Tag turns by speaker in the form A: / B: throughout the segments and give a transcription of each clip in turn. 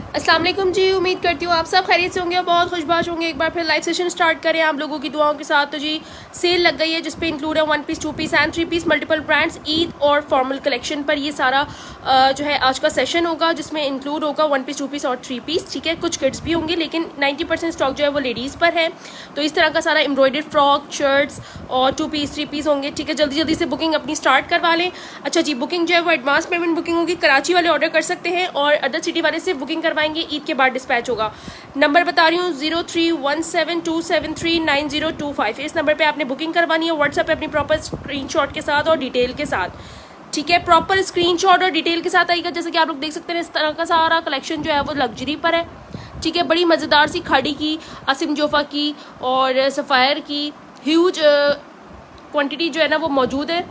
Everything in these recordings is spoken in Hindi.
A: अस्सलाम वालेकुम जी, उम्मीद करती हूँ आप सब खैरियत से होंगे और बहुत खुशबाश होंगे। एक बार फिर लाइव सेशन स्टार्ट करें आप लोगों की दुआओं के साथ। तो जी सेल लग गई है जिस पे इंक्लूड है 1 piece 2 piece and 3 piece multiple brands Eid और फॉर्मल कलेक्शन पर। ये सारा जो है आज का सेशन होगा जिसमें इंक्लूड होगा 1 पीस 2 पीस और 3 पीस। ठीक है, कुछ किड्स भी होंगे लेकिन 90% स्टॉक जो है वो लेडीज़ पर है। तो इस तरह का सारा एम्ब्रॉयडर्ड फ्रॉक, शर्ट्स और 2 पीस 3 पीस होंगे। ठीक है, जल्दी जल्दी से बुकिंग अपनी स्टार्ट करवा लें। अच्छा जी, बुकिंग जो है वो एडवांस पेमेंट बुकिंग होगी। कराची वाले ऑर्डर कर सकते हैं और अदर सिटी वाले से बुकिंग करवाएंगे, ईद के बाद डिस्पैच होगा। नंबर बता रही हूँ 0317273925। इस नंबर पे आपने बुकिंग करवानी है व्हाट्सएप पे अपनी प्रॉपर स्क्रीनशॉट के साथ और डिटेल के साथ। ठीक है, प्रॉपर स्क्रीनशॉट और डिटेल के साथ आएगा। जैसे कि आप लोग देख सकते हैं इस तरह का सारा कलेक्शन जो है वो लग्जरी पर है। ठीक है, बड़ी मज़ेदार सी खाड़ी की, आसिम जोफा की और सफ़ायर की ह्यूज क्वांटिटी जो है ना वो मौजूद है।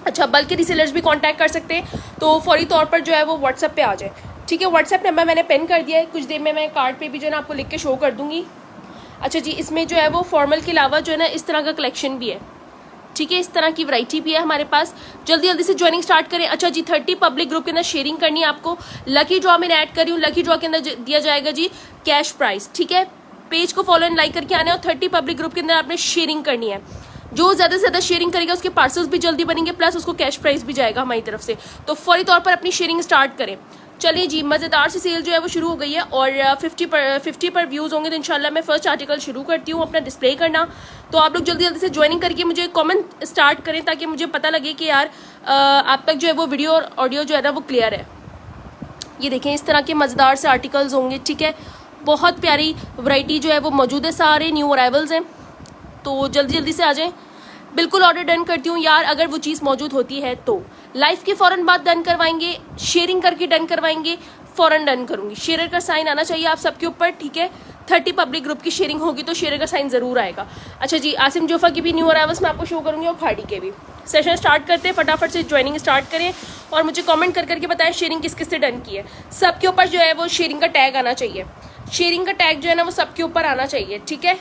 A: अच्छा, बल्कि रीसेलर्स भी कांटेक्ट कर सकते हैं तो फौरी तौर पर जो है वो व्हाट्सएप पे आ जाए। ठीक है, व्हाट्सएप नंबर मैंने पेन कर दिया है, कुछ देर में मैं कार्ड पे भी जो है ना आपको लिख के शो कर दूंगी। अच्छा जी, इसमें जो है वो फॉर्मल के अलावा जो है ना इस तरह का कलेक्शन भी है। ठीक है, इस तरह की वैरायटी भी है हमारे पास। जल्दी जल्दी से ज्वाइनिंग स्टार्ट करें। अच्छा जी, 30 पब्लिक ग्रुप के अंदर शेयरिंग करनी है आपको। लकी ड्रॉ में ऐड कर रही हूँ, लकी ड्रॉ के अंदर दिया जाएगा जी कैश प्राइस। ठीक है, पेज को फॉलो एंड लाइक करके आना है और 30 पब्लिक ग्रुप के अंदर आपने शेयरिंग करनी है। जो ज़्यादा से ज़्यादा शेयरिंग करेगा उसके पार्सल्स भी जल्दी बनेंगे, प्लस उसको कैश प्राइस भी जाएगा हमारी तरफ से। तो फौरी तौर पर अपनी शेयरिंग स्टार्ट करें। चलिए जी, मज़ेदार सी सेल जो है वो शुरू हो गई है और 50 पर व्यूज़ होंगे तो इंशाल्लाह मैं फर्स्ट आर्टिकल शुरू करती हूँ अपना डिस्प्ले करना। तो आप लोग जल्दी जल्दी से ज्वाइनिंग करके मुझे कमेंट स्टार्ट करें ताकि मुझे पता लगे कि यार आप तक जो है वो वीडियो और ऑडियो जो है ना वो क्लियर है। ये देखें, इस तरह के मज़ेदार से आर्टिकल्स होंगे। ठीक है, बहुत प्यारी वैरायटी जो है वो मौजूद है, सारे न्यू अराइवल्स हैं। तो जल्दी जल्दी से आ जाएं। बिल्कुल ऑर्डर डन करती हूँ यार, अगर वो चीज़ मौजूद होती है तो लाइव के फ़ौरन बाद डन करवाएंगे, शेयरिंग करके डन करवाएंगे, फ़ौरन डन करूँगी। शेयर का साइन आना चाहिए आप सबके ऊपर। ठीक है, 30 पब्लिक ग्रुप की शेयरिंग होगी तो शेयर का साइन ज़रूर आएगा। अच्छा जी, आसिम जोफा की भी न्यू अराइवल्स मैं आपको शो करूँगी और खाड़ी के भी। सेशन स्टार्ट करते हैं, फटाफट से ज्वाइनिंग स्टार्ट करें और मुझे कमेंट कर करके बताएं शेयरिंग किस किस से डन की है। सबके ऊपर जो है वो शेयरिंग का टैग आना चाहिए। शेयरिंग का टैग जो है ना वो सबके ऊपर आना चाहिए। ठीक है,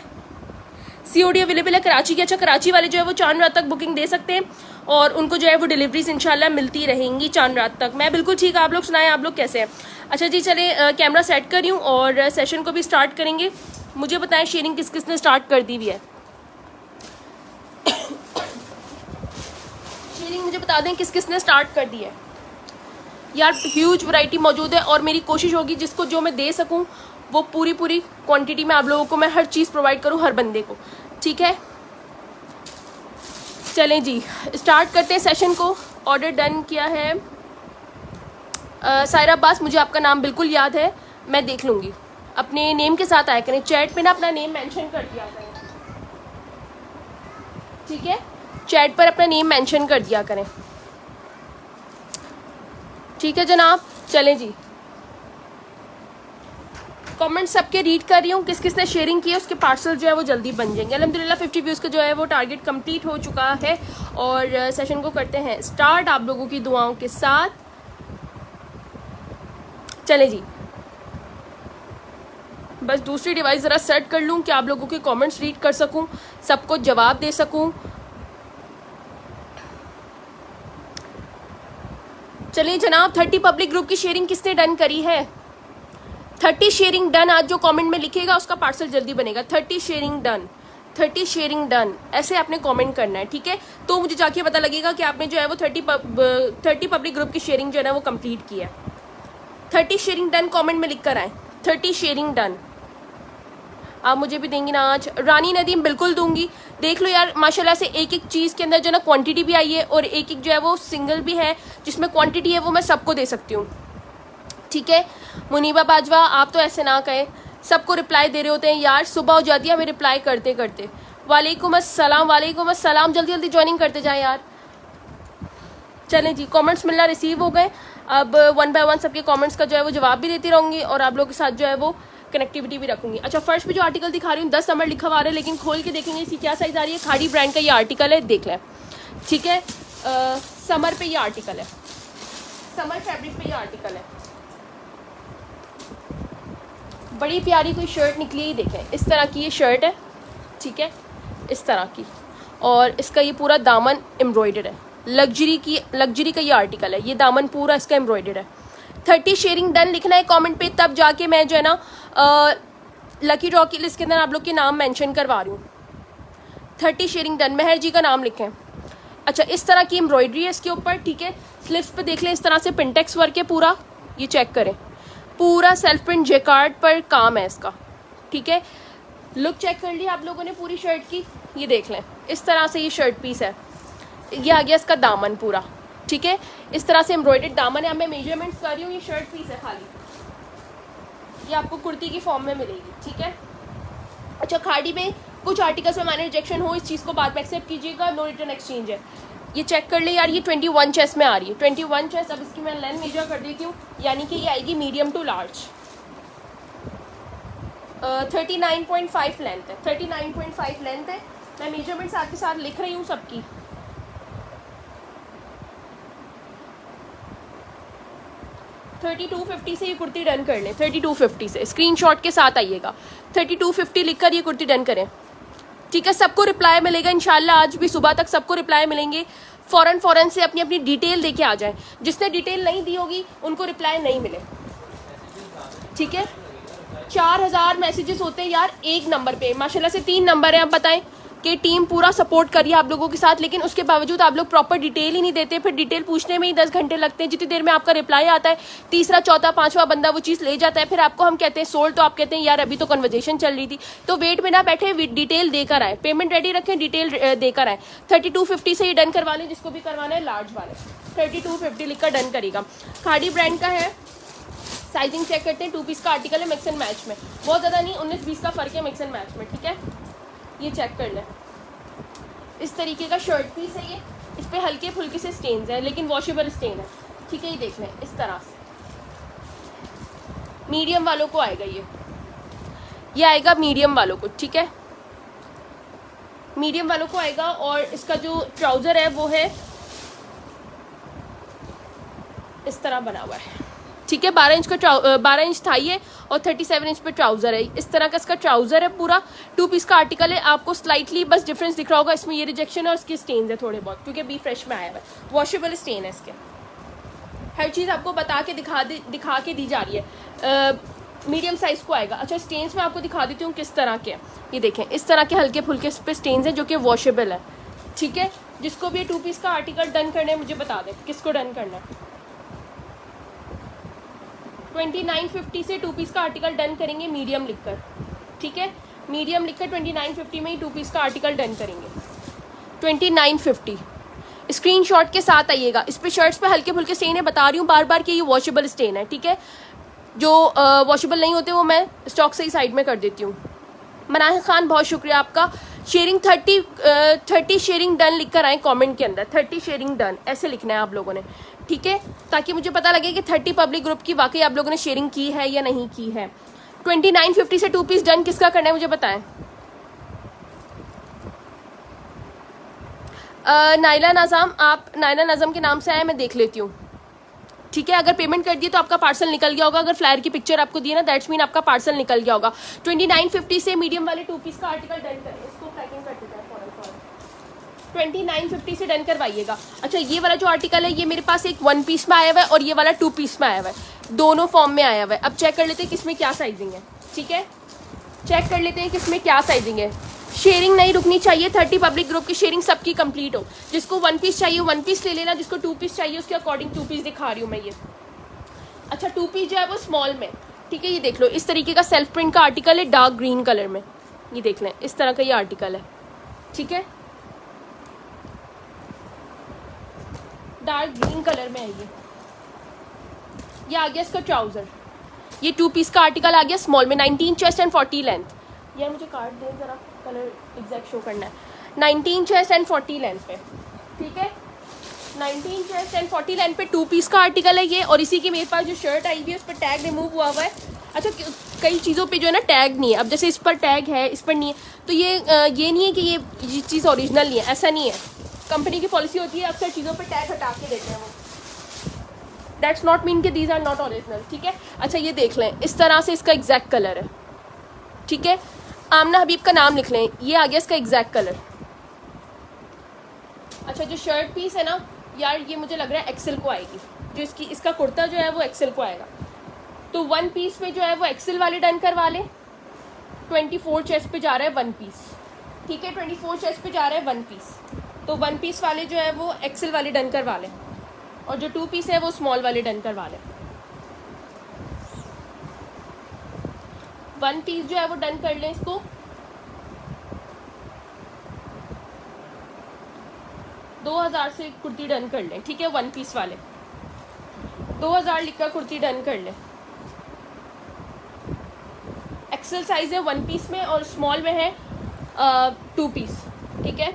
A: COD अवेलेबल है कराची की। अच्छा, कराची वाले जो है वो चांद रात तक बुकिंग दे सकते हैं और उनको जो है वो डिलीवरीज इंशाल्लाह मिलती रहेंगी चांद रात तक। मैं बिल्कुल ठीक, आप लोग सुनाएं आप लोग कैसे हैं। अच्छा जी, चले कैमरा सेट कर रही हूँ और सेशन को भी स्टार्ट करेंगे। मुझे बताएं शेयरिंग किस किस ने स्टार्ट कर दी हुई है। शेयरिंग मुझे बता दें किस किस ने स्टार्ट कर दी है। यार ह्यूज वैरायटी मौजूद है और मेरी कोशिश होगी जिसको जो मैं दे सकूं वो पूरी क्वांटिटी में आप लोगों को मैं हर चीज़ प्रोवाइड करूं हर बंदे को। ठीक है, चलें जी स्टार्ट करते हैं सेशन को। ऑर्डर डन किया है सायरा अब्बास, मुझे आपका नाम बिल्कुल याद है, मैं देख लूँगी। अपने नेम के साथ आया करें, चैट पे ना अपना नेम मेंशन कर दिया करें। ठीक है, चैट पर अपना नेम मेंशन कर दिया करें। ठीक है जनाब, चलें जी, कमेंट सबके रीड कर रही हूँ, किस किस ने शेयरिंग की है उसके पार्सल जो है वो जल्दी बन जाएंगे। अल्हम्दुलिल्लाह 50 व्यूज़ का जो है वो टारगेट कंप्लीट हो चुका है और सेशन को करते हैं स्टार्ट आप लोगों की दुआओं के साथ। चले जी, बस दूसरी डिवाइस ज़रा सेट कर लूँ कि आप लोगों के कमेंट्स रीड कर सकूँ, सबको जवाब दे सकूँ। चलिए जनाब, 30 पब्लिक ग्रुप की शेयरिंग किसने डन करी है? 30 शेयरिंग डन आज जो कमेंट में लिखेगा उसका पार्सल जल्दी बनेगा। 30 शेयरिंग डन, 30 शेयरिंग डन, ऐसे आपने कमेंट करना है। ठीक है, तो मुझे जाके पता लगेगा कि आपने जो है वो 30 पब्लिक ग्रुप की शेयरिंग जो है ना वो कंप्लीट की है। 30 शेयरिंग डन कमेंट में लिख कर आए, 30 शेयरिंग डन। आप मुझे भी देंगी ना आज? रानी नदीम बिल्कुल दूंगी। देख लो यार, माशाल्लाह से एक एक चीज़ के अंदर जो ना क्वांटिटी भी आई है और एक एक जो है वो सिंगल भी है जिसमें क्वांटिटी है वो मैं सबको दे सकती हूँ। ठीक है, मुनीबा बाजवा आप तो ऐसे ना कहें, सबको रिप्लाई दे रहे होते हैं यार, सुबह हो जाती है हमें रिप्लाई करते करते। वालेकुम अस्सलाम, वालेकुम अस्सलाम, जल्दी जल्दी ज्वाइनिंग करते जाएं यार। चलें जी, कमेंट्स मिलना रिसीव हो गए। अब 1 बाय 1 सबके कमेंट्स का जो है वो जवाब भी देती रहूँगी और आप लोगों के साथ जो है वो कनेक्टिविटी भी रखूँगी। अच्छा, फर्स्ट पे जो आर्टिकल दिखा रही हूँ 10 नंबर लिखा हुआ है, लेकिन खोल के देखेंगे इसकी क्या साइज़ आ रही है। खाड़ी ब्रांड का ये आर्टिकल है, देख लें। ठीक है, समर पे ये आर्टिकल है, समर फैब्रिक पे ये आर्टिकल है। बड़ी प्यारी कोई शर्ट निकली है, देखें इस तरह की ये शर्ट है। ठीक है, इस तरह की, और इसका ये पूरा दामन एम्ब्रॉयडर्ड है। लग्जरी का ये आर्टिकल है, ये दामन पूरा इसका एम्ब्रॉयडर्ड है। 30 शेयरिंग डन लिखना है कमेंट पे, तब जाके मैं जो है ना लकी ड्रॉ की लिस्ट के अंदर आप लोग के नाम मेंशन करवा रही हूँ। 30 शेयरिंग डन, मेहर जी का नाम लिखें। अच्छा, इस तरह की एम्ब्रॉयडरी है इसके ऊपर, ठीक है। स्लीव्स पे देख लें इस तरह से पिंटेक्स वर्क है पूरा, ये चेक करें, पूरा सेल्फ प्रिंट जेकार्ड पर काम है इसका, ठीक है। लुक चेक कर ली आप लोगों ने पूरी शर्ट की, ये देख लें इस तरह से ये शर्ट पीस है। ये आ गया इसका दामन पूरा, ठीक है। इस तरह से एम्ब्रॉयडर्ड दामन है। अब मैं मेजरमेंट्स कर रही हूँ, ये शर्ट पीस है खाली, ये आपको कुर्ती की फॉर्म में मिलेगी, ठीक है। अच्छा, खाड़ी में कुछ आर्टिकल्स में माइनर रिजेक्शन हो, इस चीज़ को बाद में एक्सेप्ट कीजिएगा, नो रिटर्न एक्सचेंज है। ये चेक कर ले यार, ये 21 चेस्ट में आ रही है, 21 चेस्ट। अब इसकी मैं लेंथ मेजर कर देती हूँ, यानी कि ये आएगी मीडियम टू लार्ज। 39.5 लेंथ है, 39.5 लेंथ है। मैं मेजरमेंट साथ के साथ लिख रही हूँ सबकी। $32.50 से ये कुर्ती डन कर लें, 32.50 से स्क्रीनशॉट के साथ आइएगा। 32.50 लिखकर ये कुर्ती डन करें, ठीक है। सबको रिप्लाई मिलेगा इंशाल्लाह, आज भी सुबह तक सबको रिप्लाई मिलेंगे। फ़ौरन से अपनी अपनी डिटेल देके आ जाएं। जिसने डिटेल नहीं दी होगी उनको रिप्लाई नहीं मिले, ठीक है। 4000 मैसेजेस होते हैं यार एक नंबर पे, माशाल्लाह से 3 नंबर है। अब बताएं कि टीम पूरा सपोर्ट कर रही है आप लोगों के साथ, लेकिन उसके बावजूद आप लोग प्रॉपर डिटेल ही नहीं देते। फिर डिटेल पूछने में ही 10 घंटे लगते हैं। जितनी देर में आपका रिप्लाई आता है, तीसरा चौथा पांचवा बंदा वो चीज़ ले जाता है। फिर आपको हम कहते हैं सोल्ड, तो आप कहते हैं यार अभी तो कन्वर्जेशन चल रही थी। तो वेट में ना बैठे, डिटेल देकर आए, पेमेंट रेडी रखें, डिटेल देकर आए। 32.50 से ये डन करवा लें, जिसको भी करवाना है लार्ज वाले 32.50 लिखकर डन करेगा। खाड़ी ब्रांड का है, साइजिंग चेक करते हैं। 2 पीस का आर्टिकल है, मिक्स एंड मैच में, बहुत ज़्यादा नहीं, 19-20 का फ़र्क है मिक्स एंड मैच में, ठीक है। ये चेक कर लें, इस तरीके का शर्ट पीस है ये। इस पे हल्के फुल्के से स्टेन्स हैं, लेकिन वॉशेबल स्टेन है, ठीक है। ये देख लें इस तरह से, मीडियम वालों को आएगा ये आएगा मीडियम वालों को, ठीक है, मीडियम वालों को आएगा। और इसका जो ट्राउज़र है वो है इस तरह बना हुआ है, ठीक है। 12 इंच का 12 इंच थाई है और 37 इंच पे ट्राउज़र है। इस तरह का इसका ट्राउज़र है पूरा। 2 पीस का आर्टिकल है। आपको स्लाइटली बस डिफरेंस दिख रहा होगा, इसमें ये रिजेक्शन है और इसके स्टेन्स है थोड़े बहुत, क्योंकि बी फ्रेश में आया हुआ है। वॉशेबल स्टेन है इसके, हर चीज़ आपको बता के दिखा के दी जा रही है। मीडियम साइज़ को आएगा। अच्छा, स्टेन्स में आपको दिखा देती हूँ किस तरह के, ये देखें इस तरह के हल्के फुल्के इस पर स्टेन्स हैं जो कि वॉशेबल है, ठीक है। जिसको भी 2 पीस का आर्टिकल डन करना है मुझे बता दें किसको डन करना है। 29.50 से 2 पीस का आर्टिकल डन करेंगे मीडियम लिखकर, ठीक है। मीडियम लिखकर 29.50 में ही 2 पीस का आर्टिकल डन करेंगे। 29.50 स्क्रीनशॉट के साथ आइएगा। इस पे शर्ट्स पे हल्के फुल्के स्टेन है, बता रही हूँ बार बार कि ये वॉशेबल स्टेन है, ठीक है। जो वॉशेबल नहीं होते वो मैं स्टॉक से ही साइड में कर देती हूँ। मनाहिर खान बहुत शुक्रिया आपका। शेयरिंग 30 शेयरिंग डन लिख कर आए कमेंट के अंदर, 30 शेयरिंग डन ऐसे लिखना है आप लोगों ने, ठीक है, ताकि मुझे पता लगे कि 30 पब्लिक ग्रुप की वाकई आप लोगों ने शेयरिंग की है या नहीं की है। 29.50 से 2 पीस डन किसका करना है मुझे बताएं। नाइला नाज़ाम, आप नाइला नाज़म के नाम से आए, मैं देख लेती हूँ, ठीक है। अगर पेमेंट कर दिए तो आपका पार्सल निकल गया होगा। अगर फ्लायर की पिक्चर आपको दी है ना, दैट्स मीन आपका पार्सल निकल गया होगा। 29.50 से मीडियम वाले 2 पीस का आर्टिकल डन करें, इसको पैकिंग कर देते हैं फौरन। 29.50 से डन करवाइएगा। अच्छा, ये वाला जो आर्टिकल है ये मेरे पास एक 1 पीस में आया हुआ है और ये वाला 2 पीस में आया हुआ है, दोनों फॉर्म में आया हुआ है। अब चेक कर लेते हैं किसमें क्या साइजिंग है, ठीक है। चेक कर लेते हैं किसमें क्या साइजिंग है। शेयरिंग नहीं रुकनी चाहिए, 30 पब्लिक ग्रुप की शेयरिंग सबकी कंप्लीट हो। जिसको 1 पीस चाहिए 1 पीस ले लेना, जिसको 2 पीस चाहिए उसके अकॉर्डिंग 2 पीस दिखा रही हूँ मैं ये। अच्छा, 2 पीस जो है वो स्मॉल में, ठीक है। ये देख लो इस तरीके का सेल्फ प्रिंट का आर्टिकल है, डार्क ग्रीन कलर में, ये देख लें इस तरह का ये आर्टिकल है, ठीक है। डार्क ग्रीन कलर में है ये आ गया इसका ट्राउज़र। ये 2 पीस का आर्टिकल आ गया स्मॉल में, 19 चेस्ट एंड 40 लेंथ। यार मुझे कार्ड दें ज़रा, कलर एग्जैक्ट शो करना है। 19 चेस्ट एंड 40 लेंथ पे, ठीक है। 19 चेस्ट एंड 40 लेंथ पे 2 पीस का आर्टिकल है ये। और इसी की मेरे पास जो शर्ट आई हुई है उस पर टैग रिमूव हुआ हुआ है। अच्छा, कई चीज़ों पे जो है ना टैग नहीं है। अब जैसे इस पर टैग है, इस पर नहीं है, तो ये नहीं है कि ये चीज़ ओरिजिनल नहीं है, ऐसा नहीं है। कंपनी की पॉलिसी होती है अक्सर चीज़ों पे टैग हटा के देते हैं वो, दैट्स नॉट मीन कि दीज आर नॉट ओरिजिनल, ठीक है। अच्छा, ये देख लें इस तरह से इसका एग्जैक्ट कलर है, ठीक है। आमना हबीब का नाम लिख लें, ये आ गया इसका एग्जैक्ट कलर। अच्छा, जो शर्ट पीस है ना यार ये मुझे लग रहा है एक्सेल को आएगी, जो इसका कुर्ता जो है वो एक्सेल को आएगा। तो 1 पीस में जो है वो एक्सेल वाले डन करवा लें। 24 चेस्ट पे जा रहा है 1 पीस, ठीक है, 24 चेस्ट पे जा रहा है 1 पीस। तो 1 पीस वाले जो है वो एक्सेल वाले डन करवा लें, और जो 2 पीस है वो स्मॉल वाले डन करवा लें। 1 पीस जो है वो डन कर लें इसको। 2000 से कुर्ती डन कर लें, ठीक है, 1 पीस वाले 2000 लिखकर कुर्ती डन कर लें। एक्सेल साइज है 1 पीस में और स्मॉल में है 2 पीस, ठीक है।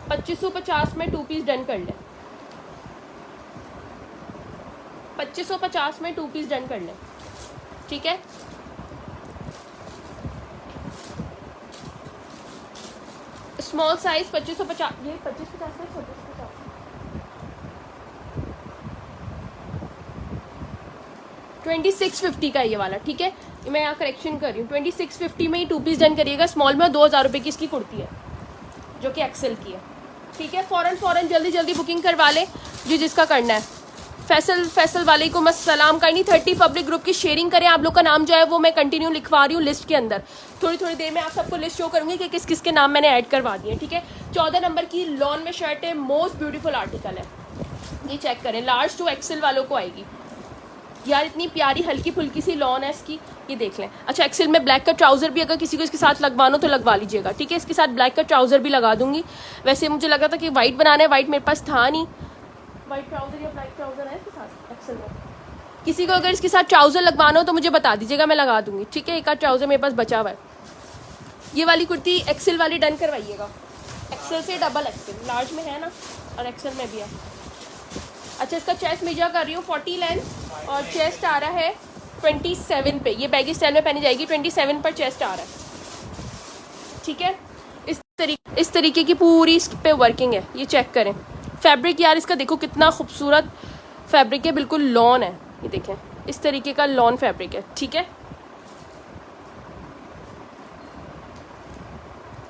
A: 2550 में 2 पीस डन कर लें। 2550 में 2 पीस डन कर लें, ठीक है। स्मॉल साइज 2550, ये 2550 में 2650 2650 का ये वाला, ठीक है। मैं यहाँ करेक्शन कर रही हूँ, 2650 में ही 2 पीस डन करिएगा स्मॉल में। 2000 रुपये की इसकी कुर्ती है जो कि एक्सेल की है, ठीक है। फ़ौरन जल्दी बुकिंग करवा लें जो जिसका करना है। फैसल वालेकुम अस्सलाम। काइंडली 30 पब्लिक ग्रुप की शेयरिंग करें। आप लोग का नाम जो है वो मैं कंटिन्यू लिखवा रही हूँ लिस्ट के अंदर। थोड़ी देर में आप सबको लिस्ट शो करूँगी कि किस किस के नाम मैंने ऐड करवा दिए, ठीक है। 14 नंबर की लॉन में शर्ट है, मोस्ट ब्यूटीफुल आर्टिकल है, ये चेक करें। लार्ज टू एक्सेल वालों को आएगी यार, इतनी प्यारी हल्की फुल्की सी लॉन है इसकी, ये देख लें। अच्छा, एक्सेल में ब्लैक का ट्राउज़र भी अगर किसी को इसके साथ लगवाना हो तो लगवा लीजिएगा, ठीक है। इसके साथ ब्लैक का ट्राउज़र भी लगा दूंगी। वैसे मुझे लगा था कि वाइट बनाना है, वाइट मेरे पास था नहीं। वाइट ट्राउज़र या ब्लैक ट्राउज़र है इसके साथ एक्सेल में। किसी को अगर इसके साथ ट्राउज़र लगवाना हो तो मुझे बता दीजिएगा, मैं लगा दूंगी, ठीक है। एक आध ट्राउज़र मेरे पास बचा हुआ है। ये वाली कुर्ती एक्सेल वाली डन करवाइएगा, एक्सेल से डबल एक्सेल, लार्ज में है ना और एक्सेल में भी है। अच्छा, इसका चेस्ट मेजर कर रही हूँ 40 लेंथ और चेस्ट आ रहा है 27 पे। ये बैगी स्टाइल में पहनी जाएगी, 27 पर चेस्ट आ रहा है, ठीक है। इस तरीके की पूरी इस पे वर्किंग है, ये चेक करें। फैब्रिक यार इसका देखो कितना खूबसूरत फैब्रिक है, बिल्कुल लॉन है, ये देखें इस तरीके का लॉन फैब्रिक है, ठीक है।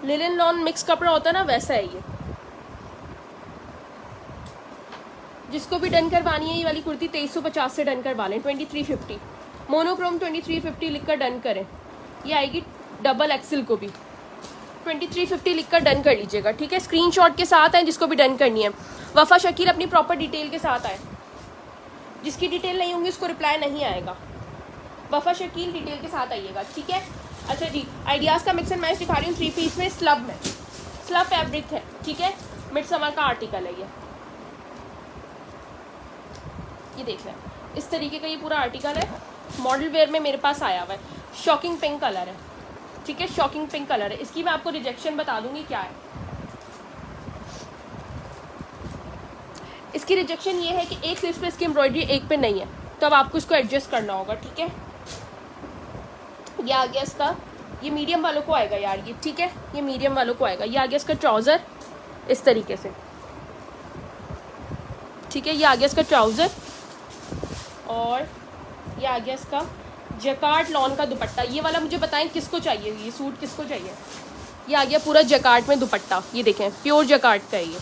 A: लिनन लॉन मिक्स कपड़ा होता है ना, वैसा है ये। जिसको भी डन करवानी है ये वाली कुर्ती 2350 से डन करवा लें। 2350 मोनोक्रोम 2350 लिखकर डन करें। ये आएगी डबल एक्सेल को भी 2350 लिखकर डन कर लीजिएगा, ठीक है। स्क्रीनशॉट के साथ है जिसको भी डन करनी है। वफ़ा शकील अपनी प्रॉपर डिटेल के साथ आए, जिसकी डिटेल नहीं होंगी उसको रिप्लाई नहीं आएगा। वफ़ा शकील डिटेल के साथ आइएगा, ठीक है। अच्छा जी, आइडियाज़ का मिक्स एंड मैच दिखा रही हूँ 3 पीस में, स्लब में, स्लब फैब्रिक है, ठीक है। मिड समर का आर्टिकल है ये देख लें, इस तरीके का ये पूरा आर्टिकल है। मॉडल वेयर में मेरे पास आया हुआ है, शॉकिंग पिंक कलर है, ठीक है, शॉकिंग पिंक कलर है। इसकी मैं आपको रिजेक्शन बता दूंगी क्या है। इसकी रिजेक्शन ये है कि एक स्लीव्स पे इसकी एम्ब्रॉयडरी एक पे नहीं है, तो अब आपको इसको एडजस्ट करना होगा, ठीक है। ये आ गया इसका, ये मीडियम वालों को आएगा यार ये, ठीक है, ये मीडियम वालों को आएगा। ये आ गया इसका ट्राउज़र इस तरीके से, ठीक है। ये आ गया इसका ट्राउज़र और ये आ गया इसका जैकार्ड लॉन का दुपट्टा। ये वाला मुझे बताएं किसको चाहिए, ये सूट किसको चाहिए। ये आ गया पूरा जैकार्ड में दुपट्टा, ये देखें प्योर जैकार्ड का है ये,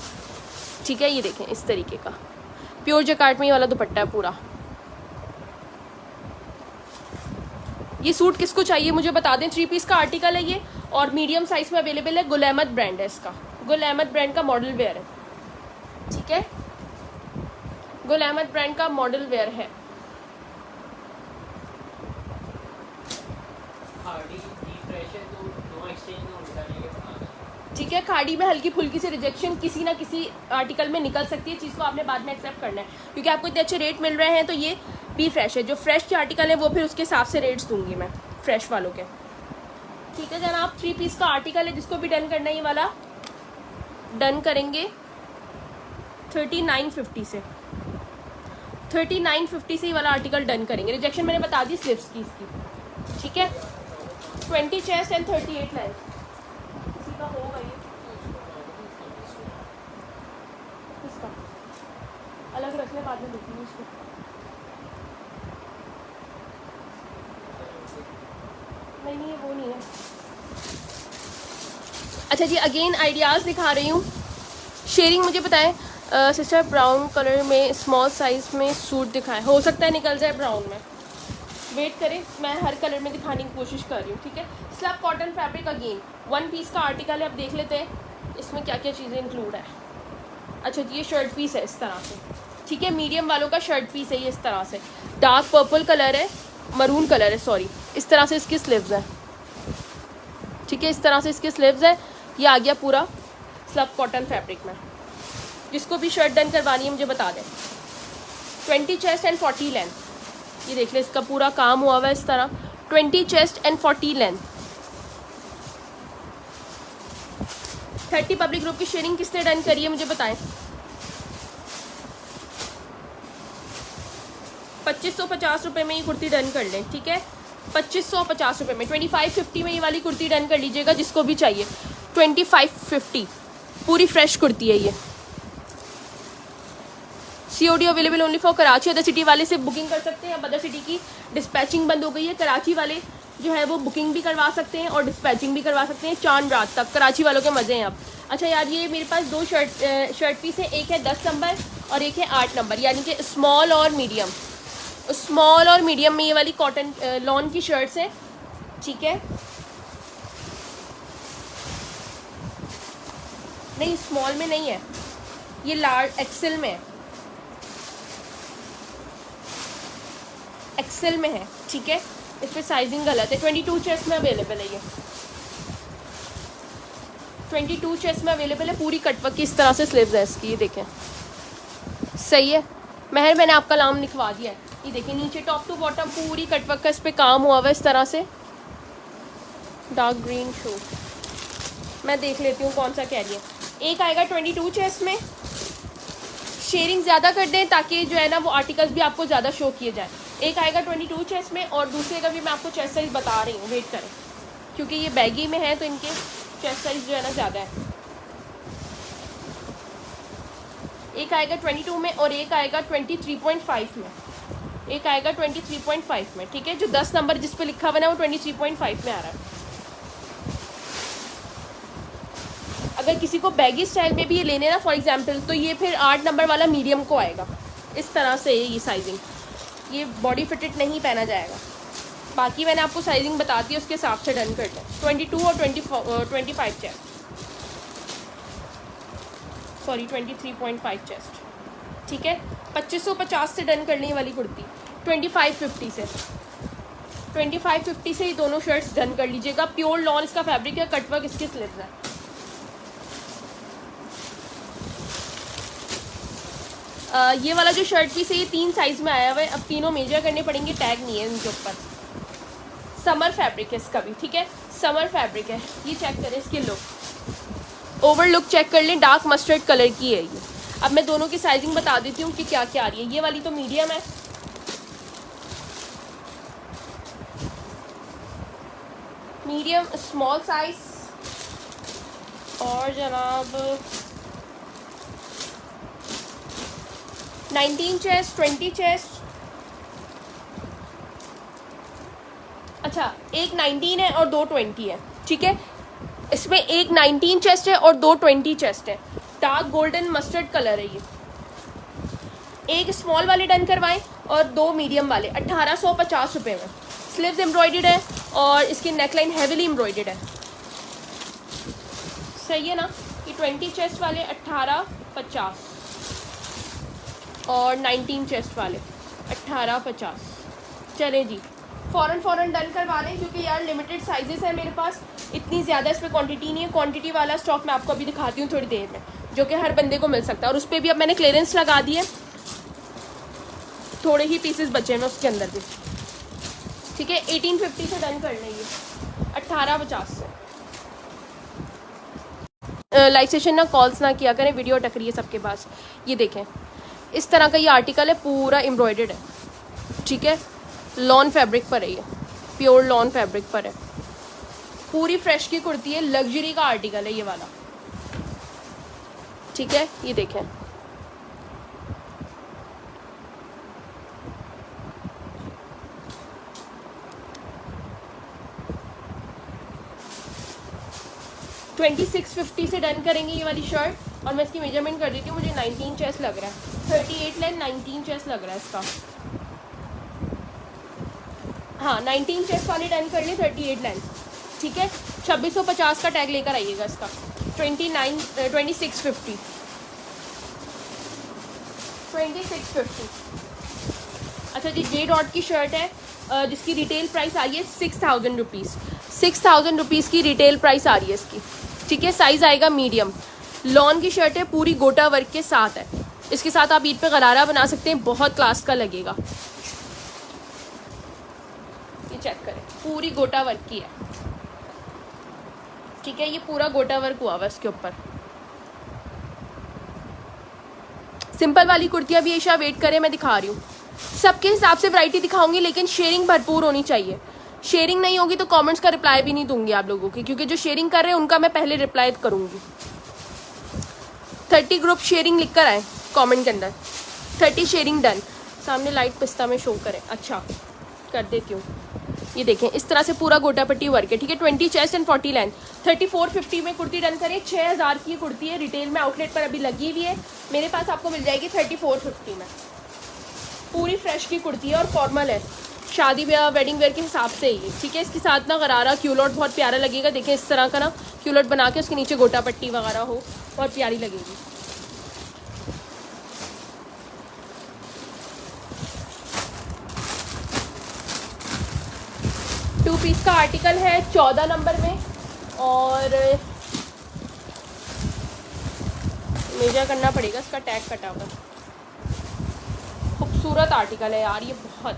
A: ठीक है। ये देखें इस तरीके का प्योर जैकार्ड में ये वाला दुपट्टा है पूरा। ये सूट किसको चाहिए मुझे बता दें। 3 पीस का आर्टिकल है ये और मीडियम साइज़ में अवेलेबल है। गुल अहमद ब्रांड है इसका, गुल अहमद ब्रांड का मॉडल वेयर है, ठीक है। गुल अहमद ब्रांड का मॉडल वेयर है। ठीक है, खाड़ी में हल्की फुल्की से रिजेक्शन किसी ना किसी आर्टिकल में निकल सकती है, चीज़ को आपने बाद में एक्सेप्ट करना है, क्योंकि आपको इतने अच्छे रेट मिल रहे हैं। तो ये भी फ्रेश है, जो फ्रेश के आर्टिकल है वो फिर उसके हिसाब से रेट्स दूंगी मैं फ्रेश वालों के, ठीक है जनाब। 3 पीस का आर्टिकल है, जिसको भी डन करना है ये वाला डन करेंगे 3950 से, 3950 से ये वाला आर्टिकल डन करेंगे। रिजेक्शन मैंने बता दी स्लिप्स की इसकी, ठीक है। 20 चेस्ट एंड 38 लेंथ इसी का होगा ये, इसका अलग रख ले, बाद में देखूँगी इसको। नहीं ये वो नहीं है। अच्छा जी, अगेन आइडियाज़ दिखा रही हूँ, शेयरिंग मुझे बताएं सिस्टर ब्राउन कलर में स्मॉल साइज़ में सूट दिखाएं, हो सकता है निकल जाए ब्राउन में, वेट करें, मैं हर कलर में दिखाने की कोशिश कर रही हूँ, ठीक है। Slub cotton fabric again 1 piece का आर्टिकल है, अब देख लेते हैं इसमें क्या क्या चीज़ें इंक्लूड है। अच्छा जी, ये शर्ट पीस है इस तरह से, ठीक है, मीडियम वालों का शर्ट पीस है ये इस तरह से, डार्क पर्पल कलर है, मरून कलर है सॉरी, इस तरह से इसकी स्लीव्स है, ठीक है, इस तरह से इसकी स्लीव्स है। ये आ गया पूरा स्लब कॉटन फैब्रिक में। जिसको भी शर्ट डन करवानी है मुझे बता दें। 20 चेस्ट एंड 40 लेंथ, ये देख ले इसका पूरा काम हुआ हुआ है इस तरह, 20 chest and 40 length. 30 public group की शेयरिंग किसने डन करी है मुझे बताएं। 2550 रुपये में ये कुर्ती डन कर लें, ठीक है, 2550 रुपये में। 2550 में ये वाली कुर्ती डन कर लीजिएगा जिसको भी चाहिए। 2550 पूरी फ्रेश कुर्ती है ये। COD available only for Karachi, other city वाले से बुकिंग कर सकते हैं। अब अदर सिटी की डिस्पैचिंग बंद हो गई है, कराची वाले जो है वो बुकिंग भी करवा सकते हैं और डिस्पैचिंग भी करवा सकते हैं चांद रात तक। कराची वालों के मज़े हैं अब। अच्छा यार, ये मेरे पास 2 शर्ट पीस है, एक है 10 नंबर और एक है 8 नंबर, यानी कि स्मॉल और मीडियम। स्मॉल और मीडियम में ये वाली कॉटन लॉन की शर्ट्स हैं, ठीक है। नहीं, स्मॉल में नहीं है, ये लार्ज एक्सेल में है, एक्सेल में है, ठीक है। इस पर साइजिंग गलत है। 22 चेस्ट में अवेलेबल है ये, 22 चेस्ट में अवेलेबल है। पूरी कटवर्क की इस तरह से स्लीव्स है इसकी, ये देखें, सही है। महर मैंने आपका नाम लिखवा दिया है, ये देखिए नीचे टॉप टू बॉटम पूरी कटवर्क का इस पर काम हुआ हुआ है इस तरह से। डार्क ग्रीन शो, मैं देख लेती हूँ कौन सा कह रही है। एक आएगा 22 चेस्ट में, शेयरिंग ज़्यादा कर दें ताकि जो है ना वो आर्टिकल्स भी आपको ज़्यादा शो किए जाए। एक आएगा 22 चेस्ट में और दूसरे का भी मैं आपको चेस्ट साइज़ बता रही हूँ, वेट करें, क्योंकि ये बैगी में है तो इनके चेस्ट साइज़ जो है ना ज़्यादा है। एक आएगा 22 में और एक आएगा 23.5 में, एक आएगा 23.5 में, ठीक है। जो 10 नंबर जिस पे लिखा हुआ है वो 23.5 में आ रहा है। अगर किसी को बैगी स्टाइल में भी ये लेने ना फॉर एग्जांपल, तो ये फिर 8 नंबर वाला मीडियम को आएगा इस तरह से। ये साइजिंग, ये बॉडी फिटेड नहीं पहना जाएगा। बाकी मैंने आपको साइजिंग बता दी, उसके हिसाब से डन कर लें। 22 और 25 चेस्ट, सॉरी 23.5 चेस्ट, ठीक है। 2550 से डन करने वाली कुर्ती 2550 से, 2550 से ये दोनों शर्ट्स डन कर लीजिएगा। प्योर लॉन इसका फैब्रिक है, कटवर्क इसके स्लीव्स है। ये वाला जो शर्ट पीस है ये 3 साइज़ में आया हुआ है। अब तीनों मेजर करने पड़ेंगे, टैग नहीं है इनके ऊपर। समर फैब्रिक है इसका भी, ठीक है, समर फैब्रिक है। ये चेक करें इसकी लुक, ओवर लुक चेक कर लें, डार्क मस्टर्ड कलर की है ये। अब मैं दोनों की साइजिंग बता देती हूँ कि क्या क्या आ रही है। ये वाली तो मीडियम है, मीडियम स्मॉल साइज, और जनाब 19 चेस्ट, 20 चेस्ट। अच्छा, एक 19 है और 2 20 है, ठीक है। इसमें एक 19 चेस्ट है और 2 20 चेस्ट है। डार्क गोल्डन मस्टर्ड कलर है ये। एक स्मॉल वाले डन करवाएं और 2 मीडियम वाले 1850 रुपये में। स्लीव्स एम्ब्रॉयडर्ड है और इसकी नेकलाइन हैवीली एम्ब्रॉयडर्ड है, सही है ना। ये 20 चेस्ट वाले 1850 और 19 चेस्ट वाले 1850। चलें जी, फ़ौरन डन करवा लें, क्योंकि यार लिमिटेड साइजेस है मेरे पास, इतनी ज़्यादा इस पर क्वांटिटी नहीं है। क्वांटिटी वाला स्टॉक मैं आपको अभी दिखाती हूँ थोड़ी देर में, जो कि हर बंदे को मिल सकता है। और उस पर भी अब मैंने क्लियरेंस लगा दी है, थोड़े ही पीसेस बचे हैं उसके अंदर भी, ठीक है। 1850 से डन कर लेंगे, 1850 से। लाइव सेशन ना कॉल्स ना किया करें, वीडियो अटक रही है सबके पास। ये देखें, इस तरह का ये आर्टिकल है, पूरा एम्ब्रॉयडर्ड है, ठीक है। लॉन फैब्रिक पर है ये, प्योर लॉन फैब्रिक पर है। पूरी फ्रेश की कुर्ती है, लग्जरी का आर्टिकल है ये वाला, ठीक है। ये देखें, $2650 से डन करेंगे ये वाली शर्ट। और मैं इसकी मेजरमेंट कर देती हूँ, मुझे 19 चेस्ट लग रहा है, 38 लेंथ 19 चेस्ट लग रहा है इसका। हाँ 19 चेस्ट वाली डन कर ली, 38 लेंथ, ठीक है। 2650 का टैग लेकर आइएगा इसका, 2650 2650। अच्छा जी, जे डॉट की शर्ट है जिसकी रिटेल प्राइस आ रही है 6000 रुपीज़, 6000 रुपीज़ की रिटेल प्राइस आ रही है इसकी, ठीक है। साइज़ आएगा मीडियम, लॉन की शर्ट है, पूरी गोटा वर्क के साथ है। इसके साथ आप ईद पे गरारा बना सकते हैं, बहुत क्लास का लगेगा। ये चेक करें, पूरी गोटा वर्क की है, ठीक है। ये पूरा गोटा वर्क हुआ हुआ इसके ऊपर। सिंपल वाली कुर्तियाँ भी ऐशा वेट करें, मैं दिखा रही हूँ। सबके हिसाब से वैरायटी दिखाऊंगी, लेकिन शेयरिंग भरपूर होनी चाहिए। शेयरिंग नहीं होगी तो कमेंट्स का रिप्लाई भी नहीं दूंगी आप लोगों की, क्योंकि जो शेयरिंग कर रहे हैं उनका मैं पहले रिप्लाई करूंगी। 30 ग्रुप शेयरिंग लिख कर आए कमेंट के अंदर, 30 शेयरिंग डन। सामने लाइट पिस्ता में शो करें, अच्छा कर देती हूँ। ये देखें, इस तरह से पूरा गोटा पट्टी वर्क है, ठीक है। 20 चेस्ट एंड 40 लेंथ, 3450 में कुर्ती डन करें। 6000 की कुर्ती है, रिटेल में आउटलेट पर अभी लगी हुई है, मेरे पास आपको मिल जाएगी 3450 में। पूरी फ्रेश की कुर्ती है और फॉर्मल है, शादी ब्याह वेडिंग वेयर के हिसाब से ही, ठीक है। इसके साथ ना गरारा क्यूलॉट बहुत प्यारा लगेगा, देखें इस तरह का ना क्यूलॉट बना के उसके नीचे गोटा पट्टी वगैरह हो, बहुत प्यारी लगेगी। टू पीस का आर्टिकल है 14 नंबर में, और मेजर करना पड़ेगा, इसका टैग कटा हुआ। खूबसूरत आर्टिकल है यार, ये बहुत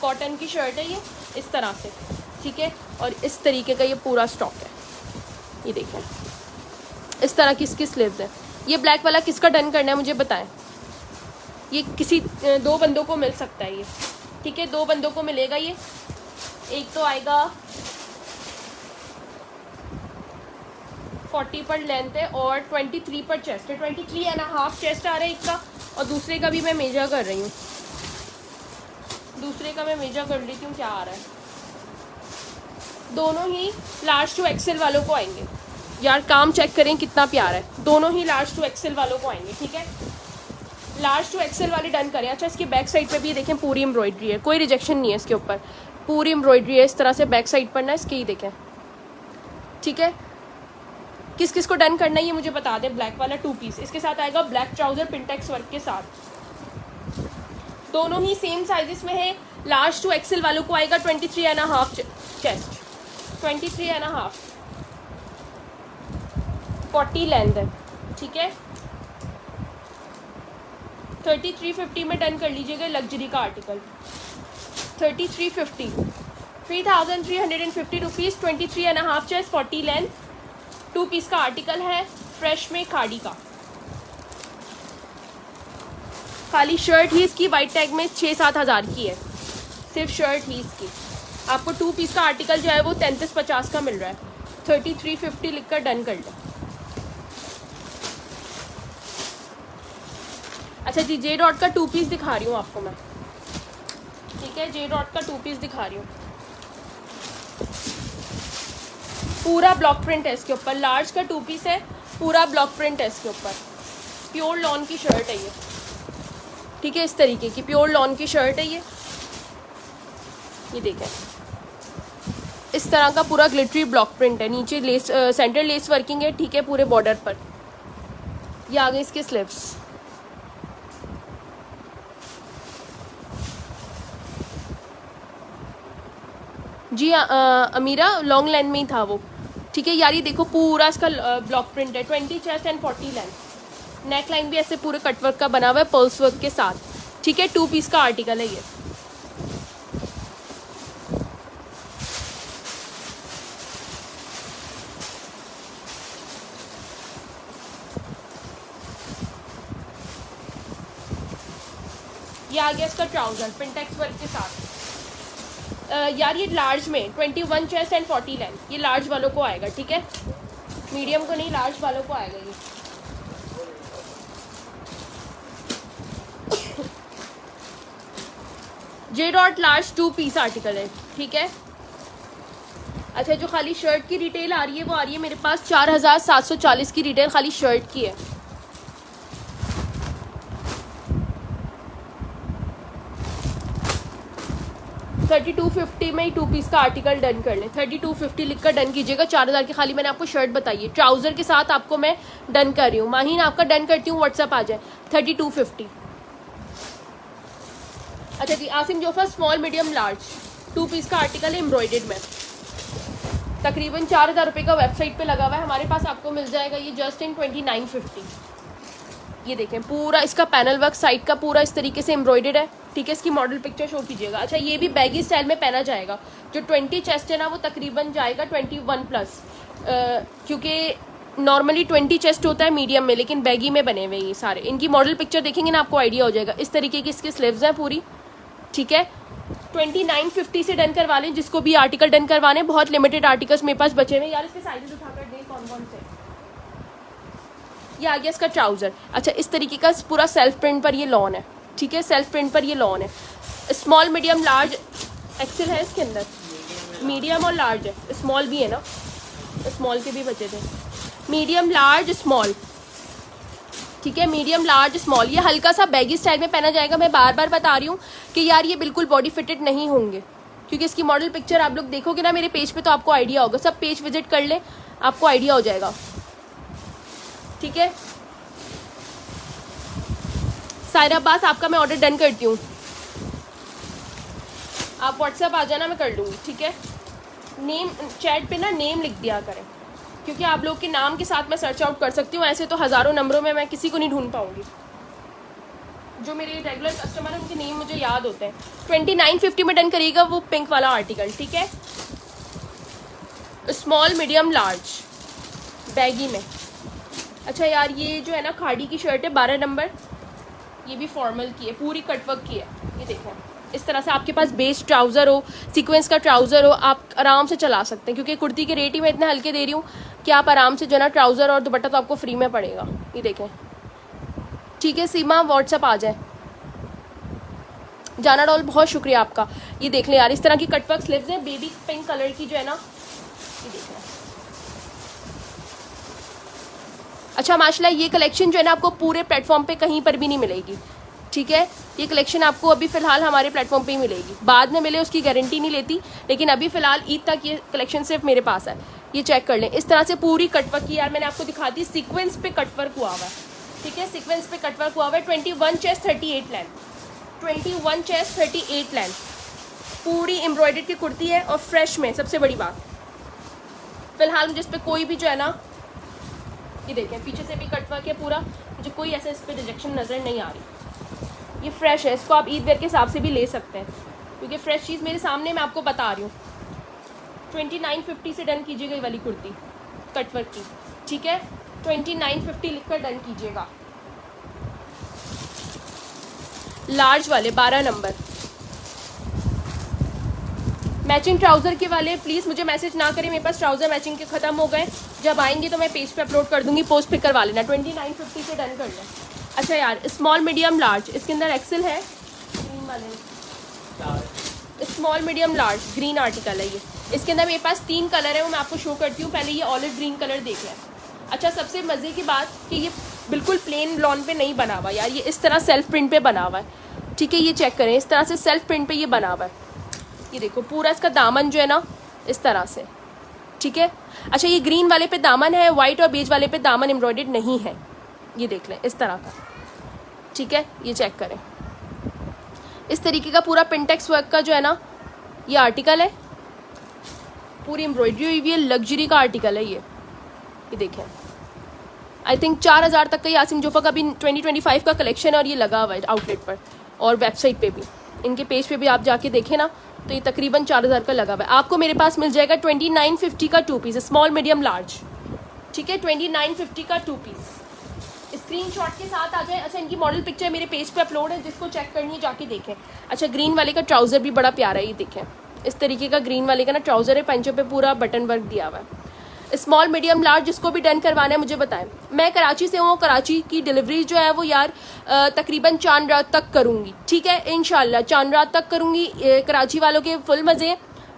A: कॉटन की शर्ट है ये, इस तरह से, ठीक है। और इस तरीके का ये पूरा स्टॉक है, ये देखें इस तरह की इसकी स्लीव्स है। ये ब्लैक वाला किसका डन करना है मुझे बताएं, ये किसी 2 बंदों को मिल सकता है ये, ठीक है। 2 बंदों को मिलेगा ये, एक तो आएगा 40 पर लेंथ है और 23 पर चेस्ट है, 23.5 चेस्ट आ रहा है एक का, और दूसरे का भी मैं मेजर कर रही हूँ, दूसरे का मैं मेजर कर लेती हूँ क्या आ रहा है। दोनों ही लार्ज टू एक्सेल वालों को आएंगे यार, काम चेक करें कितना प्यारा है, दोनों ही लार्ज टू एक्सेल वालों को आएंगे, ठीक है। लार्ज टू एक्सेल वाली डन करें। अच्छा, इसकी बैक साइड पे भी देखें पूरी एम्ब्रॉयडरी है, कोई रिजेक्शन नहीं है इसके ऊपर, पूरी एम्ब्रॉयडरी है इस तरह से बैक साइड पर ना इसके, ही देखें, ठीक है। किस किस को डन करना है ये मुझे बता दें। ब्लैक वाला 2 पीस, इसके साथ आएगा ब्लैक ट्राउजर पिंटेक्स वर्क के साथ, दोनों ही सेम साइजेस में है। लार्ज टू एक्सेल वालों को आएगा 23.5 चेस्ट, 23.5, 40 लेंथ है, ठीक है। 3350 में डन कर लीजिएगा, लग्जरी का article 3350, 3350 rupees, 23.5 chest, 40 length, 2 piece का आर्टिकल है, फ्रेश में खाड़ी का। खाली शर्ट ही इसकी वाइट टैग में 6-7 हज़ार की है, सिर्फ शर्ट ही इसकी। आपको 2 पीस का आर्टिकल जो है वो 3350 का मिल रहा है, 3350 लिखकर डन कर लो। अच्छा जी, जे डॉट का 2 पीस दिखा रही हूँ आपको मैं, ठीक है। जे डॉट का 2 पीस दिखा रही हूँ, पूरा ब्लॉक प्रिंट है इसके ऊपर, लार्ज का 2 पीस है, पूरा ब्लॉक प्रिंट है इसके ऊपर, प्योर लॉन की शर्ट है ये, ठीक है। इस तरीके की प्योर लॉन की शर्ट है ये देखें, इस तरह का पूरा ग्लिटरी ब्लॉक प्रिंट है, नीचे लेस सेंटर लेस वर्किंग है, ठीक है, पूरे बॉर्डर पर। ये आगे इसके स्लीव्स, जी अमीरा लॉन्ग लेंथ में ही था वो, ठीक है यार। ये देखो पूरा इसका ब्लॉक प्रिंट है, 20 chest and 40 length, neck line भी ऐसे पूरे कटवर्क का बना हुआ है पर्ल्स वर्क के साथ, ठीक है। 2 पीस का आर्टिकल है ये। ये आ गया इसका ट्राउजर पिंटेक्स वर्क के साथ। यार ये लार्ज में 21 चेस्ट एंड 40 लेंथ, ये लार्ज वालों को आएगा, ठीक है। मीडियम को नहीं, लार्ज वालों को आएगा ये। J dot large 2 piece article है, ठीक है। अच्छा, जो खाली शर्ट की रिटेल आ रही है वो आ रही है मेरे पास 4740 की रिटेल खाली शर्ट की है। 3250 में ही 2 पीस का आर्टिकल डन कर लें। 3250 लिखकर डन कीजिएगा। 4000 की खाली मैंने आपको शर्ट बताई है, ट्राउजर के साथ आपको मैं डन कर रही हूँ। माहीन आपका डन करती हूँ, व्हाट्सअप आ जाए 3250। अच्छा जी, Asim Jofa small medium large 2 piece का आर्टिकल है एम्ब्रॉयडेड में, तकरीबन 4000 रुपये का वेबसाइट पे लगा हुआ है। हमारे पास आपको मिल जाएगा ये जस्ट इन 2950। ये देखें पूरा इसका पैनल वर्क साइड का पूरा इस तरीके से एम्ब्रॉयडेड है। ठीक है, इसकी मॉडल पिक्चर शो कीजिएगा। अच्छा, ये भी बैगी स्टाइल में पहना जाएगा। जो 20 चेस्ट है ना वो तकरीबन जाएगा 21+, क्योंकि नॉर्मली 20 चेस्ट होता है मीडियम में, लेकिन बैगी में बने हुए ये सारे। इनकी मॉडल पिक्चर देखेंगे ना आपको आइडिया हो जाएगा। इस तरीके की इसकी स्लीव्स हैं पूरी। ठीक है, 2950 से डन करवा लें जिसको भी आर्टिकल डन करवाने। बहुत लिमिटेड आर्टिकल्स मेरे पास बचे हुए। यार इसके साइजेस उठाकर दें कौन कौन से। ये आ गया इसका ट्राउजर। अच्छा, इस तरीके का पूरा सेल्फ प्रिंट पर ये लॉन है। ठीक है, सेल्फ प्रिंट पर ये लॉन है। स्मॉल मीडियम लार्ज एक्सेल है इसके अंदर, मीडियम और लार्ज है, स्मॉल भी है ना, स्मॉल के भी बचे थे। मीडियम लार्ज स्मॉल, ठीक है, मीडियम लार्ज स्मॉल। ये हल्का सा बैगी स्टाइल में पहना जाएगा। मैं बार बार बता रही हूँ कि यार ये बिल्कुल बॉडी फिटेड नहीं होंगे, क्योंकि इसकी मॉडल पिक्चर आप लोग देखोगे ना मेरे पेज पे तो आपको आइडिया होगा। सब पेज विजिट कर ले, आपको आइडिया हो जाएगा। ठीक है, सायरा अब्बास आपका मैं ऑर्डर डन करती हूँ। आप व्हाट्सएप आ जाना, मैं कर लूँगी। ठीक है, नेम चैट पे ना नेम लिख दिया करें, क्योंकि आप लोग के नाम के साथ मैं सर्च आउट कर सकती हूँ। ऐसे तो हज़ारों नंबरों में मैं किसी को नहीं ढूंढ पाऊँगी। जो मेरे रेगुलर कस्टमर हैं उनके नेम मुझे याद होते हैं। 2950 में डन करिएगा वो पिंक वाला आर्टिकल। ठीक है, स्मॉल मीडियम लार्ज बैगी में। अच्छा यार, ये जो है ना खाड़ी की शर्ट है 12 नंबर, ये भी फॉर्मल की है, पूरी कटवर्क की है। ये देखें, इस तरह से आपके पास बेस ट्राउज़र हो, सीक्वेंस का ट्राउज़र हो, आप आराम से चला सकते हैं, क्योंकि कुर्ती के रेट ही मैं इतने हल्के दे रही हूँ कि आप आराम से जो है ना ट्राउज़र और दुपट्टा तो आपको फ्री में पड़ेगा। ये देखें। ठीक है, सीमा व्हाट्सअप आ जाए। जाना डॉल बहुत शुक्रिया आपका। ये देख लें यार, इस तरह की कटवर्क स्लीव्स हैं, बेबी पिंक कलर की जो है ना, ये देख लें। अच्छा माशाल्लाह, ये कलेक्शन जो है ना आपको पूरे प्लेटफॉर्म पे कहीं पर भी नहीं मिलेगी। ठीक है, ये कलेक्शन आपको अभी फ़िलहाल हमारे प्लेटफॉर्म पे ही मिलेगी। बाद में मिले उसकी गारंटी नहीं लेती, लेकिन अभी फ़िलहाल ईद तक ये कलेक्शन सिर्फ मेरे पास है। ये चेक कर लें, इस तरह से पूरी कटवर्क की। यार मैंने आपको दिखा दी, सीक्वेंस पे कटवर्क हुआ हुआ है। ठीक है, सीक्वेंस पे कटवर्क हुआ हुआ है। 21 चेस्ट 38 लेंथ, 21 चेस्ट 38 लेंथ, पूरी एम्ब्रॉयडर्ड की कुर्ती है और फ्रेश में। सबसे बड़ी बात, फ़िलहाल मुझे इस पर कोई भी जो है ना, ये देखें पीछे से भी कटवर्क है पूरा, मुझे कोई ऐसे इस पर रिजेक्शन नज़र नहीं आ रही। ये फ्रेश है, इसको आप ईद वेयर के हिसाब से भी ले सकते हैं, क्योंकि फ्रेश चीज़ मेरे सामने मैं आपको बता रही हूँ। 2950 से डन कीजिएगा ये वाली कुर्ती कटवर्क की। ठीक है, 2950 लिखकर डन कीजिएगा। लार्ज वाले 12 नंबर मैचिंग ट्राउज़र के वाले प्लीज़ मुझे मैसेज ना करें, मेरे पास ट्राउज़र मैचिंग के ख़त्म हो गए। जब आएंगे तो मैं पेज पे अपलोड कर दूंगी, पोस्ट पिक करवा लेना। 2950 से डन कर लें। अच्छा यार, स्मॉल मीडियम लार्ज, इसके अंदर एक्सेल है, ग्रीन वाले, small medium large green article है ये। इसके अंदर मेरे पास 3 कलर है, वो मैं आपको शो करती हूँ। पहले ये ऑलिव ग्रीन कलर देख लें। अच्छा, सबसे मज़े की बात कि ये बिल्कुल प्लेन लॉन पे नहीं बना हुआ यार, ये इस तरह सेल्फ प्रिंट पे बना हुआ है। ठीक है, ये चेक करें, इस तरह से सेल्फ प्रिंट पे ये बना हुआ है। ये देखो पूरा इसका दामन जो है ना इस तरह से। ठीक है, अच्छा ये ग्रीन वाले पे दामन है, वाइट और बेज वाले पे दामन एम्ब्रॉयडर्ड नहीं है। ये देख लें इस तरह का। ठीक है, ये चेक करें, इस तरीके का पूरा पिंटेक्स वर्क का जो है ना ये आर्टिकल है, पूरी एम्ब्रॉयडरी हुई है, लग्जरी का आर्टिकल है ये देखें। आई थिंक 4000 तक का ये आसिम जोफा का भी 2025 का कलेक्शन है, और ये लगा हुआ है आउटलेट पर और वेबसाइट पे भी। इनके पेज पे भी आप जाके देखें ना तो ये तकरीबन 4000 का लगा हुआ है। आपको मेरे पास मिल जाएगा 2950 का 2 पीस स्मॉल मीडियम लार्ज। ठीक है, 2950 का 2 पीस स्क्रीनशॉट के साथ आ जाए। अच्छा, इनकी मॉडल पिक्चर मेरे पेज पे अपलोड है, जिसको चेक करनी है जाके देखें। अच्छा, ग्रीन वाले का ट्राउज़र भी बड़ा प्यारा है, ये देखें इस तरीके का ग्रीन वाले का ना ट्राउज़र है, पंचों पे पूरा बटन वर्क दिया हुआ है। स्मॉल मीडियम लार्ज जिसको भी डन करवाना है मुझे बताएं। मैं कराची से हूँ, कराची की डिलीवरी जो है वो यार तकरीबन चांद रात तक करूँगी। ठीक है, इंशाल्लाह चांद रात तक करूँगी। कराची वालों के फुल मज़े,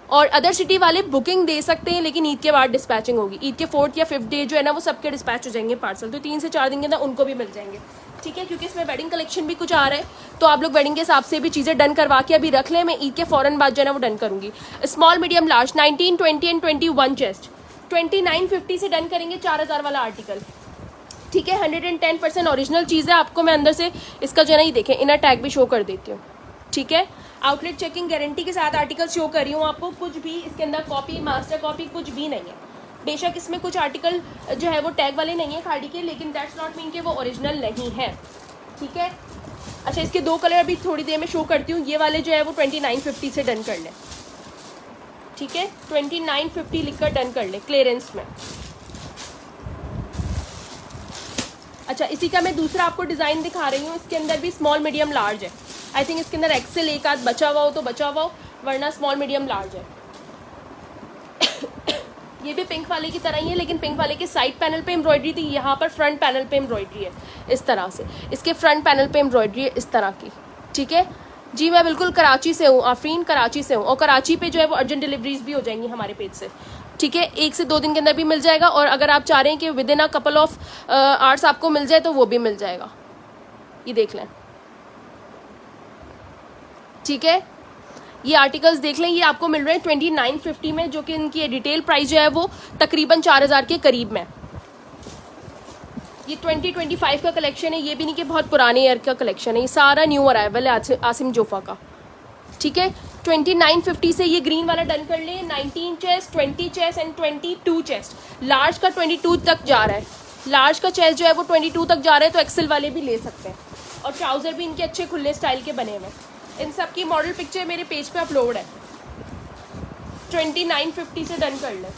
A: और अदर सिटी वाले बुकिंग दे सकते हैं, लेकिन ईद के बाद डिस्पैचिंग होगी। ईद के 4th या 5th डे जो है ना वो सबके डिस्पैच हो जाएंगे पार्सल, तो 3 से 4 दिन के अंदर उनको भी मिल जाएंगे, ठीक है। क्योंकि इसमें वेडिंग कलेक्शन भी कुछ आ रहा है, तो आप लोग वेडिंग के हिसाब से भी चीज़ें डन करवा के अभी रख लें, मैं ईद के फ़ौरन बाद जो है ना वो डन करूँगी। Small medium large 19, 20 and 21 chest 2950 से डन करेंगे 4000 वाला आर्टिकल, ठीक है। 110% ओरिजिनल चीज़ है। आपको मैं अंदर से इसका जो है ना ये देखें इनर टैग भी शो कर देती हूँ, ठीक है। आउटलेट चेकिंग गारंटी के साथ आर्टिकल शो कर रही हूँ आपको, कुछ भी इसके अंदर कॉपी मास्टर कॉपी कुछ भी नहीं है। बेशक इसमें कुछ आर्टिकल जो है वो टैग वाले नहीं है खाड़ी के, लेकिन दैट्स नॉट मीन कि वो ओरिजिनल नहीं है, ठीक है। अच्छा, इसके 2 कलर अभी थोड़ी देर में शो करती हूँ। ये वाले जो है वो 2950 से डन कर लें, ठीक है। 2950 लिखकर डन कर लें क्लियरेंस में। अच्छा, इसी का मैं दूसरा आपको डिज़ाइन दिखा रही हूँ। इसके अंदर भी स्मॉल मीडियम लार्ज है। आई थिंक इसके अंदर एक्सेल एक आध बचा हुआ हो तो बचा हुआ हो, वरना स्मॉल मीडियम लार्ज है। ये भी पिंक वाले की तरह ही है, लेकिन पिंक वाले के साइड पैनल पे एम्ब्रॉयडरी थी, यहाँ पर फ्रंट पैनल पे एम्ब्रॉयडरी है इस तरह से। इसके फ्रंट पैनल पे एम्ब्रॉयडरी है इस तरह की, ठीक है जी। मैं बिल्कुल कराची से हूँ, आफरीन कराची से हूँ, और कराची पे जो है वो अर्जेंट डिलीवरीज भी हो जाएंगी हमारे पेज से, ठीक है। 1 से 2 दिन के अंदर भी मिल जाएगा, और अगर आप चाह रहे हैं कि with in a couple of hours आपको मिल जाए तो वो भी मिल जाएगा। ये देख लें, ठीक है। ये आर्टिकल्स देख लें, ये आपको मिल रहे हैं 2950 में, जो कि इनकी रिटेल प्राइस जो है वो तकरीबन 4000 के करीब में। ये 2025 का कलेक्शन है, ये भी नहीं कि बहुत पुराने ईयर का कलेक्शन है, ये सारा न्यू अराइवल है आसिम जोफा का, ठीक है। 2950 से ये ग्रीन वाला डन कर लें। 19 chest 20 chest and 22 chest. Large का 22 तक जा रहा है, लार्ज का चेस्ट जो है वो 22 तक जा रहा है, तो एक्सेल वाले भी ले सकते हैं। और ट्राउज़र भी इनके अच्छे खुले स्टाइल के बने हुए हैं। इन सब की मॉडल पिक्चर मेरे पेज पे अपलोड है। 2950 से डन कर लें,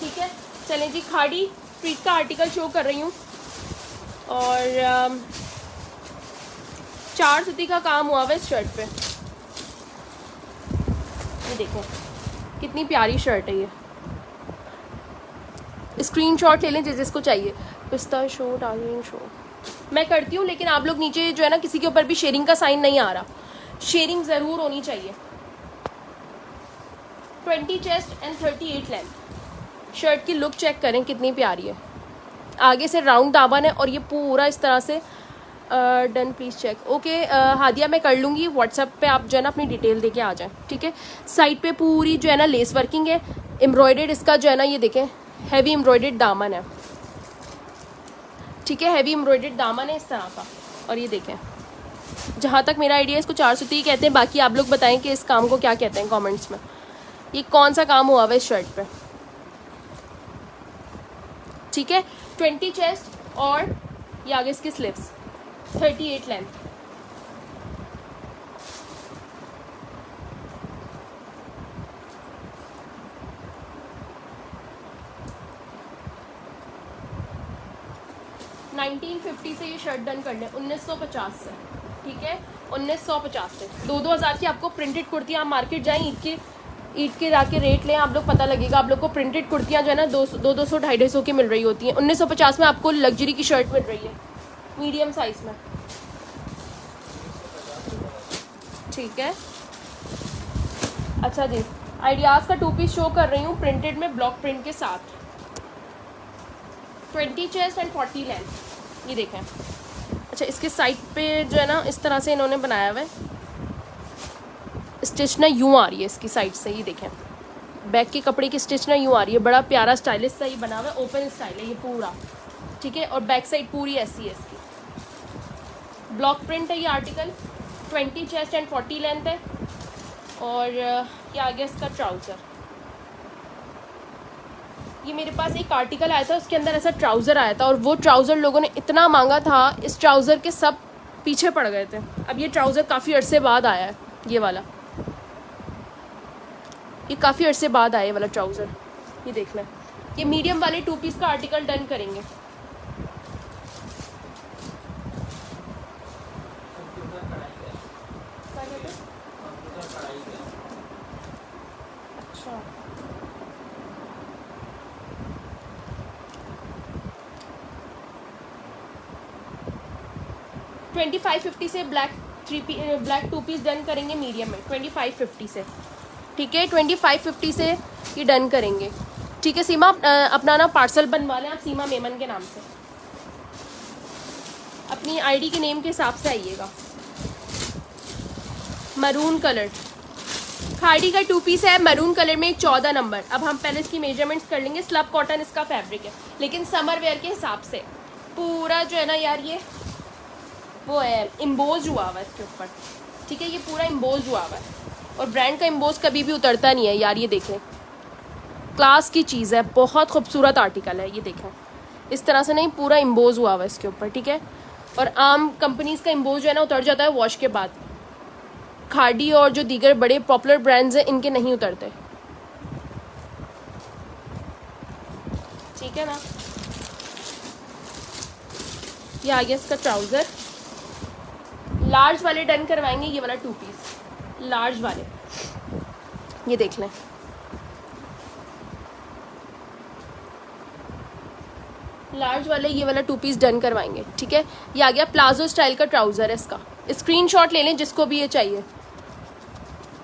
A: ठीक है। चलें जी, खाड़ी स्ट्रीट का आर्टिकल शो कर रही हूँ, और 4 सूती का काम हुआ हुआ है इस शर्ट पे। ये देखें कितनी प्यारी शर्ट है ये। स्क्रीनशॉट ले लें जिसको चाहिए। पिस्ता शो, डार्लिंग शो मैं करती हूँ, लेकिन आप लोग नीचे जो है ना किसी के ऊपर भी शेयरिंग का साइन नहीं आ रहा, शेयरिंग ज़रूर होनी चाहिए। 20 चेस्ट एंड 38 लेंथ। शर्ट की लुक चेक करें कितनी प्यारी है। आगे से राउंड दामन है, और ये पूरा इस तरह से done please check. Okay Hadia, मैं कर लूँगी। व्हाट्सएप पे आप जो है ना अपनी डिटेल देके आ जाएं, ठीक है। साइड पे पूरी जो है ना लेस वर्किंग है, एम्ब्रॉयडेड इसका जो है ना ये देखें हैवी एम्ब्रॉयडेड दामन है, ठीक है। हैवी एम्ब्रॉयडेड दामन है इस तरह का। और ये देखें, जहाँ तक मेरा आइडिया इसको 4 सूती कहते हैं, बाकी आप लोग बताएं कि इस काम को क्या कहते हैं कमेंट्स में। ये कौन सा काम हुआ हुआ है इस शर्ट पे, ठीक है। 20 चेस्ट, और ये आगे इसकी स्लीव्स 38 लेंथ। $1950 से ये शर्ट डन कर लें, 1950 से, ठीक है। 1950 से 2-2 हज़ार की आपको प्रिंटेड कुर्तियाँ, आप मार्केट जाएं ईद के जाके रेट लें, आप लोग पता लगेगा आप लोग को। प्रिंटेड कुर्तियाँ जो है ना 200, 250 की मिल रही होती हैं। 1950 में आपको लग्जरी की शर्ट मिल रही है मीडियम साइज में, ठीक है। अच्छा जी, आइडियाज़ का 2 पीस शो कर रही हूँ प्रिंटेड में ब्लॉक प्रिंट के साथ। 20 चेस्ट एंड 40 लेंथ। ये देखें। अच्छा, इसके साइड पे जो है ना इस तरह से इन्होंने बनाया हुआ है, स्टिच ना यूँ आ रही है इसकी साइड से। ये देखें, बैक के कपड़े की स्टिच ना यूँ आ रही है, बड़ा प्यारा स्टाइलिश सा ये बना हुआ है, ओपन स्टाइल है ये पूरा, ठीक है। और बैक साइड पूरी ऐसी है इसकी। ब्लॉक प्रिंट है ये आर्टिकल। 20 चेस्ट एंड 40 लेंथ है, और ये आ गया इसका ट्राउज़र। ये मेरे पास एक आर्टिकल आया था, उसके अंदर ऐसा ट्राउज़र आया था, और वो ट्राउज़र लोगों ने इतना मांगा था, इस ट्राउज़र के सब पीछे पड़ गए थे। अब ये ट्राउज़र काफ़ी अरसे बाद आया है, ये वाला, ये काफ़ी अरसे बाद आया वाला ट्राउज़र। ये देख लें, ये मीडियम वाले 2 पीस का आर्टिकल डन करेंगे। अच्छा, 2550 से ब्लैक 2 पीस डन करेंगे मीडियम में, 2550 से। ठीक है 2550 से ये डन करेंगे। ठीक है सीमा, अपना ना पार्सल बनवा लें आप सीमा मेमन के नाम से, अपनी आईडी के नेम के हिसाब से आइएगा। मरून कलर खाड़ी का 2 पीस है, मरून कलर में 14 नंबर। अब हम पहले इसकी मेजरमेंट्स कर लेंगे। स्लब कॉटन इसका फैब्रिक है, लेकिन समर वेयर के हिसाब से पूरा जो है ना यार ये वो है इम्बोज हुआ हुआ है इसके ऊपर। ठीक है, ये पूरा इम्बोज हुआ हुआ है और ब्रांड का इम्बोज कभी भी उतरता नहीं है यार। ये देखें, क्लास की चीज़ है, बहुत खूबसूरत आर्टिकल है। ये देखें, इस तरह से नहीं, पूरा इम्बोज हुआ हुआ है इसके ऊपर। ठीक है, और आम कंपनीज का इम्बोज जो है ना उतर जाता है वॉश के बाद। खाड़ी और जो दीगर बड़े पॉपुलर ब्रांड्स हैं इनके नहीं उतरते। ठीक है ना, ये आ गया इसका ट्राउज़र। लार्ज वाले डन करवाएंगे, ये वाला 2 पीस लार्ज वाले, ये देख लें। लार्ज वाले ये वाला 2 पीस डन करवाएंगे। ठीक है, ये आ गया प्लाजो स्टाइल का ट्राउज़र है इसका। स्क्रीनशॉट ले लें जिसको भी ये चाहिए।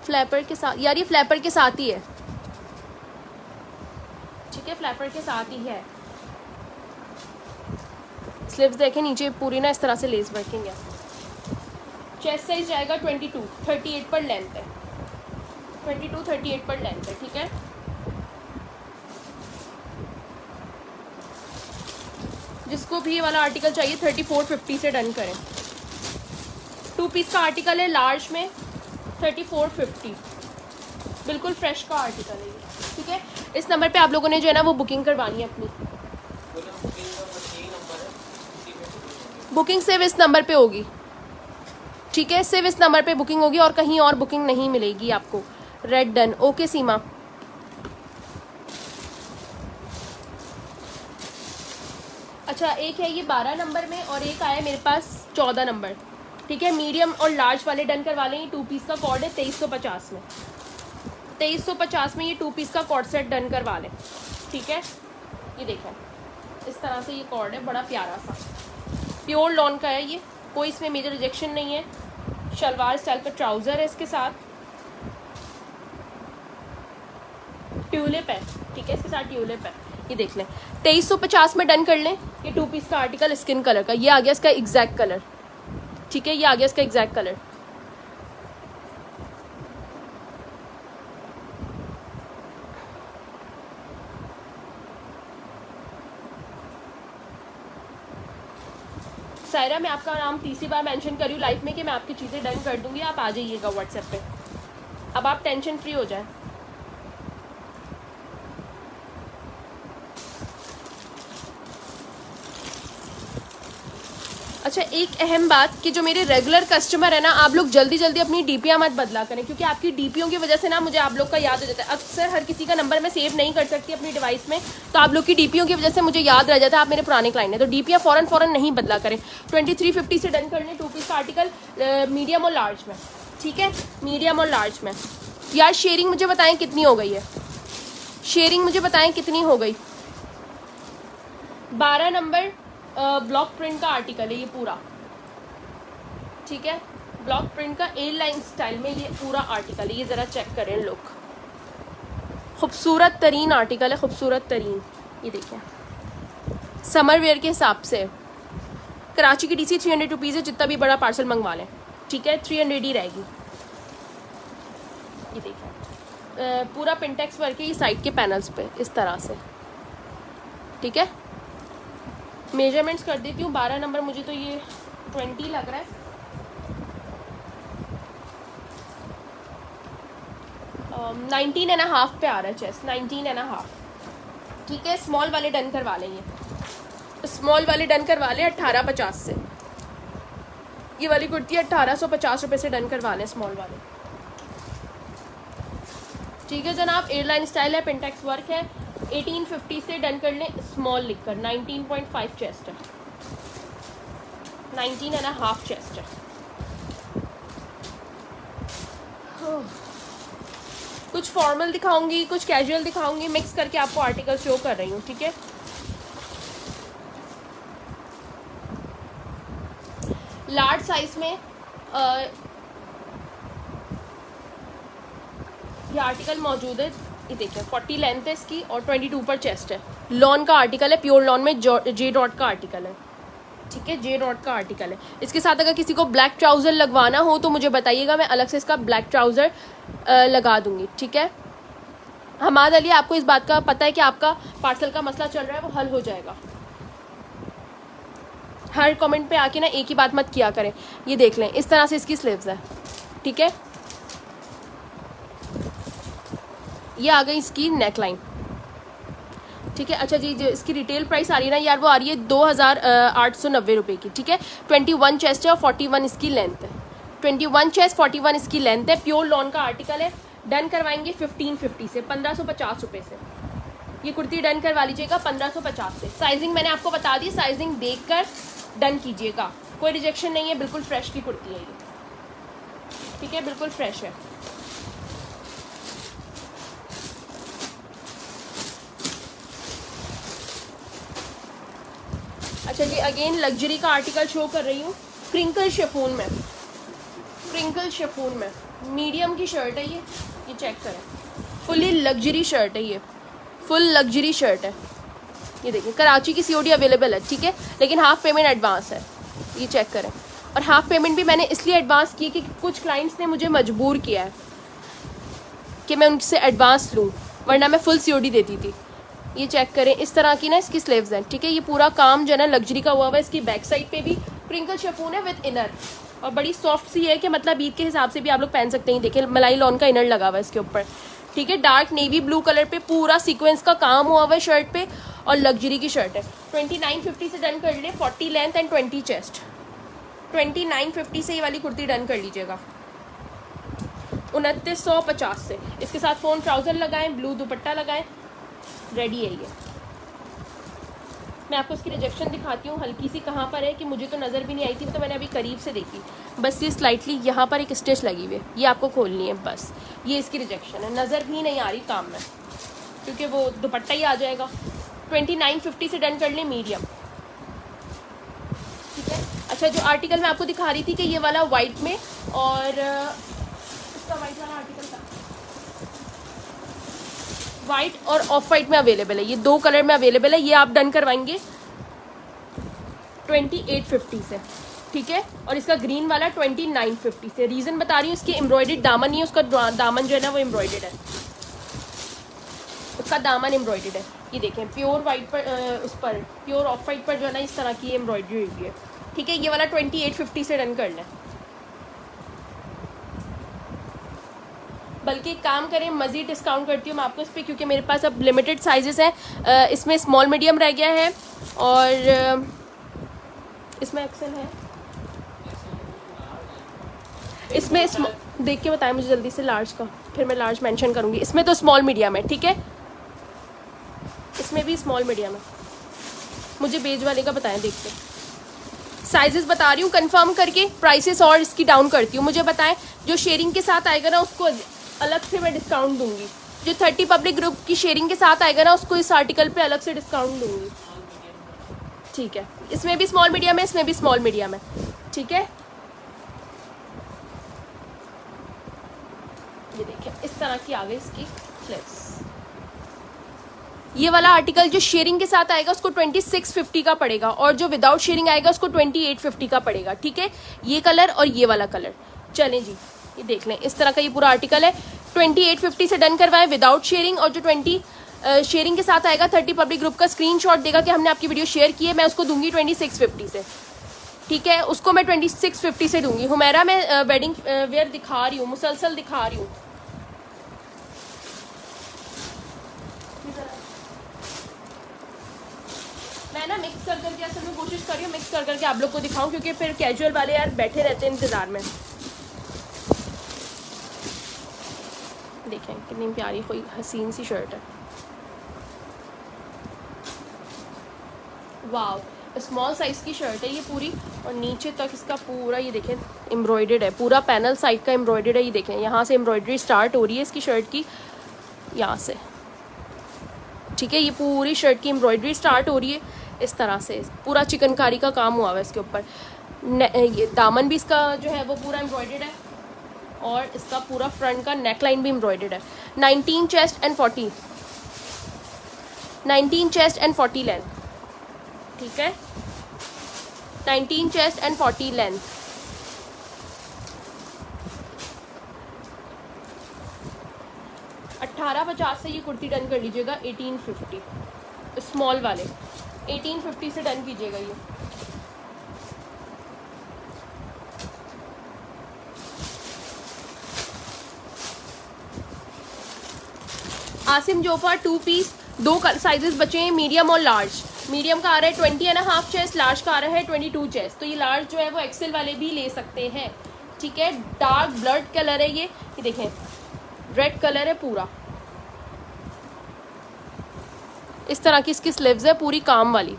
A: फ्लैपर के साथ यार, ये फ्लैपर के साथ ही है। ठीक है, फ्लैपर के साथ ही है। स्लीव्स देखें नीचे पूरी ना इस तरह से लेस वर्किंग है। चेस्ट साइज जाएगा 22, 38 पर लेंथ है। 22, 38 पर लेंथ है। ठीक है, जिसको भी ये वाला आर्टिकल चाहिए 3450 से डन करें। 2 पीस का आर्टिकल है लार्ज में, 3450, बिल्कुल फ्रेश का आर्टिकल है ये। ठीक है, इस नंबर पे आप लोगों ने जो है ना वो बुकिंग करवानी है अपनी। बुकिंग सिर्फ इस नंबर पे होगी। ठीक है, सिर्फ इस नंबर पे बुकिंग होगी और कहीं और बुकिंग नहीं मिलेगी आपको। Red done. ओके सीमा, अच्छा एक है ये 12 नंबर में और एक आया मेरे पास 14 नंबर। ठीक है, मीडियम और लार्ज वाले डन करवा लें। 2 पीस का कॉर्ड है 2350 में। 2350 में ये 2 पीस का कॉर्ड सेट डन करवा लें। ठीक है, ये देखो इस तरह से ये कॉर्ड है, बड़ा प्यारा सा प्योर लॉन का है ये, कोई इसमें मेजर रिजेक्शन नहीं है। शलवार स्टाइल का ट्राउज़र है इसके साथ, ट्यूलिप है। ठीक है, इसके साथ ट्यूलिप है। ये देख लें 2350 में डन कर लें। ये 2 पीस का आर्टिकल स्किन कलर का, ये आ गया इसका एग्जैक्ट कलर। ठीक है, ये आ गया इसका एग्जैक्ट कलर। सायरा, मैं आपका नाम तीसरी बार मेंशन कर रही हूँ लाइफ में कि मैं आपकी चीज़ें डन कर दूंगी, आप आ जाइएगा व्हाट्सएप पे। अब आप टेंशन फ्री हो जाए। अच्छा एक अहम बात कि जो मेरे रेगुलर कस्टमर है ना, आप लोग जल्दी जल्दी अपनी डीपियाँ मत बदला करें, क्योंकि आपकी डीपियों की वजह से ना मुझे आप लोग का याद हो जाता है। अक्सर हर किसी का नंबर मैं सेव नहीं कर सकती अपनी डिवाइस में, तो आप लोग की डीपियों की वजह से मुझे याद रह जाता है आप मेरे पुराने क्लाइंट हैं। तो डीपियाँ फ़ौरन नहीं बदला करें। 2350 से डन कर लें 2 पीस का आर्टिकल मीडियम और लार्ज में। ठीक है, मीडियम और लार्ज में। यार शेयरिंग मुझे बताएं कितनी हो गई है, शेयरिंग मुझे बताएं कितनी हो गई। 12 नंबर ब्लॉक प्रिंट का आर्टिकल है ये पूरा। ठीक है, ब्लॉक प्रिंट का ए लाइन स्टाइल में ये पूरा आर्टिकल है। ये ज़रा चेक करें लोग, खूबसूरत तरीन आर्टिकल है, खूबसूरत तरीन। ये देखें, समर वेयर के हिसाब से। कराची की डीसी 300 रुपीज़ है, जितना भी बड़ा पार्सल मंगवा लें। ठीक है, 300 ही रहेगी। ये देखें पूरा पिंटेक्स वर्क है ये साइड के पैनल्स पे इस तरह से। ठीक है, मेजरमेंट्स कर देती हूँ। 12 नंबर मुझे तो ये 20 लग रहा है। 19.5 पे आ रहा है चेस्ट, 19.5। ठीक है, स्मॉल वाले डन करवा लें। ये स्मॉल वाले डन करवा लें 1850 से। ये वाली कुर्ती 1850 रुपये से डन करवा लें स्मॉल वाले। ठीक है जनाब, एयरलाइन स्टाइल है, पिंटेक्स वर्क है। 1850 से डन कर लें स्मॉल लिखकर। 19.5 चेस्ट है, 19.5 चेस्ट है। कुछ फॉर्मल दिखाऊंगी, कुछ कैजुअल दिखाऊंगी, मिक्स करके आपको आर्टिकल शो कर रही हूँ। ठीक है, लार्ज साइज में ये आर्टिकल मौजूद है, ये देखिए 40 लेंथ है इसकी और 22 पर चेस्ट है। लॉन का आर्टिकल है, प्योर लॉन में जे डॉट का आर्टिकल है, ठीक है, जे डॉट का आर्टिकल है। इसके साथ अगर किसी को ब्लैक ट्राउज़र लगवाना हो तो मुझे बताइएगा, मैं अलग से इसका ब्लैक ट्राउज़र लगा दूंगी, ठीक है। हमाद अली, आपको इस बात का पता है कि आपका पार्सल का मसला चल रहा है, वो हल हो जाएगा। हर कमेंट पे आके ना एक ही बात मत किया करें। ये देख लें, इस तरह से इसकी स्लीव्स है, ठीक है। ये आ गई इसकी नेक लाइन, ठीक है। अच्छा जी, जो इसकी रिटेल प्राइस आ रही है ना यार, वो आ रही है 2890 रुपये की, ठीक है। 21 चेस्ट है और 41 इसकी लेंथ है। 21 चेस्ट 41 इसकी लेंथ है, प्योर लॉन का आर्टिकल है। डन करवाएंगे 1550 से, 1550 रुपये से। ये कुर्ती डन करवा लीजिएगा 1550 से। साइजिंग मैंने आपको बता दी, साइजिंग देखकर डन कीजिएगा, कोई रिजेक्शन नहीं है, बिल्कुल फ्रेश की कुर्ती है ये, ठीक है, बिल्कुल फ्रेश है। अच्छा जी, अगेन लग्जरी का आर्टिकल शो कर रही हूँ, क्रिंकल शिफॉन में, क्रिंकल शिफॉन में मीडियम की शर्ट है ये चेक करें, फुली लग्जरी शर्ट है, ये फुल लग्जरी शर्ट है। ये देखिए, कराची की सीओडी अवेलेबल है, ठीक है, लेकिन हाफ पेमेंट एडवांस है, ये चेक करें। और हाफ पेमेंट भी मैंने इसलिए एडवांस की कि कुछ क्लाइंट्स ने मुझे मजबूर किया है कि मैं उनसे एडवांस लूँ, वरना मैं फुल सीओडी देती थी। ये चेक करें, इस तरह की ना इसकी स्लीव्स हैं, ठीक है। ये पूरा काम जो है ना लग्जरी का हुआ है। इसकी बैक साइड पे भी क्रिंकल शिफॉन है विद इनर, और बड़ी सॉफ्ट सी है कि मतलब ईद के हिसाब से भी आप लोग पहन सकते हैं। देखिए, मलाई लॉन का इनर लगा हुआ है इसके ऊपर, ठीक है। डार्क नेवी ब्लू कलर पे पूरा सीक्वेंस का काम हुआ हुआ है शर्ट पे, और लग्जरी की शर्ट है। 2950 से डन कर ले, 40 लेंथ एंड 20 चेस्ट। 2950 से ये वाली कुर्ती डन कर लीजिएगा, 2950 से। इसके साथ फोन ट्राउज़र लगाएं, ब्लू दुपट्टा लगाएं, रेडी है ये। मैं आपको इसकी रिजेक्शन दिखाती हूँ हल्की सी, कहाँ पर है कि मुझे तो नज़र भी नहीं आई थी, तो मैंने अभी करीब से देखी। बस ये स्लाइटली यहाँ पर एक स्टिच लगी हुई है, ये आपको खोलनी है बस। ये इसकी रिजेक्शन है, नज़र भी नहीं आ रही काम में, क्योंकि वो दुपट्टा ही आ जाएगा। 2950 से डन कर लें, मीडियम, ठीक है। अच्छा, जो आर्टिकल मैं आपको दिखा रही थी कि ये वाला वाइट में, और इसका वाइट वाला आर्टिकल था, वाइट और ऑफ वाइट में अवेलेबल है, ये दो कलर में अवेलेबल है। ये आप डन करवाएंगे 2850 से, ठीक है। और इसका ग्रीन वाला 2950 से। रीज़न बता रही हूँ, इसकी एम्ब्रॉयडर्ड दामन नहीं है, उसका दामन जो है ना वो एम्ब्रॉयडर्ड है, उसका दामन एम्ब्रॉयडर्ड है। ये देखें, प्योर वाइट पर उस पर प्योर ऑफ वाइट पर जो है ना इस तरह की एम्ब्रॉयडरी हुई है, ठीक है। ये वाला 2850 से डन कर लें। बल्कि एक काम करें, मज़ीद डिस्काउंट करती हूँ मैं आपको इस पर, क्योंकि मेरे पास अब लिमिटेड साइजेस हैं। इसमें स्मॉल मीडियम रह गया है, और इसमें एक्सेल है, इसमें देख के बताएं मुझे जल्दी से लार्ज का, फिर मैं लार्ज मेंशन करूँगी। इसमें तो स्मॉल मीडियम है, ठीक है, इसमें भी स्मॉल मीडियम है। मुझे बेज वाले का बताएं, देखते साइजेस बता रही हूँ कंफर्म करके, प्राइसेस और इसकी डाउन करती हूँ। मुझे बताएं, जो शेयरिंग के साथ आएगा ना उसको अलग से मैं डिस्काउंट दूंगी। जो 30 पब्लिक ग्रुप की शेयरिंग के साथ आएगा ना उसको इस आर्टिकल पे अलग से डिस्काउंट दूंगी, ठीक है। इसमें भी स्मॉल मीडियम है, इसमें भी स्मॉल मीडियम है, ठीक है। ये देखिए, इस तरह की आ गई इसकी स्लीव्स। ये वाला आर्टिकल जो शेयरिंग के साथ आएगा उसको 2650 का पड़ेगा, और जो विदाउट शेयरिंग आएगा उसको 2850 का पड़ेगा, ठीक है। ये कलर और ये वाला कलर, चलें जी, ये देख लें, इस तरह का ये पूरा आर्टिकल है। 2850 से डन करवाएं विदाउट शेयरिंग, और जो 20 शेयरिंग के साथ आएगा 30 पब्लिक ग्रुप का स्क्रीनशॉट देगा कि हमने आपकी वीडियो शेयर की है, मैं उसको दूंगी 2650 से, ठीक है। उसको मैं 2650 से दूंगी। हुमैरा मैं वेडिंग वेयर दिखा रही हूँ, मुसलसल दिखा रही हूँ। मैं ना मिक्स कर करके असल में कोशिश कर रही हूँ मिक्स कर करके आप लोग को दिखाऊं, क्योंकि फिर कैजुअल वाले यार बैठे रहते हैं इंतज़ार में। देखें कितनी प्यारी कोई हसीन सी शर्ट है, वाव। स्मॉल साइज़ की शर्ट है ये पूरी, और नीचे तक इसका पूरा ये देखें एम्ब्रॉयडर्ड है, पूरा पैनल साइड का एम्ब्रॉयडर्ड है। ये देखें, यहाँ से एम्ब्रॉयडरी स्टार्ट हो रही है इसकी शर्ट की, यहाँ से, ठीक है। ये पूरी शर्ट की एम्ब्रॉयडरी स्टार्ट हो रही है इस तरह से, पूरा चिकनकारी का काम हुआ हुआ है इसके ऊपर। ये दामन भी इसका जो है वो पूरा एम्ब्रॉयडर्ड है, और इसका पूरा फ्रंट का नेक लाइन भी एम्ब्रॉयडर्ड है। 19 chest and 40, 19 chest and 40 length, ठीक है, 19 चेस्ट एंड 40 लेंथ। 1850 से ये कुर्ती डन कर लीजिएगा। 1850 स्मॉल वाले 1850 से डन कीजिएगा ये। आसिम जोफा 2 पीस, 2 साइजेस बचे हैं, मीडियम और लार्ज। मीडियम का आ रहा है 20.5 चेस्ट, लार्ज का आ रहा है 22 चेस्ट। तो ये लार्ज जो है वो एक्सेल वाले भी ले सकते हैं, ठीक है। डार्क ब्लड कलर है ये देखें, रेड कलर है पूरा। इस तरह की इसकी स्लीव्स है पूरी काम वाली,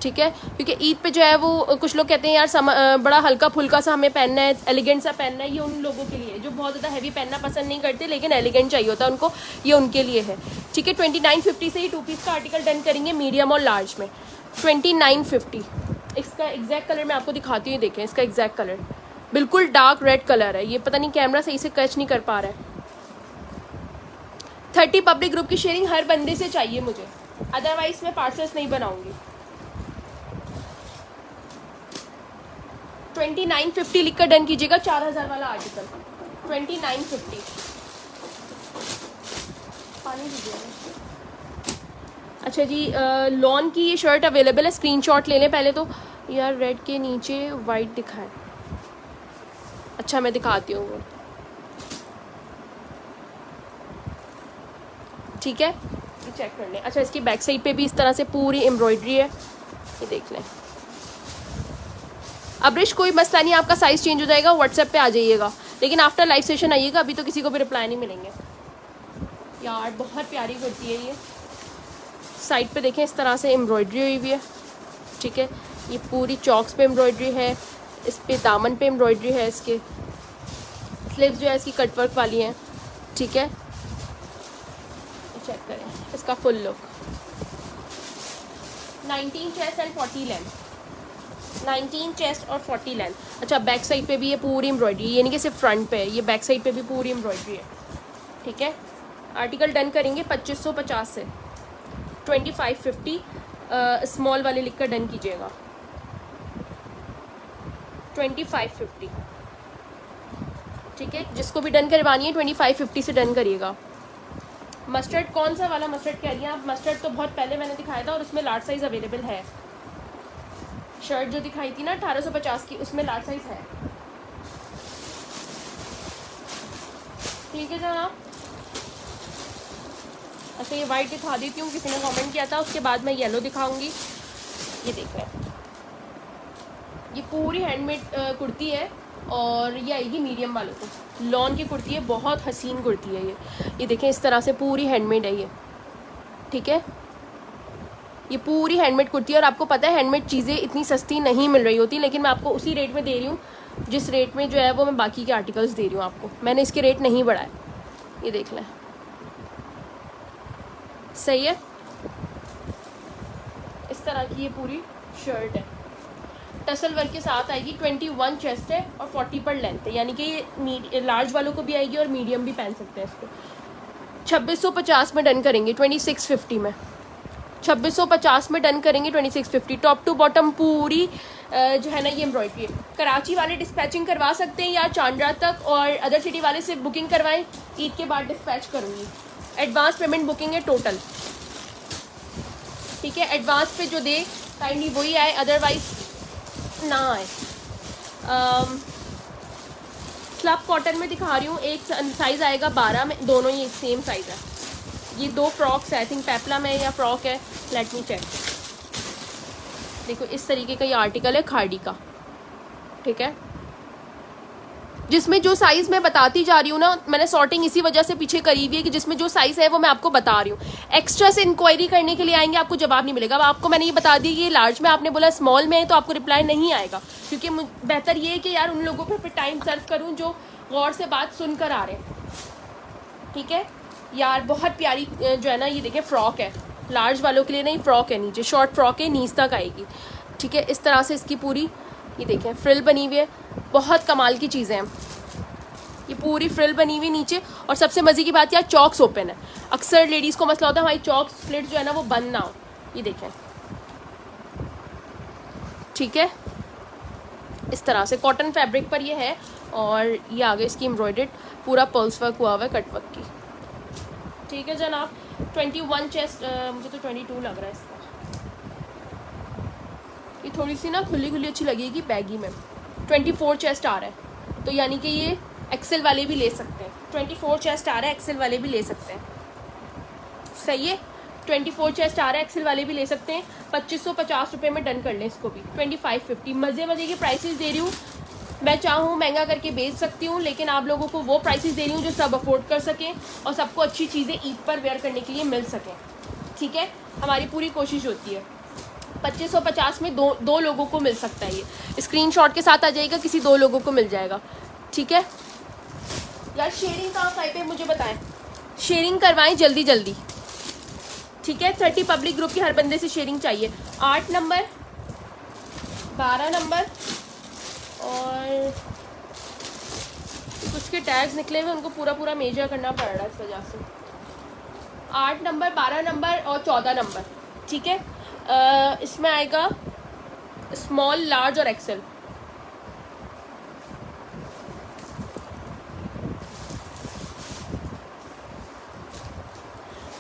A: ठीक है। क्योंकि ईद पे जो है वो कुछ लोग कहते हैं यार बड़ा हल्का फुल्का सा हमें पहनना है, एलिगेंट सा पहनना है। ये उन लोगों के लिए है जो बहुत ज़्यादा हैवी पहनना पसंद नहीं करते लेकिन एलिगेंट चाहिए होता है उनको, ये उनके लिए है, ठीक है। 2950 से ही 2 पीस का आर्टिकल डन करेंगे मीडियम और लार्ज में। 2950। इसका एग्जैक्ट कलर मैं आपको दिखाती हूँ, देखें इसका एग्जैक्ट कलर बिल्कुल डार्क रेड कलर है। ये पता नहीं कैमरा सही से कैच नहीं कर पा रहा है। 30 पब्लिक ग्रुप की शेयरिंग हर बंदे से चाहिए मुझे, अदरवाइज मैं पार्सल्स नहीं बनाऊंगी। 2950 लिखकर डन कीजिएगा, 4000 वाला आर्टिकल 2950। पानी दीजिएगा। अच्छा जी, लॉन की ये शर्ट अवेलेबल है, स्क्रीनशॉट ले लें पहले तो। यार रेड के नीचे वाइट दिखा है, अच्छा मैं दिखाती हूँ वो, ठीक है, ये चेक कर लें। अच्छा इसकी बैक साइड पे भी इस तरह से पूरी एम्ब्रॉयडरी है, ये देख लें। अब्रिश कोई मसला नहीं, आपका साइज़ चेंज हो जाएगा, व्हाट्सएप पे आ जाइएगा, लेकिन आफ्टर लाइव सेशन आइएगा, अभी तो किसी को भी रिप्लाई नहीं मिलेंगे। यार बहुत प्यारी कुर्ती है ये, साइड पे देखें इस तरह से एम्ब्रॉयडरी हुई हुई है, ठीक है। ये पूरी चॉक्स पे एम्ब्रॉयडरी है, इस पे दामन पे एम्ब्रॉयडरी है, इसके स्लीव्स जो है इसकी कटवर्क वाली हैं, ठीक है। चेक करें इसका full look. 19 chest and 40 length, 19 chest और 40 लेंथ। अच्छा बैक साइड पे भी ये पूरी एम्ब्रॉयडरी, ये नहीं कि सिर्फ फ्रंट पे है, ये बैक साइड पे भी पूरी एम्ब्रॉयडरी है, ठीक है। आर्टिकल डन करेंगे 2550 से। 2550 स्मॉल वाले लिखकर डन कीजिएगा। 2550, ठीक है। जिसको भी डन करवानी है 2550 से डन करिएगा। मस्टर्ड कौन सा वाला मस्टर्ड कह रही हैं आप? मस्टर्ड तो बहुत पहले मैंने दिखाया था और उसमें लार्ज साइज़ अवेलेबल है। शर्ट जो दिखाई थी ना 1850 की, उसमें लार्ज साइज़ है, ठीक है जनाब। अच्छा ये वाइट दिखा देती हूँ, किसी ने कमेंट किया था, उसके बाद मैं येलो दिखाऊंगी। ये देख रहे हैं, ये पूरी हैंडमेड कुर्ती है और ये आएगी मीडियम वालों को। लॉन की कुर्ती है, बहुत हसीन कुर्ती है ये देखें इस तरह से पूरी हैंडमेड है ये, ठीक है। ये पूरी हैंडमेड कुर्ती है और आपको पता है हैंडमेड चीज़ें इतनी सस्ती नहीं मिल रही होती, लेकिन मैं आपको उसी रेट में दे रही हूँ जिस रेट में जो है वो मैं बाकी के आर्टिकल्स दे रही हूँ आपको। मैंने इसके रेट नहीं बढ़ाए, ये देख लें, सही है। इस तरह की ये पूरी शर्ट है, टसल वर्क के साथ आएगी। 21 चेस्ट है और 40 पर लेंथ है, यानी कि ये लार्ज वालों को भी आएगी और मीडियम भी पहन सकते हैं इसको। 2650 में डन करेंगे, 2650 में, 2650 में डन करेंगे, 2650। टॉप टू बॉटम पूरी जो है ना ये एम्ब्रॉयडरी है। कराची वाले डिस्पैचिंग करवा सकते हैं या चांद्रा तक, और अदर सिटी वाले से बुकिंग करवाएं, ईद के बाद डिस्पैच करूँगी। एडवांस पेमेंट बुकिंग है टोटल, ठीक है। एडवांस पे जो दे काइंडली वही आए, अदरवाइज ना आए। स्लब कॉटन में दिखा रही हूँ, एक साइज़ आएगा 12 में, दोनों ही सेम साइज़ है। ये 2 फ्रॉक्स है, आई थिंक पेपलम है या फ्रॉक है, लेट मी चेक। देखो इस तरीके का ये आर्टिकल है खाड़ी का, ठीक है। जिसमें जो साइज़ मैं बताती जा रही हूँ ना, मैंने सॉर्टिंग इसी वजह से पीछे करी हुई है कि जिसमें जो साइज़ है वो मैं आपको बता रही हूँ। एक्स्ट्रा से इंक्वायरी करने के लिए आएंगे, आपको जवाब नहीं मिलेगा। अब आपको मैंने ये बता दी कि ये लार्ज में आपने बोला स्मॉल में है, तो आपको रिप्लाई नहीं आएगा, क्योंकि बेहतर ये है कि यार उन लोगों पर टाइम सर्व करूँ जो गौर से बात सुन कर आ रहे हैं, ठीक है। यार बहुत प्यारी जो है ना ये देखें फ्रॉक है, लार्ज वालों के लिए नहीं, फ्रॉक है, नीचे शॉर्ट फ्रॉक है, नीज तक आएगी, ठीक है। इस तरह से इसकी पूरी ये देखें फ्रिल बनी हुई है, बहुत कमाल की चीज़ें हैं। ये पूरी फ्रिल बनी हुई नीचे। और सबसे मज़े की बात, यार चॉक्स ओपन है। अक्सर लेडीज़ को मसला होता है हमारी चॉक्स स्लिट जो है ना वो बंद ना हो। ये देखें, ठीक है, इस तरह से कॉटन फैब्रिक पर ये है। और ये आगे इसकी एम्ब्रॉयडर्ड पूरा पर्ल्स वर्क हुआ हुआ है कट वर्क की। ठीक है जनाब, 21 चेस्ट, मुझे तो 22 लग रहा है इसका। ये थोड़ी सी ना खुली खुली अच्छी लगेगी बैगी में। 24 चेस्ट आ रहा है, तो यानी कि ये एक्सेल वाले भी ले सकते हैं। 24 चेस्ट आ रहा है, एक्सेल वाले भी ले सकते हैं। सही है, 24 चेस्ट आ रहा है, एक्सेल वाले भी ले सकते हैं। 2550 रुपये में डन कर लें इसको भी। 2550 मज़े मज़े की प्राइसेस दे रही हूँ मैं। चाहूँ महंगा करके बेच सकती हूँ, लेकिन आप लोगों को वो प्राइसेस दे रही हूँ जो सब अफोर्ड कर सकें और सबको अच्छी चीज़ें ईद पर वेयर करने के लिए मिल सकें। ठीक है, हमारी पूरी कोशिश होती है। 2550 में दो लोगों को मिल सकता है। ये स्क्रीनशॉट के साथ आ जाएगा, किसी 2 लोगों को मिल जाएगा। ठीक है यार, शेयरिंग कहाँ टाइप है मुझे बताएं, शेयरिंग करवाएं जल्दी जल्दी। ठीक है, 30 पब्लिक ग्रुप की हर बंदे से शेयरिंग चाहिए। 8 नंबर, 12 नंबर और कुछ के टैग्स निकले हुए, उनको पूरा पूरा मेजर करना पड़ रहा है इस वजह से। 8 नंबर, 12 नंबर और 14 नंबर। ठीक है, इसमें आएगा स्मॉल, लार्ज और एक्सेल।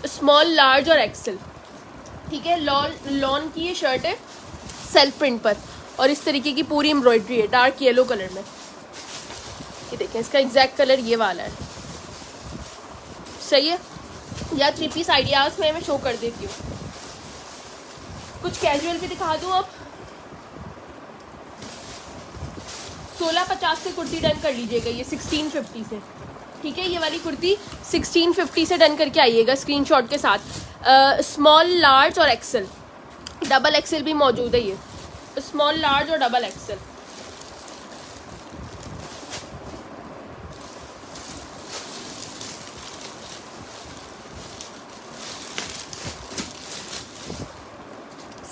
A: स्मॉल, लार्ज और एक्सेल। ठीक है, लॉन की ये शर्ट है सेल्फ प्रिंट पर और इस तरीके की पूरी एम्ब्रॉयडरी है डार्क येलो कलर में। ये देखें, इसका एग्जैक्ट कलर ये वाला है। सही है, या 3 पीस आइडियाज़ में मैं शो कर देती हूँ। कुछ कैजुअल भी दिखा दूँ अब। 1650 से कुर्ती डन कर लीजिएगा, ये 1650 से। ठीक है, ये वाली कुर्ती 1650 से डन करके आइएगा स्क्रीनशॉट के साथ। स्मॉल, लार्ज और एक्सेल, डबल एक्सेल भी मौजूद है। ये स्मॉल, लार्ज और डबल एक्सेल।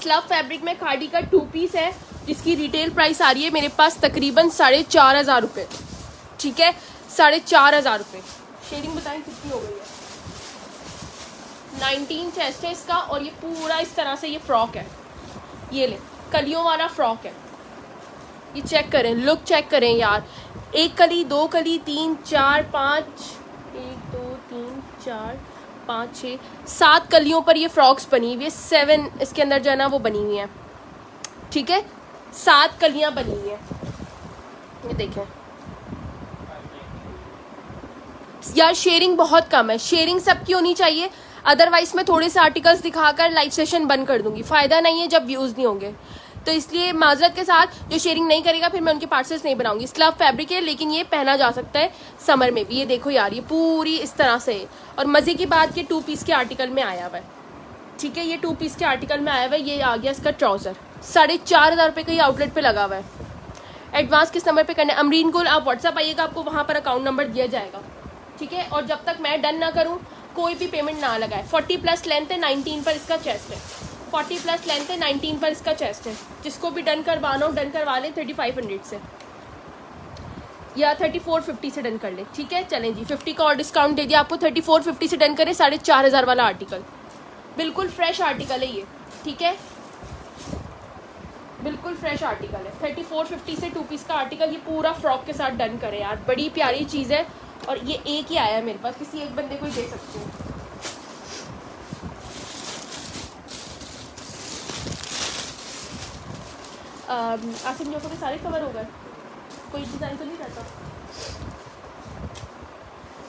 A: स्लव फैब्रिक में खादी का 2 पीस है, जिसकी रिटेल प्राइस आ रही है मेरे पास तकरीबन 4500 रुपये। ठीक है, 4500 रुपये। शेयरिंग बताएं कितनी हो गई है। 19 चेस्ट है इसका और ये पूरा इस तरह से ये फ्रॉक है। ये ले, कलियों वाला फ्रॉक है। ये चेक करें, लुक चेक करें यार। 1 कली, 2 कली, 3, 4, 5, 1, 2, 3, 4, 5, 6, 7 कलियों पर ये फ्रॉक्स बनी हुई है। 7 इसके अंदर जो है ना वो बनी हुई है। ठीक है, 7 कलियां बनी हुई हैं। ये देखें यार, शेयरिंग बहुत कम है। शेयरिंग सबकी होनी चाहिए, अदरवाइज मैं थोड़े से आर्टिकल्स दिखाकर लाइव सेशन बंद कर दूंगी। फ़ायदा नहीं है जब व्यूज़ नहीं होंगे। तो इसलिए माजरत के साथ जो शेयरिंग नहीं करेगा फिर मैं उनके पार्सल्स नहीं बनाऊंगी। स्लव फैब्रिक है, लेकिन ये पहना जा सकता है समर में भी। ये देखो यार, ये पूरी इस तरह से है। और मज़े की बात, ये 2 पीस के आर्टिकल में आया हुआ है। ठीक है, ये 2 पीस के आर्टिकल में आया हुआ है। ये आ गया इसका ट्राउज़र, 4500 रुपये का ये आउटलेट पे लगा हुआ है। एडवांस किस नंबर पे करना है? अमरीन गुल, आप व्हाट्सअप आइएगा, आपको वहाँ पर अकाउंट नंबर दिया जाएगा। ठीक है, और जब तक मैं डन ना करूँ कोई भी पेमेंट ना लगाए। 40+ लेंथ है, 19 पर इसका चेस्ट है। 40+ लेंथ है, 19 पर इसका चेस्ट है। जिसको भी डन करवाना हो डन करवा लें 3500 से या 3450 से डन कर ले। ठीक है, चलें जी, 50 का और डिस्काउंट दे दिया आपको। 3450 से डन करें। 4500 वाला आर्टिकल, बिल्कुल फ्रेश आर्टिकल है ये। ठीक है, बिल्कुल फ्रेश आर्टिकल है। 3450 से 2 पीस का आर्टिकल, ये पूरा फ्रॉक के साथ डन करें यार। बड़ी प्यारी चीज़ है और ये एक ही आया है मेरे पास, किसी एक बंदे को ही दे सकती हूँ। आसिफ जोफा के सारे कवर हो गए, कोई डिज़ाइन तो नहीं रहता।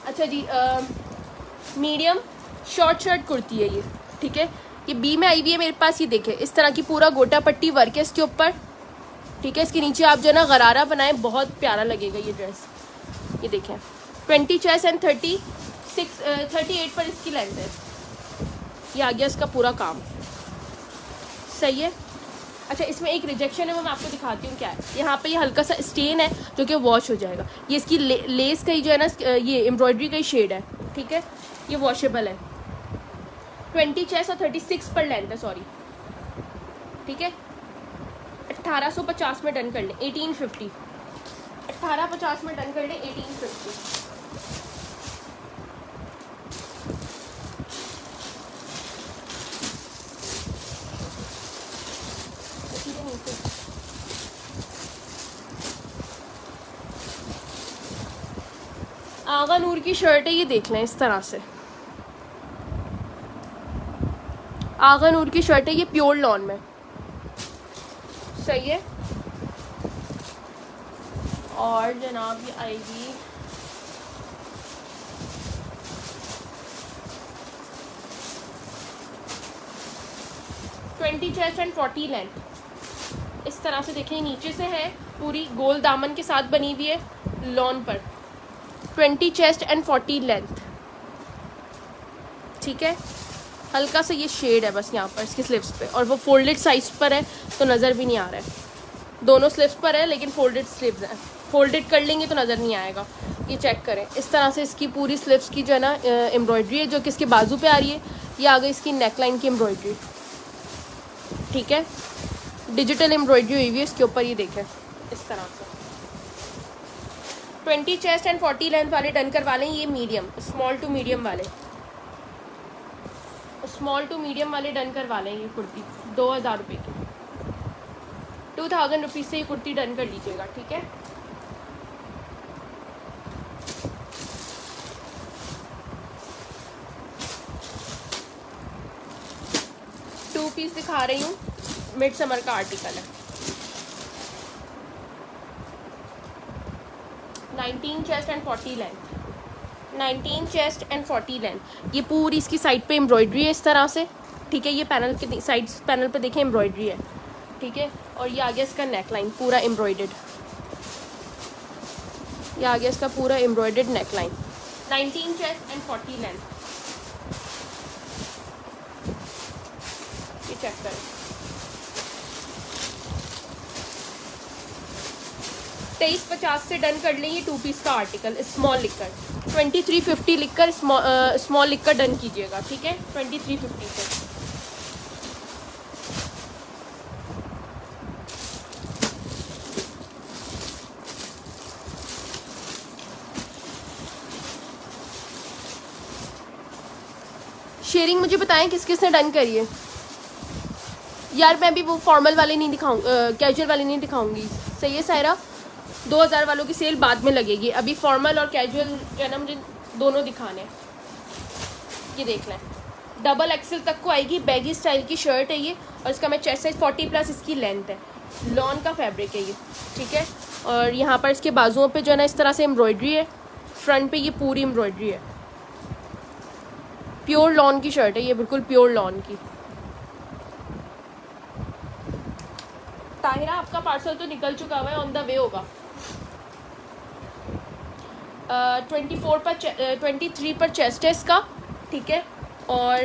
A: अच्छा जी, मीडियम शॉर्ट शर्ट कुर्ती है ये। ठीक है, ये बी में आई हुई है मेरे पास। ये देखें, इस तरह की पूरा गोटा पट्टी वर्क है इसके ऊपर। ठीक है, इसके नीचे आप जो है ना गरारा बनाएं, बहुत प्यारा लगेगा ये ड्रेस। ये देखें, 20 चेस्ट एंड 38 पर इसकी लेंथ है। ये आ गया इसका पूरा काम। सही है। अच्छा, इसमें एक रिजेक्शन है, वो मैं आपको दिखाती हूँ क्या है। यहाँ पे ये हल्का सा स्टेन है जो कि वॉश हो जाएगा। ये इसकी लेस का ही जो है ना, ये एम्ब्रॉयडरी का ही शेड है। ठीक है, ये वॉशेबल है। 20 चेस्ट और 36 पर लेंथ है, सॉरी। ठीक है, 1850 में डन कर लें। 1850 1850 में डन कर ले 1850। आगा नूर की शर्ट है, ये देख लें इस तरह से। आगा नूर की शर्ट है, ये प्योर लॉन में, सही है। और जनाब ये आएगी 20 चेस्ट एंड 40 लेंथ। इस तरह से देखें, नीचे से है, पूरी गोल दामन के साथ बनी हुई है लॉन पर। 20 चेस्ट एंड 40 लेंथ, ठीक है। हल्का सा ये शेड है बस यहाँ पर इसकी स्लीव्स पे, और वो फोल्डेड साइज पर है तो नज़र भी नहीं आ रहा है। दोनों स्लीव्स पर है लेकिन फोल्डेड स्लीव्स हैं, फोल्डेड कर लेंगे तो नज़र नहीं आएगा। ये चेक करें, इस तरह से इसकी पूरी स्लीव्स की जो है ना एम्ब्रॉयडरी है, जो कि इसके बाजू पे आ रही है। ये आ गई इसकी नेकलाइन की एम्ब्रॉयडरी, ठीक है। डिजिटल एम्ब्रॉयडरी हुई हुई है इसके ऊपर, ये देखें इस तरह से। 20 चेस्ट एंड 40 लेंथ वाले डन करवा लें। ये मीडियम, स्मॉल टू मीडियम वाले, स्मॉल टू मीडियम वाले डन करवा लें। ये कुर्ती 2000 रुपये की, 2000 रुपीज़ से ये कुर्ती डन कर लीजिएगा, ठीक है। टू पीस दिखा रही हूँ, मिड समर का आर्टिकल है। 19 chest and 40 length, 19 chest and 40 length. ये पूरी इसकी साइड पे एम्ब्रॉयडरी है इस तरह से, ठीक है। ये पैनल के साइड पैनल पे देखें एम्ब्रॉयडरी है, ठीक है। और ये आ गया इसका नेकलाइन पूरा एम्ब्रॉयडर्ड, ये आ गया इसका पूरा embroidered neckline. 19 chest and 40 length, ये चेक करें। 2350 से डन कर लें ये 2 पीस का आर्टिकल, स्मॉल लिकर। 2350 लिखकर स्मॉल लिखकर डन कीजिएगा, ठीक है। 2350 से शेयरिंग मुझे बताएं किस किस ने डन करी है यार। मैं भी वो फॉर्मल वाले नहीं कैजुअल वाले नहीं दिखाऊंगी, सही है सायरा। 2000 वालों की सेल बाद में लगेगी, अभी फॉर्मल और कैजुअल जो है ना मुझे दोनों दिखाने हैं। ये देख लें, डबल एक्सेल तक को आएगी, बैगी स्टाइल की शर्ट है ये, और इसका मैं चेस्ट साइज 40+ इसकी लेंथ है। लॉन का फैब्रिक है ये, ठीक है। और यहाँ पर इसके बाजुओं पे जो है ना इस तरह से एम्ब्रॉयडरी है, फ्रंट पे ये पूरी एम्ब्रॉयडरी है। प्योर लॉन की शर्ट है ये, बिल्कुल प्योर लॉन की। ताहिरा आपका पार्सल तो निकल चुका हुआ है, ऑन द वे होगा। 23 पर चेस्ट है इसका, ठीक है। और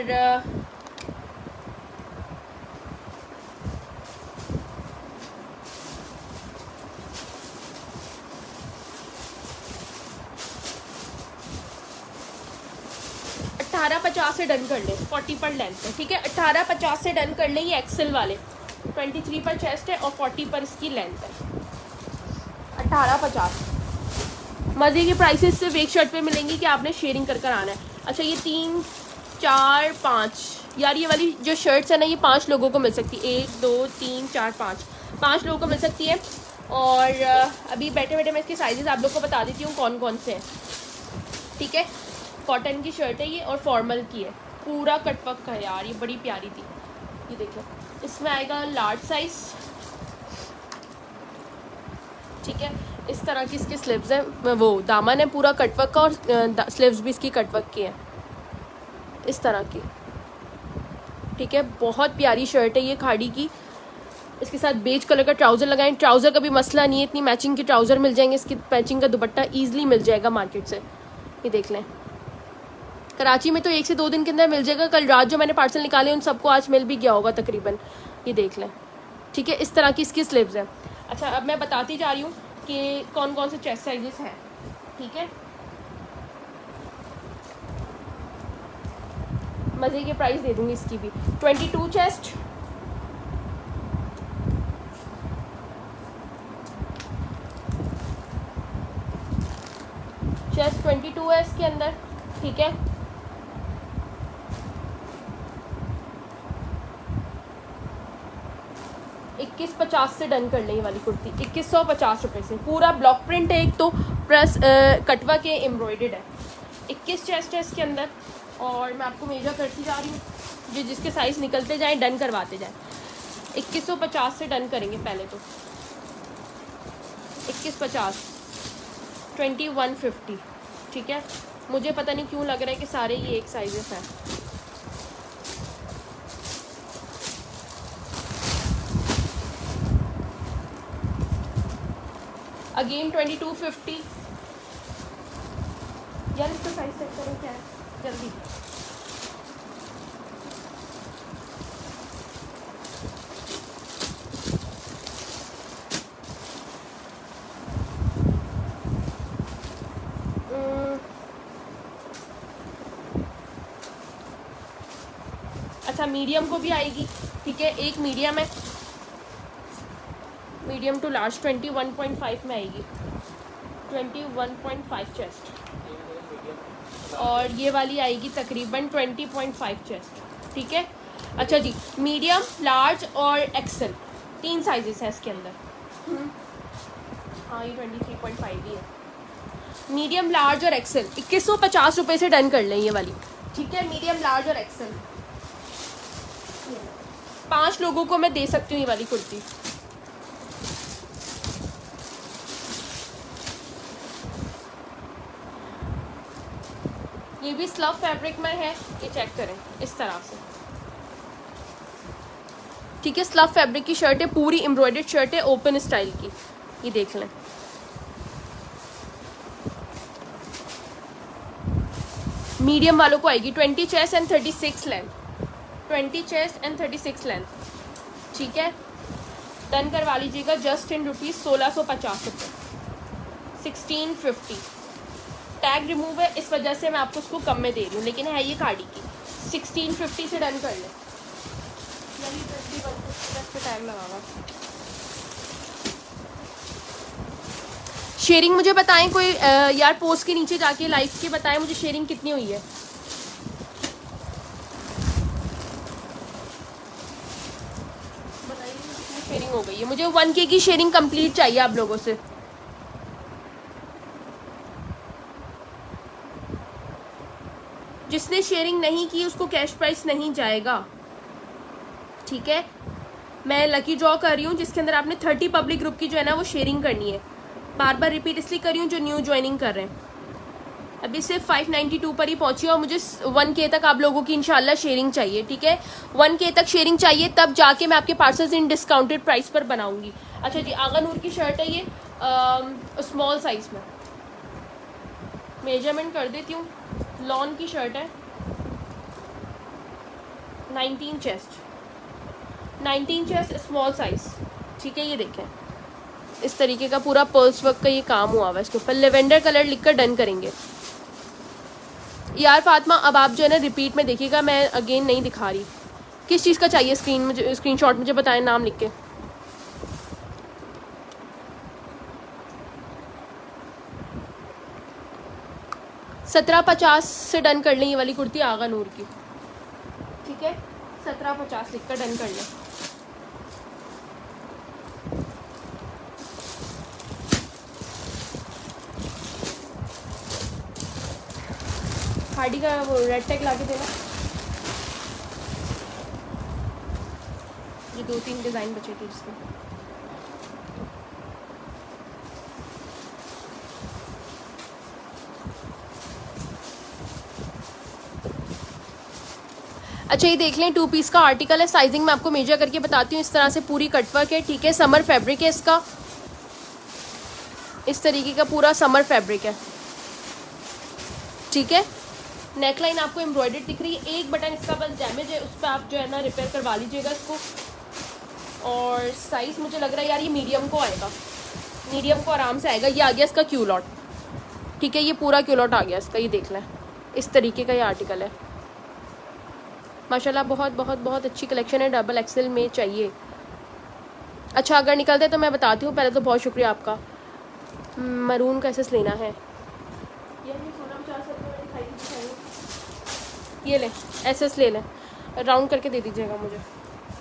A: 1850 से डन कर ले, 40 पर लेंथ है, ठीक है। 1850 से डन कर ले, ये एक्सेल वाले। 23 पर चेस्ट है और 40 पर इसकी लेंथ है। 1850 मज़े की प्राइसेस सिर्फ एक शर्ट पे मिलेंगी कि आपने शेयरिंग कर कर आना है। अच्छा, ये 3 4 5 यार, ये वाली जो शर्ट्स है ना, ये 5 लोगों को मिल सकती है। 1 2 3 4 5 लोगों को मिल सकती है। और अभी बैठे बैठे मैं इसके साइजेस आप लोग को बता देती हूँ कौन कौन से हैं, ठीक है। कॉटन की शर्ट है ये और फॉर्मल की है, पूरा कटवर्क का है यार, ये बड़ी प्यारी थी। ये देखो, इसमें आएगा लार्ज साइज, ठीक है। इस तरह की इसकी स्लीव्स है, वो दामन है पूरा कटवर्क का, और स्लीव्स भी इसकी कटवर्क की है इस तरह की, ठीक है। बहुत प्यारी शर्ट है ये खाड़ी की। इसके साथ बेज कलर का ट्राउज़र लगाएं, ट्राउज़र का भी मसला नहीं है, इतनी मैचिंग के ट्राउज़र मिल जाएंगे। इसकी मैचिंग का दुपट्टा ईजिली मिल जाएगा मार्केट से। ये देख लें, कराची में तो 1 से 2 दिन के अंदर मिल जाएगा। कल रात जो मैंने पार्सल निकाले उन सबको आज मिल भी गया होगा तकरीबन। ये देख लें, ठीक है। इस तरह की इसकी स्लीव्स है। अच्छा, अब मैं बताती जा रही हूँ कि कौन कौन से चेस्ट साइजेस हैं, ठीक है। मज़े के प्राइस दे दूँगी इसकी भी। 22 चेस्ट, चेस्ट 22 है इसके अंदर, ठीक है। $2150 से डन कर लें ये वाली कुर्ती, 2150 रुपये से। पूरा ब्लॉक प्रिंट है एक तो, प्लस कटवा के एम्ब्रॉयडेड है। 21 चेस्ट है इसके अंदर, और मैं आपको मेजर करती जा रही हूँ, जो जिसके साइज़ निकलते जाएँ डन करवाते जाएँ। 2150 से डन करेंगे पहले तो, 2150, 2150, ठीक है। मुझे पता नहीं क्यों लग रहा है कि सारे ये एक साइजेस हैं। अगेन 2250। यार इसका साइज चेक करो क्या है जल्दी। अच्छा मीडियम को भी आएगी, ठीक है। एक मीडियम है, मीडियम टू लार्ज 21.5 में आएगी, 21.5 चेस्ट, और ये वाली आएगी तकरीबन 20.5 चेस्ट, ठीक है। अच्छा जी, मीडियम, लार्ज और एक्सेल, 3 साइजेस है इसके अंदर। हाँ ये 23.5 ही है। मीडियम, लार्ज और एक्सेल 2150 रुपये से डन कर लें ये वाली, ठीक है। मीडियम, लार्ज और एक्सेल 5 लोगों को मैं दे सकती हूँ ये वाली कुर्ती। ये भी स्लव फैब्रिक में है, ये चेक करें इस तरह से, ठीक है। स्लव फैब्रिक की शर्ट है, पूरी एम्ब्रॉयडर्ड शर्ट है, ओपन स्टाइल की, ये देख लें। मीडियम वालों को आएगी 20 chest and 36 length, 20 chest and 36 length, ठीक है। डन करवा लीजिएगा जस्ट इन रुपीज़ 1650 रुपये, 1650। टैग रिमूव है इस वजह से मैं आपको उसको कम में दे रही हूँ, लेकिन है ये खाड़ी की। 1650 से डन कर लें। टाइम लगावा। शेयरिंग मुझे बताएं कोई यार, पोस्ट के नीचे जाके लाइव के बताएं मुझे शेयरिंग कितनी हुई है। बताइए कितनी शेयरिंग हो गई है। मुझे 1K की शेयरिंग कंप्लीट चाहिए आप लोगों से। जिसने शेयरिंग नहीं की उसको कैश प्राइस नहीं जाएगा, ठीक है। मैं लकी ड्रॉ कर रही हूँ जिसके अंदर आपने 30 पब्लिक ग्रुप की जो है ना वो शेयरिंग करनी है। बार बार रिपीट इसलिए कर रही हूँ जो न्यू ज्वाइनिंग कर रहे हैं। अभी सिर्फ 592 पर ही पहुंची और मुझे 1K तक आप लोगों की इंशाल्लाह शेयरिंग चाहिए, ठीक है। 1K तक शेयरिंग चाहिए, तब जाके मैं आपके पार्सल्स इन डिस्काउंटेड प्राइस पर बनाऊंगी। अच्छा जी, आगा नूर की शर्ट है ये, स्मॉल साइज में। मेजरमेंट कर देती हूँ। लॉन की शर्ट है, 19 चेस्ट, 19 चेस्ट, स्मॉल साइज, ठीक है। ये देखें इस तरीके का पूरा पर्ल्स वर्क का ये काम हुआ हुआ है। इसके ऊपर लेवेंडर कलर लिखकर डन करेंगे। यार फातिमा अब आप जो है ना रिपीट में देखिएगा, मैं अगेन नहीं दिखा रही। किस चीज़ का चाहिए स्क्रीनशॉट मुझे बताएं नाम लिख के। $1750 से डन कर लें ये वाली कुर्ती आगा नूर की, ठीक है। 1750 लिख कर डन कर लें। खाड़ी का वो रेड टैग ला के देना। ये 2-3 डिज़ाइन बचे थे जिसमें। अच्छा ये देख लें, 2 पीस का आर्टिकल है। साइजिंग मैं आपको मेजर करके बताती हूँ। इस तरह से पूरी कटवर्क है, ठीक है। समर फैब्रिक है इसका, इस तरीके का पूरा समर फैब्रिक है, ठीक है। नेकलाइन आपको एम्ब्रॉयडर्ड दिख रही है। एक बटन इसका बस डैमेज है, उस पर आप जो है ना रिपेयर करवा लीजिएगा इसको। और साइज़ मुझे लग रहा है यार ये मीडियम को आएगा, मीडियम को आराम से आएगा। ये आ गया इसका क्यू लॉट, ठीक है। ये पूरा क्यू लॉट आ गया इसका, ये देख लें इस तरीके का ये आर्टिकल है। माशाल्लाह बहुत बहुत बहुत अच्छी कलेक्शन है, डबल एक्सेल में चाहिए। अच्छा अगर निकलते तो मैं बताती हूँ। पहले तो बहुत शुक्रिया आपका। मरून का एसेस लेना है, ये भी 1650 रुपये में दिखाई दीजिए। ये ले SS ले लें, राउंड करके दे दीजिएगा मुझे,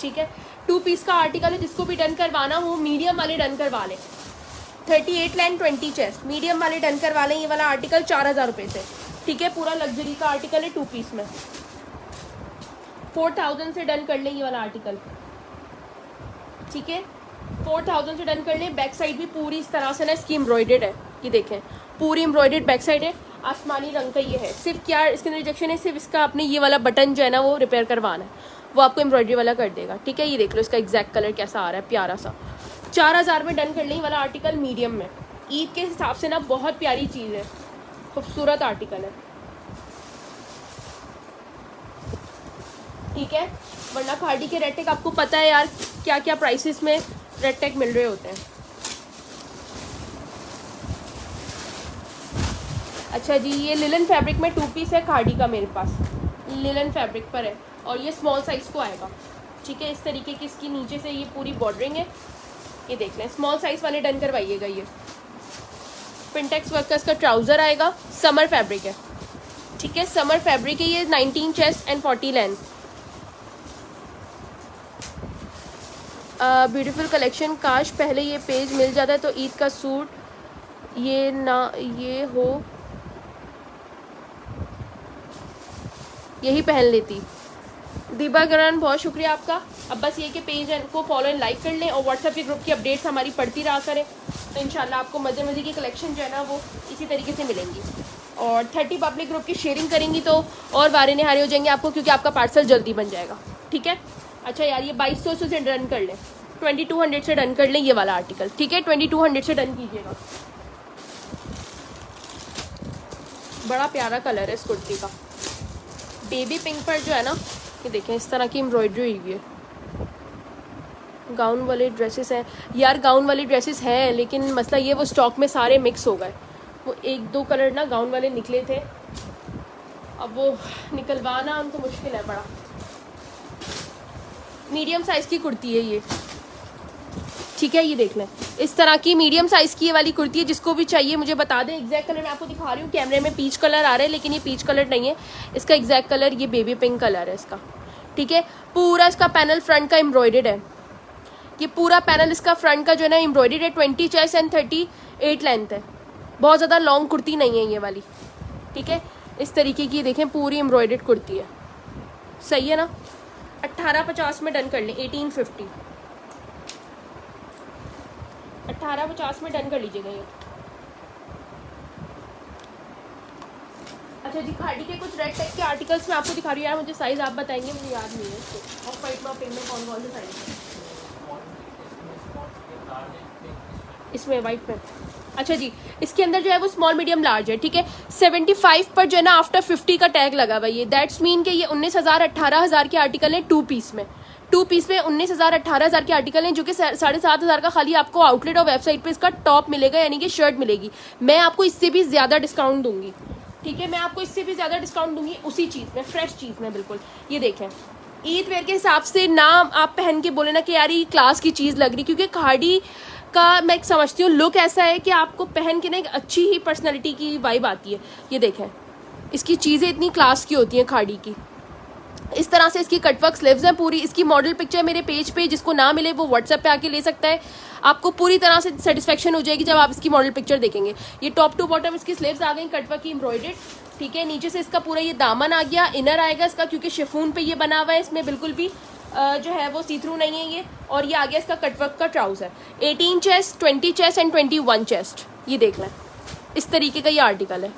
A: ठीक है। 2 पीस का आर्टिकल है, जिसको भी डन करवाना हो मीडियम वाले डन करवा लें। 38 लाइन 20 चेस्ट, मीडियम वाले डन करवा लें। ये वाला आर्टिकल 4000 रुपये से, ठीक है। पूरा लग्जरी का आर्टिकल है 2 पीस में। 4000 से डन कर लें ये वाला आर्टिकल, ठीक है। 4000 से डन कर लें। बैक साइड भी पूरी इस तरह से ना इसकी एम्ब्रॉयडेड है, ये देखें पूरी एम्ब्रॉयडेड बैक साइड है। आसमानी रंग का ये है। सिर्फ क्या इसके अंदर रिजेक्शन है, सिर्फ इसका आपने ये वाला बटन जो है ना वो रिपेयर करवाना है, वो आपको एम्ब्रॉयडरी वाला कर देगा, ठीक है। ये देख लो इसका एग्जैक्ट कलर कैसा आ रहा है, प्यारा सा। 4000 में डन कर लें ये वाला आर्टिकल मीडियम में। ईद के हिसाब से ना बहुत प्यारी चीज़ है, खूबसूरत आर्टिकल है, ठीक है। वरना खाड़ी के रेड टेक आपको पता है यार क्या क्या प्राइसेस में रेड टेक मिल रहे होते हैं। अच्छा जी, ये लिलन फैब्रिक में 2 पीस है खाड़ी का मेरे पास, लिलन फैब्रिक पर है और ये स्मॉल साइज़ को आएगा, ठीक है। इस तरीके की इसकी नीचे से ये पूरी बॉर्डरिंग है, ये देख लें। स्मॉल साइज़ वाले डन करवाइएगा। ये पिंटेक्स वर्क का इसका ट्राउज़र आएगा, समर फैब्रिक है, ठीक है। समर फैब्रिक है ये। 19 chest and 40 length. Beautiful collection. काश पहले ये पेज मिल जाता है तो ईद का सूट ये ना ये हो यही पहन लेती। दीपा गरान बहुत शुक्रिया आपका। अब बस ये कि पेज को फॉलो एंड लाइक कर लें और व्हाट्सएप के ग्रुप की अपडेट्स हमारी पढ़ती रहा करें, तो इंशाल्लाह आपको मज़े मज़े की कलेक्शन जो है ना वो इसी तरीके से मिलेंगी। और 30 पब्लिक ग्रुप की शेयरिंग करेंगी तो और वारे निहारे हो जाएंगे आपको, क्योंकि आपका पार्सल जल्दी बन जाएगा, ठीक है। अच्छा यार, ये 2200 से डन कर लें, 2200 से डन कर लें ये वाला आर्टिकल, ठीक है। 2200 से डन कीजिएगा। बड़ा प्यारा कलर है इस कुर्ती का, बेबी पिंक पर जो है ना ये देखें इस तरह की एम्ब्रॉयडरी हुई है। गाउन वाले ड्रेसेस हैं यार, गाउन वाली ड्रेसेस हैं, लेकिन मसला ये वो स्टॉक में सारे मिक्स हो गए। वो 1-2 कलर ना गाउन वाले निकले थे, अब वो निकलवाना उनको मुश्किल है बड़ा। मीडियम साइज़ की कुर्ती है ये, ठीक है। ये देख लें इस तरह की मीडियम साइज़ की ये वाली कुर्ती है। जिसको भी चाहिए मुझे बता दें। एग्जैक्ट कलर मैं आपको दिखा रही हूँ, कैमरे में पीच कलर आ रहा है लेकिन ये पीच कलर नहीं है, इसका एग्जैक्ट कलर ये बेबी पिंक कलर है इसका, ठीक है। पूरा इसका पैनल फ्रंट का एम्ब्रॉयडेड है, ये पूरा पैनल इसका फ्रंट का जो है ना एम्ब्रॉयडेड है। 20 चेस्ट एंड 38 लेंथ है, बहुत ज़्यादा लॉन्ग कुर्ती नहीं है ये वाली, ठीक है। इस तरीके की देखें पूरी एम्ब्रॉयडेड कुर्ती है, सही है ना। 1850 में डन कर लें, 1850, 1850 में डन कर लीजिएगा ये। अच्छा जी, खाड़ी के कुछ रेड टेक के आर्टिकल्स मैं आपको दिखा रही हूँ यार, मुझे साइज़ आप बताएंगे, मुझे याद नहीं है इसको। और फाइट में पिंक में कौन कौन से साइज़ है इसमें वाइट में। अच्छा जी, इसके अंदर जो है वो स्मॉल मीडियम लार्ज है, ठीक है। 75 पर जो है ना आफ्टर 50 का टैग लगा हुआ है, ये दैट्स मीन कि ये 19,000 18,000 के आर्टिकल हैं 2 पीस में। 2 पीस में 19,000 18,000 के आर्टिकल हैं, जो कि 7,500 का खाली आपको आउटलेट और वेबसाइट पे इसका टॉप मिलेगा, यानी कि शर्ट मिलेगी। मैं आपको इससे भी ज़्यादा डिस्काउंट दूंगी, ठीक है। मैं आपको इससे भी ज़्यादा डिस्काउंट दूंगी उसी चीज़ में, फ्रेश चीज़ में बिल्कुल। ये देखें ईद वेयर के हिसाब से ना आप पहन के बोले ना कि यार ये क्लास की चीज़ लग रही, क्योंकि खाड़ी का मैं समझती हूँ लुक ऐसा है कि आपको पहन के ना एक अच्छी ही पर्सनैलिटी की वाइब आती है। ये देखें इसकी चीज़ें इतनी क्लास की होती हैं खाड़ी की। इस तरह से इसकी कटवर्क स्लीव्स हैं पूरी। इसकी मॉडल पिक्चर मेरे पेज पे, जिसको ना मिले वो व्हाट्सएप पे आके ले सकता है, आपको पूरी तरह से सेटिस्फेक्शन हो जाएगी जब आप इसकी मॉडल पिक्चर देखेंगे। ये टॉप टू बॉटम इसकी स्लीव्स आ गई कटवर्क की एम्ब्रॉयडेड, ठीक है। नीचे से इसका पूरा ये दामन आ गया, इनर आएगा इसका, क्योंकि शिफॉन पे ये बना हुआ है, इसमें बिल्कुल भी जो है वो सी थ्रू नहीं है ये। और ये आ गया इसका कटवर्क का trouser. 18 chest 20 chest and 21 chest, ये देख लें इस तरीके का ये आर्टिकल है,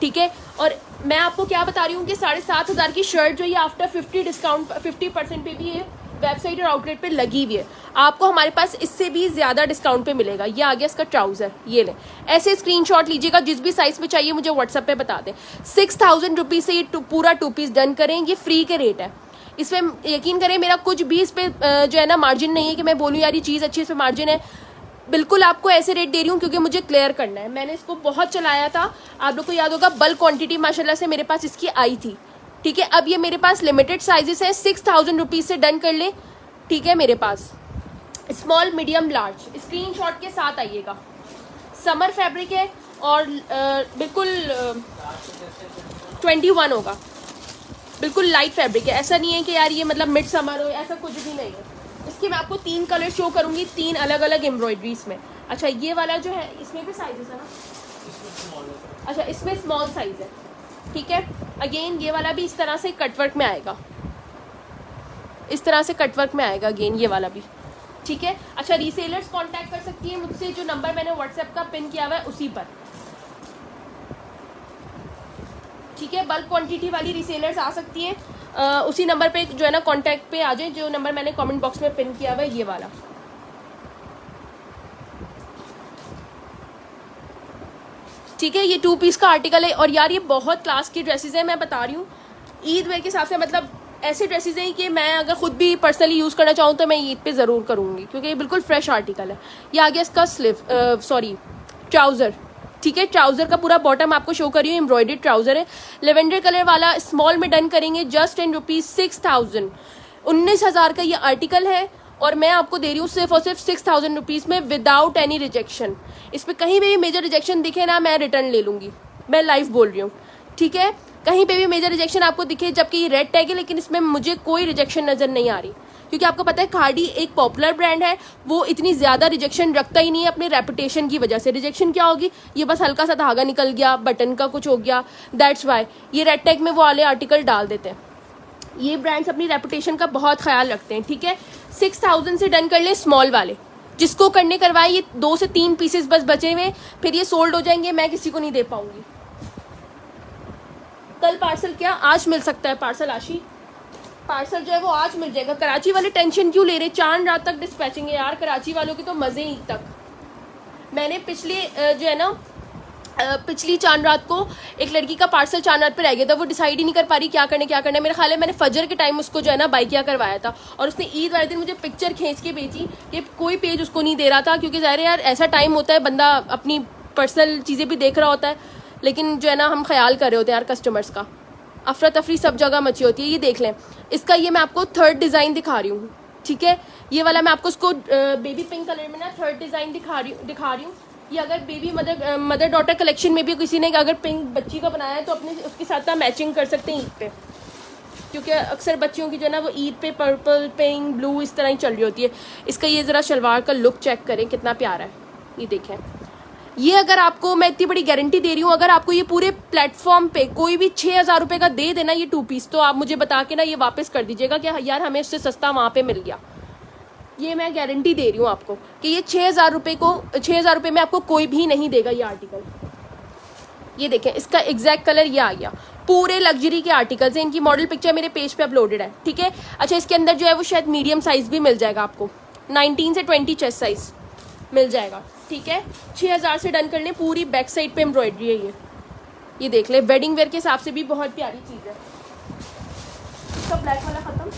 A: ठीक है। और मैं आपको क्या बता रही हूँ कि 7,500 की शर्ट जो ये आफ्टर 50 डिस्काउंट 50% पे भी ये वेबसाइट और आउटलेट पे लगी हुई है, आपको हमारे पास इससे भी ज़्यादा डिस्काउंट पे मिलेगा। ये आ गया इसका ट्राउज़र, ये लें। ऐसे स्क्रीनशॉट लीजिएगा, जिस भी साइज़ में चाहिए मुझे व्हाट्सएप पे बता दें। 6,000 रुपीज़ से ये पूरा 2 पीस डन करें, ये फ्री के रेट है। इसमें यकीन करें मेरा कुछ भी इस पर जो है ना मार्जिन नहीं है कि मैं बोलूँ यार ये चीज़ अच्छी, इस पर मार्जिन है। बिल्कुल आपको ऐसे रेट दे रही हूँ क्योंकि मुझे क्लियर करना है। मैंने इसको बहुत चलाया था, आप लोग को याद होगा, बल्क क्वांटिटी माशाल्लाह से मेरे पास इसकी आई थी, ठीक है। अब ये मेरे पास लिमिटेड साइजेस हैं, 6,000 रुपीज़ से डन कर ले, ठीक है। मेरे पास स्मॉल मीडियम लार्ज स्क्रीनशॉट के साथ आइएगा। समर फैब्रिक है, और बिल्कुल 21 होगा। बिल्कुल लाइट फैब्रिक है, ऐसा नहीं है कि यार ये मतलब मिड समर हो, ऐसा कुछ भी नहीं है। इसके मैं आपको 3 कलर शो करूँगी, 3 अलग अलग एम्ब्रॉयडरीज में। अच्छा ये वाला जो है इसमें भी साइजेस है ना? अच्छा इसमें स्मॉल साइज है, ठीक है। अगेन ये वाला भी इस तरह से कटवर्क में आएगा, इस तरह से कटवर्क में आएगा अगेन ये वाला भी, ठीक है। अच्छा रीसेलर्स कांटेक्ट कर सकती है मुझसे, जो नंबर मैंने व्हाट्सएप का पिन किया हुआ है उसी पर, ठीक है। बल्क क्वांटिटी वाली रीसेलर्स आ सकती हैं उसी नंबर पे जो है ना, कांटेक्ट पे आ जाए, जो नंबर मैंने कमेंट बॉक्स में पिन किया हुआ है ये वाला। ठीक है, ये 2 पीस का आर्टिकल है और यार ये बहुत क्लास की ड्रेसेस है, मैं बता रही हूँ। ईद वेयर के हिसाब से मतलब ऐसे ड्रेसेस हैं कि मैं अगर खुद भी पर्सनली यूज़ करना चाहूँ तो मैं ईद पे ज़रूर करूँगी, क्योंकि ये बिल्कुल फ्रेश आर्टिकल है। ये आ गया इसका ट्राउज़र, ठीक है। ट्राउज़र का पूरा बॉटम आपको शो करी हूँ, एम्ब्रॉयडरी ट्राउज़र है, लेवेंडर कलर वाला। स्मॉल में डन करेंगे जस्ट इन ₹6,000, 19,000 का ये आर्टिकल है और मैं आपको दे रही हूँ सिर्फ और सिर्फ 6,000 रुपीज़ में, विदाउट एनी रिजेक्शन। इस पर कहीं भी मेजर रिजेक्शन दिखे ना, मैं रिटर्न ले लूँगी, मैं लाइव बोल रही हूँ, ठीक है। कहीं पे भी मेजर रिजेक्शन आपको दिखे, जबकि ये रेड टैग है लेकिन इसमें मुझे कोई रिजेक्शन नज़र नहीं आ रही, क्योंकि आपको पता है खादी एक पॉपुलर ब्रांड है, वो इतनी ज़्यादा रिजेक्शन रखता ही नहीं है अपने रेपुटेशन की वजह से। रिजेक्शन क्या होगी, ये बस हल्का सा धागा निकल गया, बटन का कुछ हो गया, दैट्स वाई ये रेड टैग में वो वाले आर्टिकल डाल देते हैं। ये ब्रांड्स अपनी रेपुटेशन का बहुत ख्याल रखते हैं, ठीक है। 6,000 से डन कर ले स्मॉल वाले, जिसको करने करवाए। ये 2 से 3 पीसेस बस बचे हुए, फिर ये सोल्ड हो जाएंगे, मैं किसी को नहीं दे पाऊंगी। कल पार्सल क्या आज मिल सकता है पार्सल, आशी पार्सल जो है वो आज मिल जाएगा। कराची वाले टेंशन क्यों ले रहे, चांद रात तक डिस्पैचिंग है यार, कराची वालों की तो मज़े ईद तक। मैंने पिछले जो है ना पिछली चांद रात को एक लड़की का पार्सल चांद रात पे रह गया था, वो डिसाइड ही नहीं कर पा रही क्या करना है। मेरे ख्याल है मैंने फजर के टाइम उसको जो है ना बाइकिया करवाया था, और उसने ईद वाले दिन मुझे पिक्चर खींच के भेजी कि कोई पेज उसको नहीं दे रहा था, क्योंकि ज़ाहिर है यार ऐसा टाइम होता है, बंदा अपनी पर्सनल चीज़ें भी देख रहा होता है, लेकिन जो है ना हम ख्याल कर रहे होते हैं यार कस्टमर्स का। अफरा तफरी सब जगह मची होती है। ये देख लें, इसका ये मैं आपको 3rd डिज़ाइन दिखा रही हूँ, ठीक है। ये वाला मैं आपको उसको बेबी पिंक कलर में ना 3rd डिज़ाइन दिखा रही हूँ। ये अगर बेबी मदर डॉटर कलेक्शन में भी किसी ने अगर पिंक बच्ची का बनाया है तो अपने उसके साथ आप मैचिंग कर सकते हैं ईद पे, क्योंकि अक्सर बच्चियों की जो है ना वो ईद पे पर्पल पिंक ब्लू इस तरह ही चल रही होती है। इसका ये ज़रा शलवार का लुक चेक करें कितना प्यारा है, ये देखें। ये अगर आपको मैं इतनी बड़ी गारंटी दे रही हूँ, अगर आपको ये पूरे प्लेटफॉर्म पे कोई भी 6,000 रुपये का दे देना ये 2 पीस, तो आप मुझे बता के ना ये वापस कर दीजिएगा कि यार हमें उससे सस्ता वहाँ पे मिल गया। ये मैं गारंटी दे रही हूँ आपको कि ये 6,000 रुपये में आपको कोई भी नहीं देगा ये आर्टिकल। ये देखें, इसका एग्जैक्ट कलर ये आ गया। पूरे लग्जरी के आर्टिकल्स हैं, इनकी मॉडल पिक्चर मेरे पेज पे अपलोडेड है, ठीक है। अच्छा इसके अंदर जो है वो शायद मीडियम साइज़ भी मिल जाएगा आपको, 19 से 20 चेस्ट साइज़ मिल जाएगा, ठीक है। 6,000 से डन कर लें। पूरी बैक साइड पे एम्ब्रॉयडरी है ये देख ले, वेडिंग वेयर के हिसाब से भी बहुत प्यारी चीज़ है। इसका ब्लैक वाला ख़त्म,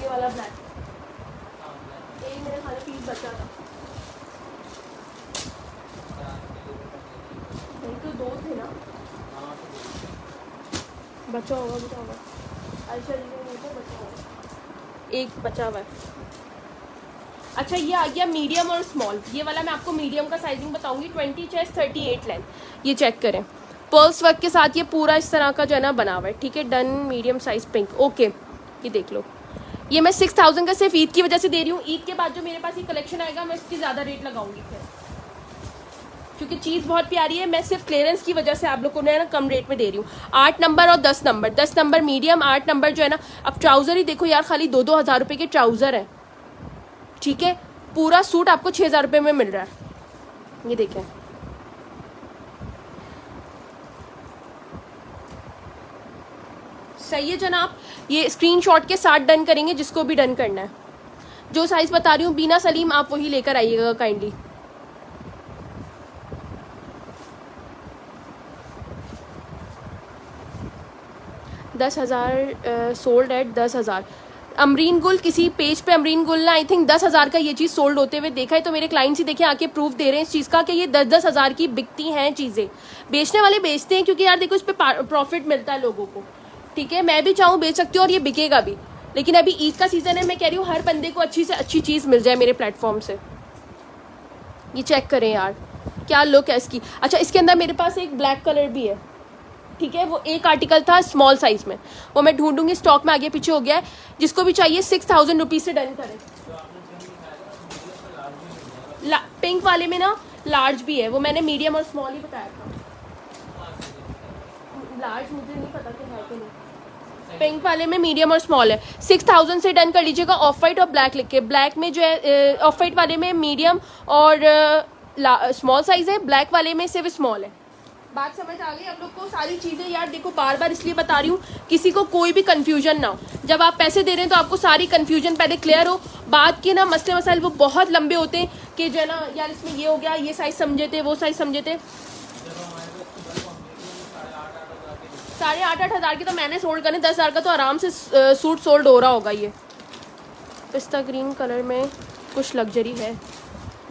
A: ये वाला ब्लैक एक मेरे खाने पीस बचा था, नहीं तो 2 थे ना, बचा होगा अच्छा बचा होगा, एक बचा हुआ है। अच्छा ये आ गया मीडियम और स्मॉल। ये वाला मैं आपको मीडियम का साइजिंग बताऊंगी, 20 चेस्ट 38 लेंथ। ये चेक करें, पर्ल्स वर्क के साथ ये पूरा इस तरह का जो है ना बना हुआ है, ठीक है। Done medium size pink, okay. ये देख लो, ये मैं 6,000 का सिर्फ ईद की वजह से दे रही हूँ। ईद के बाद जो मेरे पास ये कलेक्शन आएगा मैं इसकी ज़्यादा रेट लगाऊंगी फिर, क्योंकि चीज़ बहुत प्यारी है। मैं सिर्फ क्लियरेंस की वजह से आप लोगों को ना कम रेट में दे रही हूँ। 8 नंबर और 10 नंबर, 10 नंबर मीडियम, 8 नंबर जो है ना। अब ट्राउज़र ही देखो यार, खाली 2-2 हज़ार रुपये के ट्राउज़र है, ठीक है। पूरा सूट आपको 6,000 रुपये में मिल रहा है, ये देखें। सही है जनाब, ये स्क्रीनशॉट के साथ डन करेंगे जिसको भी डन करना है। जो साइज़ बता रही हूँ बीना सलीम, आप वही लेकर आइएगा काइंडली। $10,000 sold at 10,000। अमरीन गुल, किसी पेज पे अमरीन गुल ने आई थिंक 10,000 का ये चीज़ सोल्ड होते हुए देखा है, तो मेरे क्लाइंट्स ही देखें आके प्रूफ दे रहे हैं इस चीज़ का कि ये 10-10 हज़ार की बिकती हैं चीज़ें। बेचने वाले बेचते हैं क्योंकि यार देखो इस पर प्रॉफिट मिलता है लोगों को, ठीक है। मैं भी चाहूँ बेच सकती हूँ और ये बिकेगा भी, लेकिन अभी ईद का सीज़न है, मैं कह रही हूँ हर बंदे को अच्छी से अच्छी चीज़ मिल जाए मेरे प्लेटफॉर्म से। ये चेक करें यार, क्या लुक है इसकी। अच्छा, इसके अंदर मेरे पास एक ब्लैक कलर भी है, ठीक है। वो एक आर्टिकल था स्मॉल साइज में, वो मैं ढूंढूंगी, स्टॉक में आगे पीछे हो गया है। जिसको भी चाहिए 6000 रुपीज़ से डन करें। पिंक वाले में ना लार्ज भी है, वो मैंने मीडियम और स्मॉल ही बताया था। लार्ज मुझे नहीं पता कि है कि नहीं। पिंक वाले में मीडियम और स्मॉल है। 6000 से डन कर लीजिएगा। ऑफ वाइट और ब्लैक लिख के। ब्लैक में जो है ऑफ वाइट वाले में मीडियम और स्मॉल साइज है, ब्लैक वाले में सिर्फ स्मॉल है। बात समझ आ गई आप लोग को? सारी चीज़ें यार देखो, बार बार इसलिए बता रही हूँ किसी को कोई भी कन्फ्यूजन ना हो। जब आप पैसे दे रहे हैं तो आपको सारी कन्फ्यूजन पहले क्लियर हो। बात के ना मसले मसाइल वो बहुत लंबे होते हैं कि जो है ना यार इसमें ये हो गया, ये साइज़ समझे थे, वो साइज़ समझे थे। 8,500 हज़ार की तो मैंने सोल्ड करने, 10,000 का तो आराम से सूट सोल्ड हो रहा होगा। ये पिस्ता ग्रीन कलर में कुछ लग्जरी है,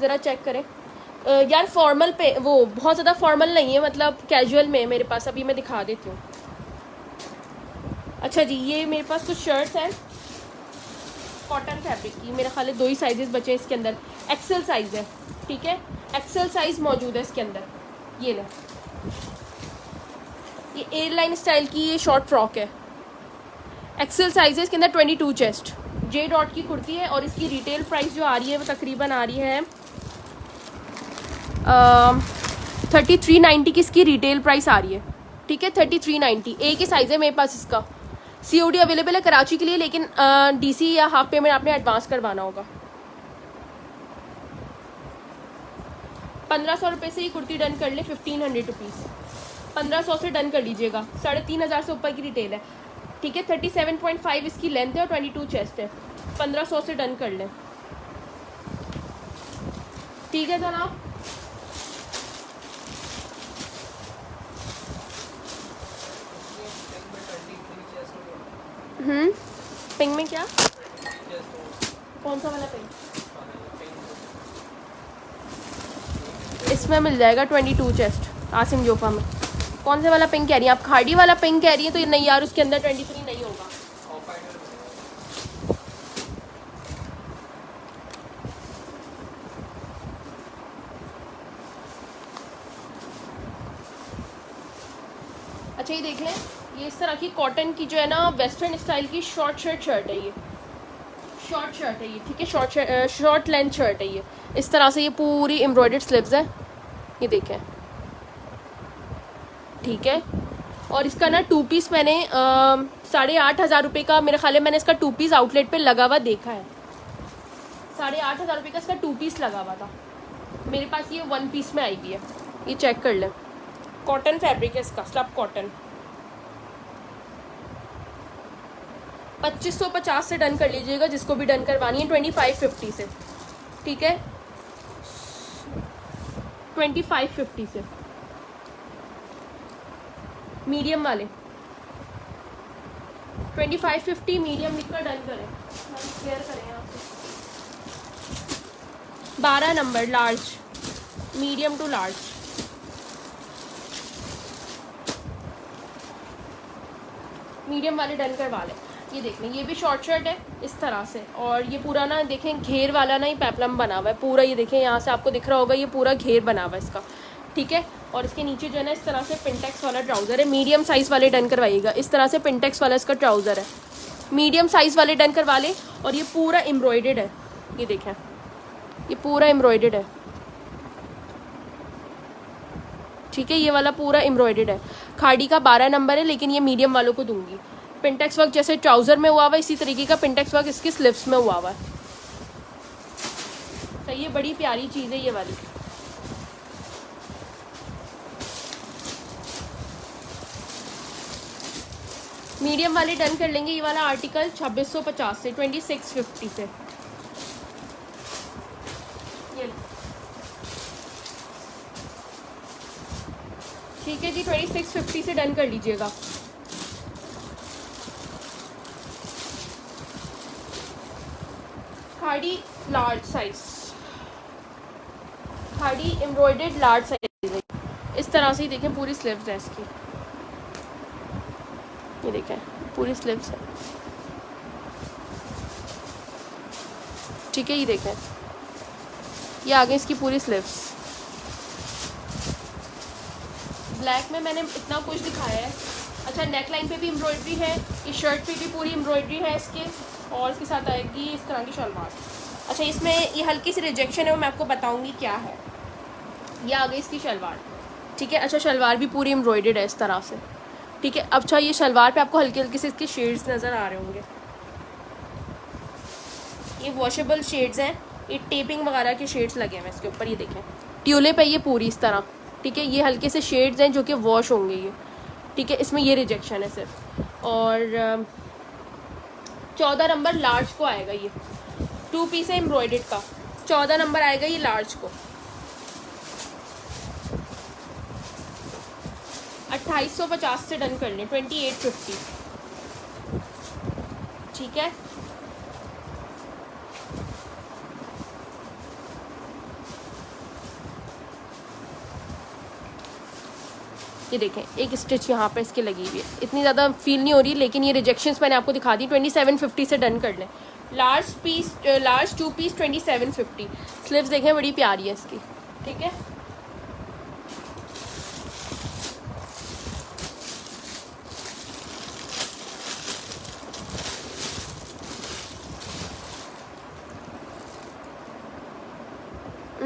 A: ज़रा चेक करें। यार फॉर्मल पे वो बहुत ज़्यादा फॉर्मल नहीं है, मतलब कैजुअल में मेरे पास। अभी मैं दिखा देती हूँ। अच्छा जी, ये मेरे पास कुछ शर्ट्स हैं कॉटन फैब्रिक की। मेरे ख्याल है 2 ही साइजेस बचे हैं इसके अंदर। एक्सेल साइज़ है, ठीक है, एक्सेल साइज़ मौजूद है इसके अंदर। ये ले, ये एयरलाइन स्टाइल की ये शॉर्ट फ्रॉक है, एक्सेल साइज़ है इसके अंदर। 22 चेस्ट, जे डॉट की कुर्ती है। और इसकी रिटेल प्राइस जो आ रही है वो तकरीबन आ रही है 3390 की इसकी रिटेल प्राइस आ रही है, ठीक है। 3390 एक ही साइज़ है मेरे पास इसका। COD अवेलेबल है कराची के लिए, लेकिन DC या हाफ पेमेंट आपने एडवांस करवाना होगा। 1500 रुपये से ही कुर्ती डन कर ले, 1500 रुपीज़। 1500 से डन कर लीजिएगा। 3500 से ऊपर की रिटेल है, ठीक है। 37.5 इसकी लेंथ है और 22 चेस्ट है। 1500 से डन कर लें, ठीक है जनाब। पिंक में क्या, कौन सा वाला पिंक? इसमें मिल जाएगा 22 चेस्ट आसिम जोफा में। कौन से वाला पिंक कह रही हैं आप? खाड़ी वाला पिंक कह रही है तो ये नहीं यार, उसके अंदर 23 नहीं होगा। अच्छा, ये देख लें, ये इस तरह की कॉटन की जो है ना वेस्टर्न स्टाइल की शॉर्ट शर्ट है। ये शॉर्ट शर्ट है ये, ठीक है। शॉर्ट लेंथ शर्ट है ये। इस तरह से ये पूरी एम्ब्रॉयडर्ड स्लीव्स है, ये देखें, ठीक है। और इसका ना 2 पीस मैंने 8,500 रुपये का, मेरे ख्याल है मैंने इसका 2 पीस आउटलेट पे लगा हुआ देखा है। 8,500 रुपये का इसका 2 पीस लगा हुआ था। मेरे पास ये 1 पीस में आई हुई है, ये चेक कर लें। कॉटन फैब्रिक है इसका, स्लब कॉटन। 2550 से डन कर लीजिएगा जिसको भी डन करवानी है। 2550 से, ठीक है, 2550 से। मीडियम वाले 2550 मीडियम लिखकर डन करें। क्लियर करें यहाँ से। 12 number large, medium to large. Medium वाले डन करवा लें। ये देख लें, ये भी शॉर्ट शर्ट है इस तरह से। और ये पूरा ना देखें घेर वाला ना ही पेप्लम बना हुआ है पूरा। ये देखें यहाँ से आपको दिख रहा होगा, ये पूरा घेर बना हुआ है इसका, ठीक है। और इसके नीचे जो है ना इस तरह से पिंटेक्स वाला ट्राउज़र है। मीडियम साइज़ वाले डन करवाइएगा। इस तरह से पिंटेक्स वाला इसका ट्राउज़र है। मीडियम साइज़ वाले डन करवा लें। और ये पूरा एम्ब्रॉयडर्ड है, ये देखें, ये पूरा एम्ब्रॉयडर्ड है, ठीक है। ये वाला पूरा एम्ब्रॉयडर्ड है। खाड़ी का 12 नंबर है, लेकिन ये मीडियम वालों को दूंगी। पिंटेक्स वर्क जैसे ट्राउज़र में हुआ हुआ है, इसी तरीके का पिंटेक्स वर्क इसकी स्लीव्स में हुआ हुआ है। तो ये बड़ी प्यारी चीज़ है ये वाली। मीडियम वाले डन कर लेंगे। ये वाला आर्टिकल 2650 से, 2650 से। ये ठीक है जी, 2650 से डन कर लीजिएगा। खाड़ी लार्ज साइज, खाड़ी एम्ब्रॉयडर्ड लार्ज साइज है। इस तरह से ही देखें, पूरी स्लीव्स है इसकी, ये देखें पूरी स्लीव्स है, ठीक है। ये देखें, ये आगे इसकी पूरी स्लीव्स, ब्लैक में मैंने इतना कुछ दिखाया है। अच्छा, नेक लाइन पे भी एम्ब्रॉयडरी है, इस शर्ट पे भी पूरी एम्ब्रॉयडरी है इसके, और इसके साथ आएगी इस तरह की शलवार। अच्छा, इसमें ये हल्की सी रिजेक्शन है, वो मैं आपको बताऊंगी क्या है। ये आ गई इसकी शलवार, ठीक है। अच्छा, शलवार भी पूरी एम्ब्रॉयडर्ड है इस तरह से, ठीक है। अच्छा, ये शलवार पे आपको हल्के हल्के से इसके शेड्स नज़र आ रहे होंगे, ये वॉशेबल शेड्स हैं, ये टेपिंग वगैरह के शेड्स लगे हैं इसके ऊपर, ये देखें ट्यूलिप है ये पूरी इस तरह, ठीक है। ये हल्के से शेड्स हैं जो कि वॉश होंगे ये, ठीक है। इसमें ये रिजेक्शन है सिर्फ। और 14 नंबर लार्ज को आएगा ये, 2 पीस है एम्ब्रॉयडर्ड का, 14 नंबर आएगा ये लार्ज को। 2850 से डन कर लें, 2850, ठीक है। ये देखें एक स्टिच यहाँ पे इसकी लगी हुई है, इतनी ज़्यादा फील नहीं हो रही, लेकिन ये रिजेक्शंस मैंने आपको दिखा दी। 2750 से डन कर लें। Large piece, large 2 piece 2750। Sleeves देखें बड़ी प्यारी है इसकी, ठीक है।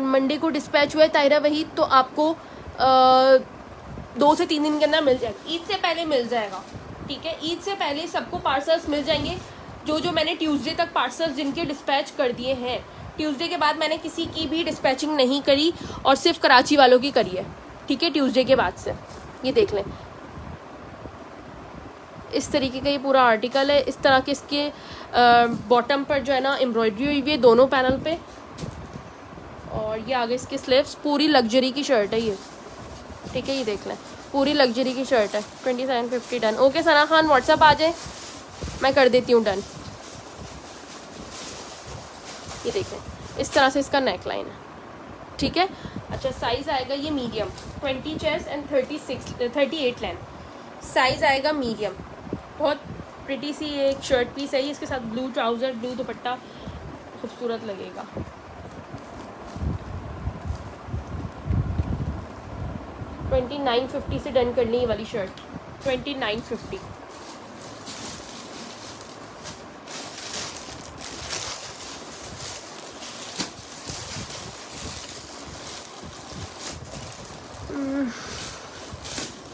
A: मंडे को डिस्पैच हुआ है तायरा वही, तो आपको 2 से 3 दिन के अंदर मिल जाएगा, ईद से पहले मिल जाएगा, ठीक है। ईद से पहले सबको पार्सल्स मिल जाएंगे। जो मैंने ट्यूसडे तक पार्सल्स जिनके डिस्पैच कर दिए हैं, ट्यूसडे के बाद मैंने किसी की भी डिस्पैचिंग नहीं करी, और सिर्फ कराची वालों की करी है, ठीक है, ट्यूसडे के बाद से। ये देख लें, इस तरीके का ये पूरा आर्टिकल है। इस तरह के इसके बॉटम पर जो है ना एम्ब्रॉयडरी हुई है दोनों पैनल पे, और ये आगे इसके स्लीव्स, पूरी लग्जरी की शर्ट है ये, ठीक है। ये देख लें पूरी लग्जरी की शर्ट है। 2750 done. Okay Sana Khan, WhatsApp आ जाए, मैं कर देती हूँ डन। ये देखें इस तरह से इसका नेक लाइन है, ठीक है। अच्छा, साइज़ आएगा ये medium, 20 chest and 38 length, size आएगा मीडियम। बहुत प्रिटी सी एक शर्ट पीस है ये, इसके साथ ब्लू ट्राउज़र, ब्लू दुपट्टा, खूबसूरत लगेगा। $29.50 से डन कर ली ये वाली शर्ट, 29.50।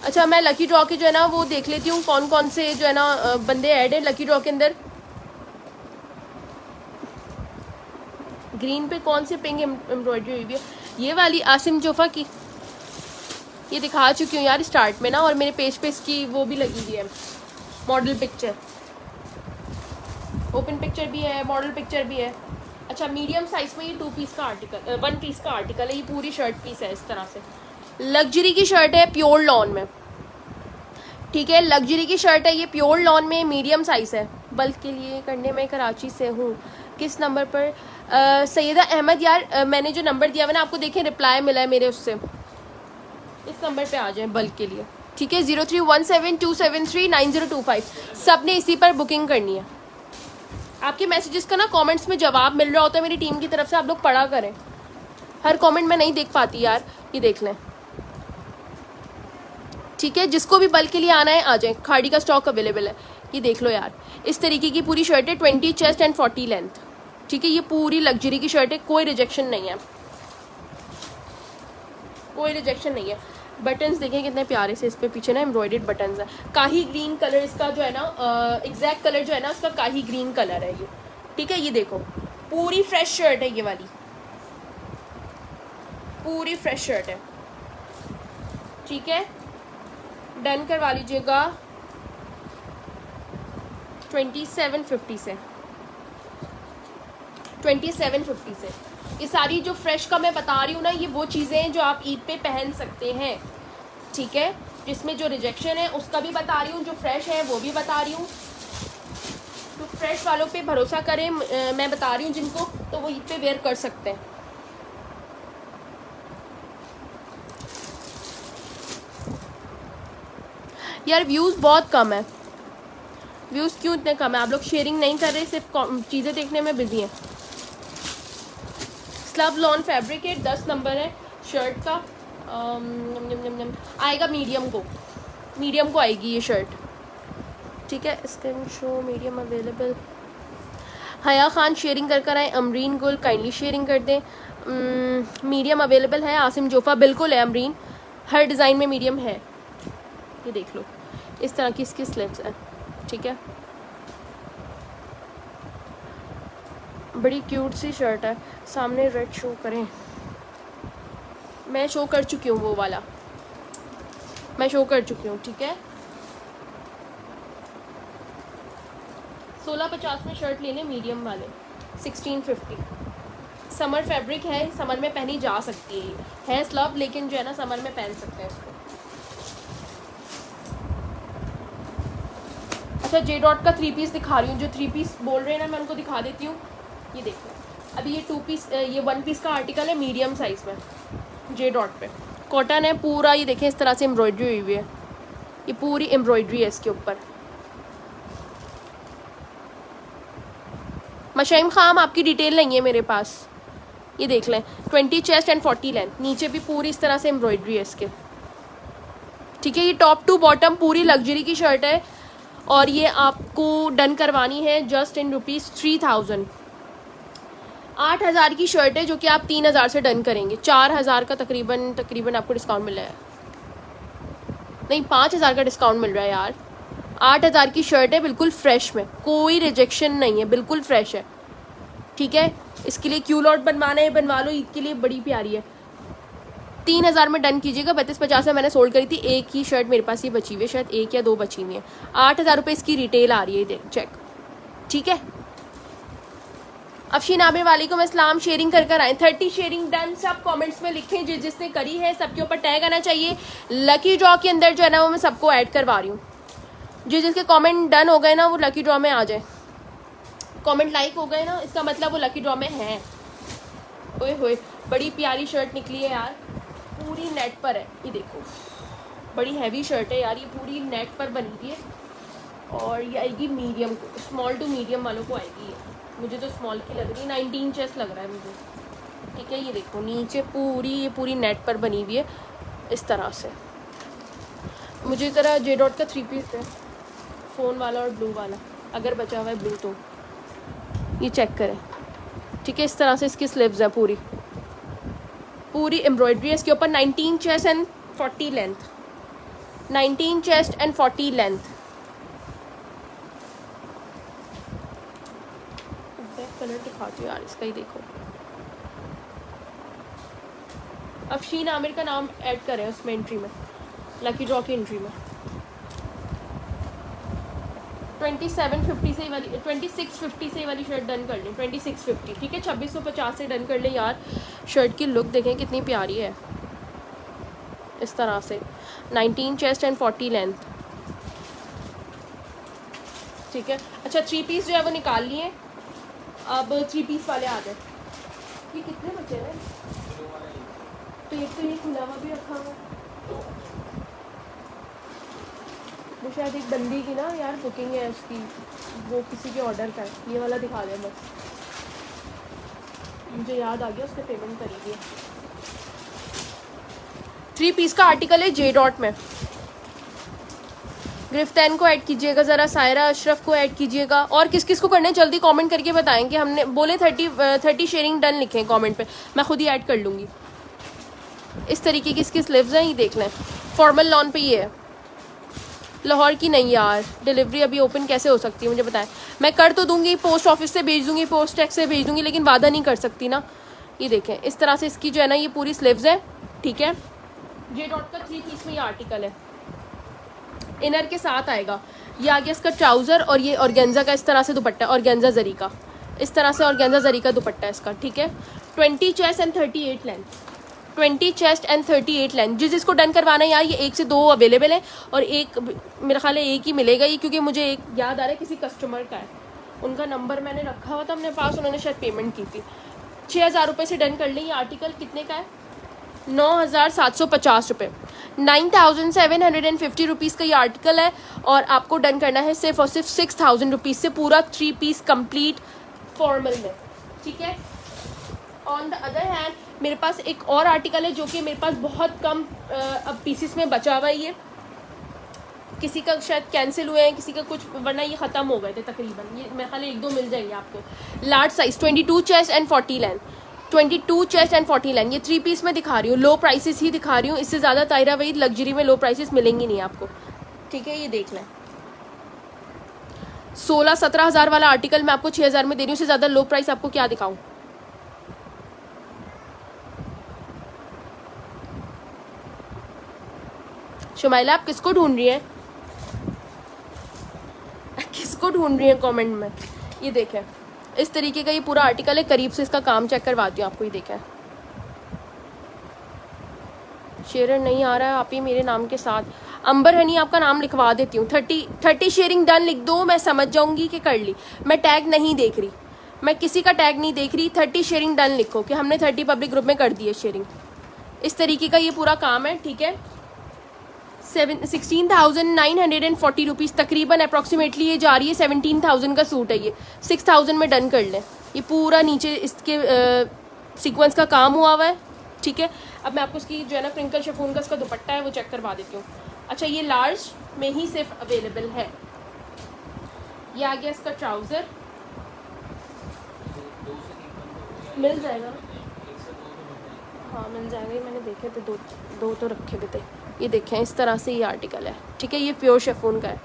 A: अच्छा, मैं लकी ड्रॉ के जो है ना वो देख लेती हूँ कौन कौन से जो है ना बंदे ऐड है लकी ड्रॉ के अंदर। ग्रीन पे कौन सी पिंक एम्ब्रॉयडरी हुई है? ये वाली आसिम जोफा की, ये दिखा चुकी हूँ यार स्टार्ट में ना, और मेरे पेज पे इसकी वो भी लगी हुई है मॉडल पिक्चर, ओपन पिक्चर भी है, मॉडल पिक्चर भी है। अच्छा, मीडियम साइज में ये 2 पीस का आर्टिकल, 1 पीस का आर्टिकल है, ये पूरी शर्ट पीस है इस तरह से। लग्जरी की शर्ट है प्योर लॉन में, ठीक है, लग्जरी की शर्ट है ये प्योर लॉन में, मीडियम साइज है। बल्क के लिए करने में कराची से हूँ, किस नंबर पर? सैयदा अहमद यार, मैंने जो नंबर दिया हुआ ना आपको, देखें रिप्लाई मिला है मेरे उससे, इस नंबर पे आ जाए बल्क के लिए, ठीक है। 031727390025, सब ने इसी पर बुकिंग करनी है। आपके मैसेजेस का ना कमेंट्स में जवाब मिल रहा होता है मेरी टीम की तरफ से, आप लोग पढ़ा करें, हर कमेंट मैं नहीं देख पाती यार, ये देख लें, ठीक है। जिसको भी बल्क के लिए आना है आ जाए, खाड़ी का स्टॉक अवेलेबल है। ये देख लो यार, इस तरीके की पूरी शर्ट है, 20 चेस्ट एंड 40 लेंथ, ठीक है। ये पूरी लग्जरी की शर्ट है, कोई रिजेक्शन नहीं है, कोई रिजेक्शन नहीं है। बटन्स देखें कितने प्यारे से इस पे पीछे ना एम्ब्रॉयडर्ड बटन्स है। काही ग्रीन कलर इसका जो है ना, एग्जैक्ट कलर जो है ना उसका काही ग्रीन कलर है ये, ठीक है। ये देखो पूरी फ्रेश शर्ट है ये वाली, पूरी फ्रेश शर्ट है, ठीक है। डन करवा लीजिएगा 2750 से, 2750 से। ये सारी जो फ्रेश का मैं बता रही हूँ ना, ये वो चीज़ें हैं जो आप ईद पे पहन सकते हैं, ठीक है। जिसमें जो रिजेक्शन है उसका भी बता रही हूँ, जो फ्रेश है वो भी बता रही हूँ। तो फ्रेश वालों पे भरोसा करें, मैं बता रही हूँ जिनको, तो वो ईद पे वेयर कर सकते हैं। यार व्यूज़ बहुत कम है, व्यूज़ क्यों इतने कम है? आप लोग शेयरिंग नहीं कर रहे, सिर्फ चीज़ें देखने में बिजी हैं। स्लब लॉन फैब्रिक है, 10 नंबर है शर्ट का, आएगा मीडियम को आएगी ये शर्ट, ठीक है। Skin show medium available. हया खान शेयरिंग कर आए। अमरीन गुल काइंडली शेयरिंग कर दें। मीडियम अवेलेबल है। आसिम जोफ़ा बिल्कुल है अमरीन, हर डिज़ाइन में मीडियम है। ये देख लो इस तरह की इसकी स्लीव्स हैं, ठीक है। बड़ी क्यूट सी शर्ट है। सामने रेड शो करें, मैं शो कर चुकी हूँ, वो वाला मैं शो कर चुकी हूँ, ठीक है। 1650 में शर्ट लेने मीडियम वाले 1650। समर फैब्रिक है, समर में पहनी जा सकती है स्लब, लेकिन जो है ना समर में पहन सकते हैं इसको। अच्छा जे डॉट का 3 पीस दिखा रही हूँ, जो 3 पीस बोल रहे हैं ना मैं उनको दिखा देती हूँ। ये देखो अभी ये 2 पीस, ये 1 पीस का आर्टिकल है मीडियम साइज़ में, जे डॉट पे कॉटन है पूरा। ये देखें इस तरह से एम्ब्रॉयडरी हुई हुई है, ये पूरी एम्ब्रॉयडरी है इसके ऊपर। मशाइम खाम आपकी डिटेल नहीं है मेरे पास, ये देख लें। 20 चेस्ट एंड 40 लेंथ, नीचे भी पूरी इस तरह से एम्ब्रॉयडरी है इसके, ठीक है। ये टॉप टू बॉटम पूरी लग्जरी की शर्ट है और ये आपको डन करवानी है जस्ट इन ₹3000। 8000 की शर्ट है जो कि आप 3000 से डन करेंगे। 4000 का तकरीबन आपको डिस्काउंट मिल रहा है, नहीं 5000 का डिस्काउंट मिल रहा है यार। 8000 की शर्ट है बिल्कुल फ्रेश में, कोई रिजेक्शन नहीं है, बिल्कुल फ्रेश है, ठीक है। इसके लिए क्यू लॉट बनवाना है बनवा लो, ईद के लिए बड़ी प्यारी है। 3000 में डन कीजिएगा। 3250 में मैंने सोल्ड करी थी, एक ही शर्ट मेरे पास ये बची हुई है, शायद 1 या 2 बची हुई है। 8000 रुपये इसकी रिटेल आ रही है, देख चेक, ठीक है। अफशीन आमिर वालेकुम अस्सलाम, शेयरिंग कर आए। 30 शेयरिंग डन, सब कमेंट्स में लिखें जिसने करी है, सबके ऊपर टैग आना चाहिए। लकी ड्रॉ के अंदर जो है ना वो मैं सबको ऐड करवा रही हूँ। जिसके कमेंट डन हो गए ना वो लकी ड्रॉ में आ जाए। कमेंट लाइक हो गए ना इसका मतलब वो लकी ड्रॉ में है। ओए होए बड़ी प्यारी शर्ट निकली है यार, पूरी नेट पर है, ये देखो बड़ी हैवी शर्ट है यार, ये पूरी नेट पर बनी हुई है और ये आएगी मीडियम को, स्मॉल टू मीडियम वालों को आएगी ये। मुझे तो स्मॉल की लग रही है, 19 चेस्ट लग रहा है मुझे, ठीक है। ये देखो नीचे ये पूरी नेट पर बनी हुई है इस तरह से। मुझे ज़रा जे डॉट का 3 पीस है, फ़ोन वाला और ब्लू वाला, अगर बचा हुआ है ब्लू तो ये चेक करें, ठीक है। इस तरह से इसकी स्लीव्स है, पूरी एम्ब्रॉयडरी है इसके ऊपर। 19 chest and 40 length, 19 chest and 40 length. Colour दिखाती हूँ यार इसका, ही देखो। अफशीन आमिर का नाम ऐड करें उसमें एंट्री में, लकी ड्रॉ की एंट्री में। 2750 से वाली 2650 से वाली शर्ट डन कर लें, 2650, ठीक है। 2650 से डन कर लें यार। शर्ट की लुक देखें कितनी प्यारी है इस तरह से। 19 चेस्ट एंड 40 लेंथ, ठीक है। अच्छा 3 पीस जो है वो निकाल लिए, अब 3 पीस वाले आ जाए। ये कितने बचे हैं? तो ये खुला हुआ भी रखा हुआ, वो शायद एक बंदी की ना यार बुकिंग है उसकी, वो किसी के ऑर्डर का है। ये वाला दिखा दे बस, मुझे याद आ गया उसने पेमेंट करी थी। 3 पीस का आर्टिकल है जे डॉट में। गिरफ्तान को ऐड कीजिएगा ज़रा, सायरा अशरफ को ऐड कीजिएगा, और किस किस को करना है जल्दी कमेंट करके बताएं कि हमने बोले 30 शेयरिंग डन लिखें कमेंट पे, मैं खुद ही ऐड कर लूँगी। इस तरीके की इसकी स्लीव्स हैं, ये देख लें। फॉर्मल लॉन पे ये है, लाहौर की नहीं यार, डिलीवरी अभी ओपन कैसे हो सकती है मुझे बताएं। मैं कर तो दूंगी, पोस्ट ऑफिस से भेज दूंगी, पोस्ट टैक्स से भेज दूंगी, लेकिन वादा नहीं कर सकती ना। ये देखें इस तरह से इसकी जो है ना ये पूरी स्लीव्स है, ठीक है। जे डॉट का 3 पीस में ये आर्टिकल है, इनर के साथ आएगा। ये आ गया इसका ट्राउज़र, और ये ऑर्गेन्जा का इस तरह से दुपट्टा, ऑर्गेन्जा जरी का, इस तरह से ऑर्गेन्जा जरी का दुपट्टा है इसका, ठीक है। 20 chest and 38 length, 20 chest and 38 length. जिसको डन करवाना है यार, ये 1 से 2 अवेलेबल है, और एक मेरा ख्याल है एक ही मिलेगा ये, क्योंकि मुझे एक याद आ रहा है किसी कस्टमर का है, उनका नंबर मैंने रखा हुआ था अपने पास, उन्होंने शायद पेमेंट की थी। 6000 रुपये से डन कर लें। ये आर्टिकल कितने का है? 9750 रुपये, 9750 रुपीज़ का ये आर्टिकल है, और आपको डन करना है सिर्फ और सिर्फ 6000 रुपीज़ से, पूरा 3 पीस कंप्लीट फॉर्मल में, ठीक है। ऑन द अदर हैंड मेरे पास एक और आर्टिकल है जो कि मेरे पास बहुत कम अब पीसीस में बचा हुआ है। ये किसी का शायद कैंसिल हुए हैं, किसी का कुछ, वरना ये ख़त्म हो गए थे तकरीबन। ये मेरे ख्याल 1-2 मिल जाएंगे आपको। Large size 22 chest and 40 line, 22 chest and 40 line. ये 3 पीस में दिखा रही हूँ, लो प्राइसेस ही दिखा रही हूँ। इससे ज़्यादा तायरा वहीद लग्जरी में लो प्राइसेस मिलेंगी नहीं आपको, ठीक है। ये देख लें, 16-17 हज़ार वाला आर्टिकल मैं आपको 6 हज़ार में दे रही हूँ। उससे ज़्यादा लो प्राइस आपको क्या दिखाऊँ। शुमाइला आप किसको ढूंढ रही हैं, किसको ढूंढ रही हैं कमेंट में। ये देखें, इस तरीके का ये पूरा आर्टिकल है। करीब से इसका काम चेक करवाती हूँ आपको। ये देखें, शेयर नहीं आ रहा है, आप ही मेरे नाम के साथ अंबर हनी आपका नाम लिखवा देती हूँ। 30 शेयरिंग डन लिख दो, मैं समझ जाऊंगी कि कर ली। मैं टैग नहीं देख रही, मैं किसी का टैग नहीं देख रही। 30 शेयरिंग डन लिखो कि हमने 30 पब्लिक ग्रुप में कर दी है शेयरिंग। इस तरीके का ये पूरा काम है, ठीक है। 16,940 रुपीज़ तकरीबन अप्रॉक्सीमेटली ये जा रही है। 17,000 का सूट है ये, 6,000 में डन कर लें। ये पूरा नीचे इसके सीक्वेंस का काम हुआ हुआ है, ठीक है। अब मैं आपको इसकी जो है ना प्रिंकल शिफॉन का इसका दुपट्टा है वो चेक करवा देती हूँ। अच्छा, ये लार्ज में ही सिर्फ अवेलेबल है। ये आ गया इसका ट्राउज़र, मिल जाएगा, हाँ मिल जाएगा। ये मैंने देखे थे, दो तो रखे हुए थे। ये देखें, इस तरह से ये आर्टिकल है, ठीक है। ये प्योर शिफॉन का है।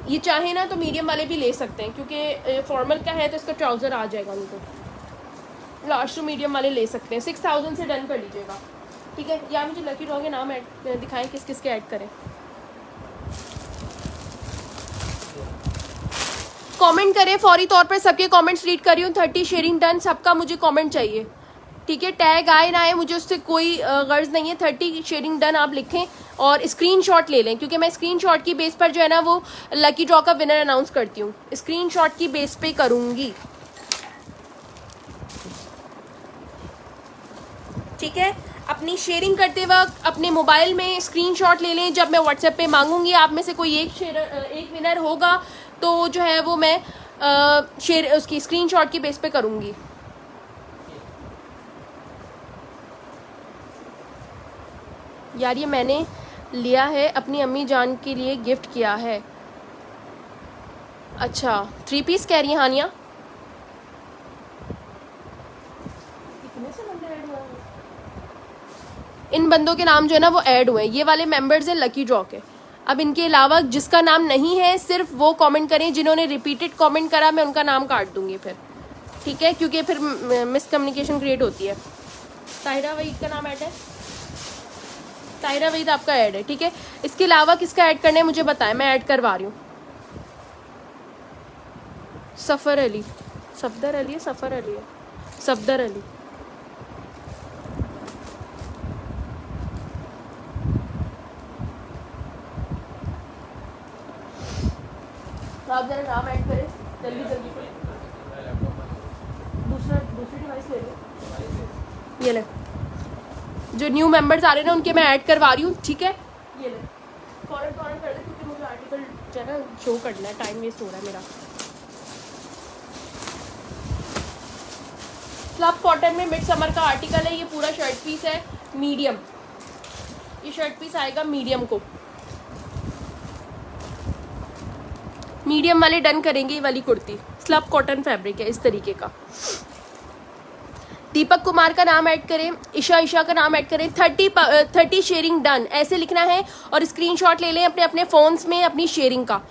A: ये चाहे ना तो मीडियम वाले भी ले सकते हैं, क्योंकि फॉर्मल का है तो इसका ट्राउज़र आ जाएगा उनको। लार्ज टू मीडियम वाले ले सकते हैं। 6,000 से डन कर लीजिएगा, ठीक है। या मुझे लकी ड्रॉ के नाम ऐड दिखाएं, किस किस के ऐड करें। कमेंट करें फौरी तौर पर, सबके कमेंट्स रीड कर रही हूँ। 30 शेयरिंग डन, सबका मुझे कमेंट चाहिए, ठीक है। टैग आए ना आए मुझे उससे कोई गर्ज नहीं है। 30 शेयरिंग डन आप लिखें और स्क्रीनशॉट ले लें, क्योंकि मैं स्क्रीनशॉट की बेस पर जो है ना वो लकी ड्रॉ का विनर अनाउंस करती हूँ। स्क्रीनशॉट की बेस पे करूँगी, ठीक है। अपनी शेयरिंग करते वक्त अपने मोबाइल में स्क्रीनशॉट ले लें। जब मैं व्हाट्सएप पे मांगूंगी आप में से कोई एक विनर होगा तो जो है वो मैं शेयर उसकी स्क्रीनशॉट की बेस पे करूँगी। यार ये मैंने लिया है, अपनी अम्मी जान के लिए गिफ्ट किया है। अच्छा, 3 पीस कह रही हैं हानिया। कितने से बंदे ऐड हुए हैं? इन बंदों के नाम जो है ना वो ऐड हुए हैं। ये वाले मेंबर्स हैं लकी ड्रॉ के। अब इनके अलावा जिसका नाम नहीं है सिर्फ वो कमेंट करें। जिन्होंने रिपीटेड कमेंट करा मैं उनका नाम काट दूंगी फिर, ठीक है, क्योंकि फिर मिसकम्युनिकेशन क्रिएट होती है। ताहिरा वहीद का नाम ऐड है, ताहिरा वहीद आपका ऐड है, ठीक है। इसके अलावा किसका ऐड करना है मुझे बताएं, मैं ऐड करवा रही हूँ। सफ़र अली, सफदर अली है, सफ़र अली है, सफदर अली। आप जरा नाम ऐड करें जल्दी जल्दी। दूसरी डिवाइस ले लो, ये ले। जो न्यू मेंबर्स आ रहे हैं ना उनके मैं ऐड करवा रही हूँ, ठीक है। ये ले फौरन कर दे, क्योंकि मुझे आर्टिकल जो है ना शो करना है, टाइम वेस्ट हो रहा है मेरा। स्लब कॉटन में मिड समर का आर्टिकल है। ये पूरा शर्ट पीस है मीडियम। ये शर्ट पीस आएगा मीडियम को। मीडियम वाले डन करेंगे। ये वाली कुर्ती स्लब कॉटन फैब्रिक है इस तरीके का। दीपक कुमार का नाम ऐड करें, ईशा का नाम ऐड करें। 30 शेयरिंग डन ऐसे लिखना है और स्क्रीनशॉट ले लें अपने अपने फ़ोन्स में अपनी शेयरिंग का,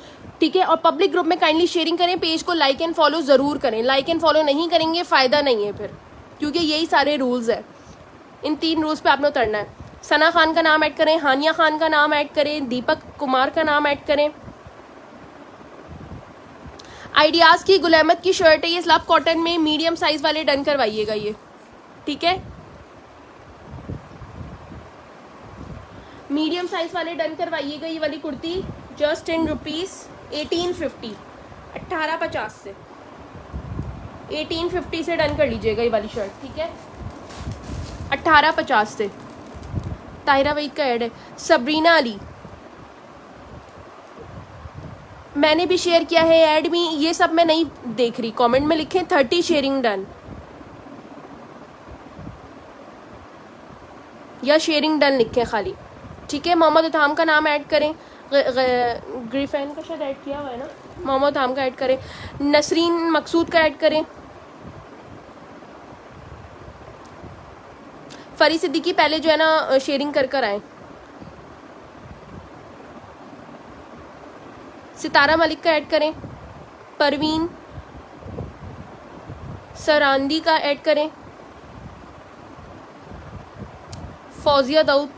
A: ठीक है। और पब्लिक ग्रुप में काइंडली शेयरिंग करें। पेज को लाइक एंड फॉलो ज़रूर करें। लाइक एंड फॉलो नहीं करेंगे फ़ायदा नहीं है फिर, क्योंकि यही सारे रूल्स है। इन 3 रूल्स पे आपने उतरना है। सना खान का नाम ऐड करें, हानिया खान का नाम ऐड करें, दीपक कुमार का नाम ऐड करें। आइडियाज़ की गुल अहमद की शर्ट है, ये स्लब कॉटन में मीडियम साइज़ वाले डन करवाइएगा ये, ठीक है। मीडियम साइज वाले डन करवाइएगा। ये वाली कुर्ती जस्ट इन रुपीज़ 1850, 1850 से 1850 से डन कर लीजिएगा ये वाली शर्ट, ठीक है। 1850 से। ताहिरा वहीद का ऐड है। सबरीना अली मैंने भी शेयर किया है ऐड में। ये सब मैं नहीं देख रही, कमेंट में लिखें 30 शेयरिंग डन, या शेयरिंग डन लिखें खाली, ठीक है। मोहम्मद उथाम का नाम ऐड करें, ग्रीफैन का शायद ऐड किया हुआ है ना, मोहम्मद उथाम का ऐड करें, नसरीन मकसूद का ऐड करें, फरी सिद्दीकी पहले जो है ना शेयरिंग कर आए, सितारा मलिक का ऐड करें, परवीन सरांदी का ऐड करें, फौजिया दाऊद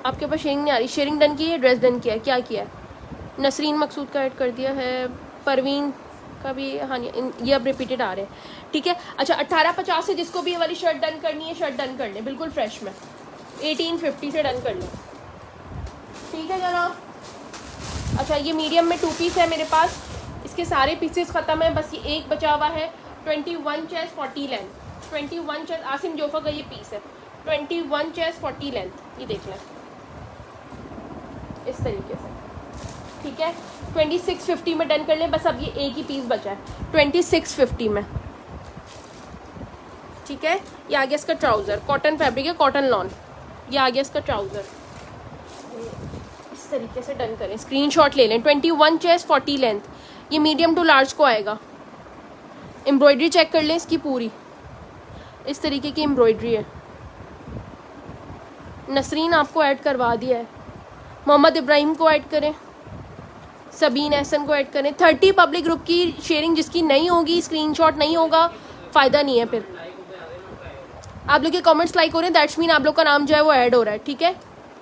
A: आपके पास शेयरिंग नहीं आ रही, शेयरिंग डन की है, ड्रेस डन किया है, क्या किया है, नसरीन मकसूद का ऐड कर दिया है, परवीन का भी, हाँ ये अब रिपीटेड आ रहे हैं, ठीक है। अच्छा 1850 से जिसको भी ये वाली शर्ट डन करनी है, शर्ट डन कर लें बिल्कुल फ्रेश में, 1850 से डन कर लें, ठीक है जनाब। अच्छा ये मीडियम में 2 पीस है मेरे पास, इसके सारे पीसेस ख़त्म है, बस ये एक बचा हुआ है, 21 chest 40 length, 21 chest Asim Jofa का ये पीस है, 21 चेस्ट 40 लेंथ, ये देख लें इस तरीके से, ठीक है। 2650 में डन कर लें, बस अब ये एक ही पीस बचा है 2650 में, ठीक है। ये आ गया इसका ट्राउज़र, कॉटन फैब्रिक है, कॉटन लॉन, ये आ गया इसका ट्राउज़र, इस तरीके से डन करें, स्क्रीनशॉट ले लें। 21 चेस्ट 40 लेंथ, ये मीडियम टू लार्ज को आएगा। एम्ब्रॉयडरी चेक कर लें इसकी पूरी, इस तरीके की एम्ब्रॉयडरी है, नसरीन आपको ऐड करवा दिया है, मोहम्मद इब्राहिम को ऐड करें, सबीन एहसन को ऐड करें। 30 पब्लिक ग्रुप की शेयरिंग जिसकी नहीं होगी, स्क्रीनशॉट नहीं होगा, फ़ायदा नहीं है फिर। आप लोग के कमेंट्स लाइक हो रहे हैं, दैट्स मीन आप लोग का नाम जो है वो ऐड हो रहा है, ठीक है।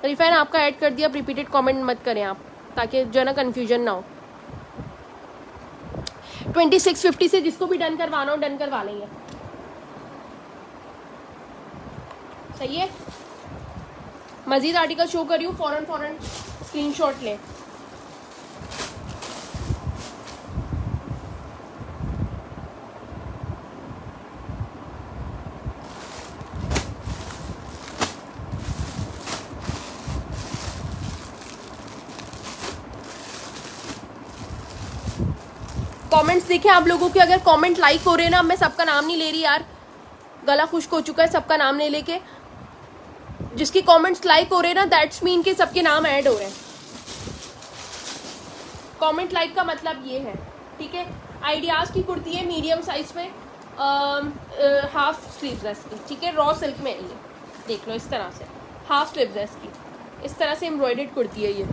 A: रिफाइन आपका ऐड कर दिया, रिपीटेड कमेंट मत करें आप, ताकि जो है ना कन्फ्यूजन ना हो। 2650 से जिसको भी डन करवाना हो डन करवा लेंगे, सही है। मजीद आर्टिकल शो कर रही हूँ, फ़ौरन स्क्रीनशॉट लें। कमेंट्स देखें आप लोगों के, अगर कमेंट लाइक हो रहे हैं ना, मैं सबका नाम नहीं ले रही यार, गला खुश्क हो चुका है सबका नाम ले लेके। जिसकी कमेंट्स लाइक हो रहे हैं ना, दैट्स मीन के सबके नाम ऐड हो रहे हैं। कमेंट लाइक का मतलब ये है, ठीक है। आइडियाज़ की कुर्ती है मीडियम साइज में, हाफ स्लीव्स की, ठीक है, रॉ सिल्क में, ये देख लो इस तरह से हाफ स्लीव्स की, इस तरह से एम्ब्रॉयडर्ड कुर्ती है ये,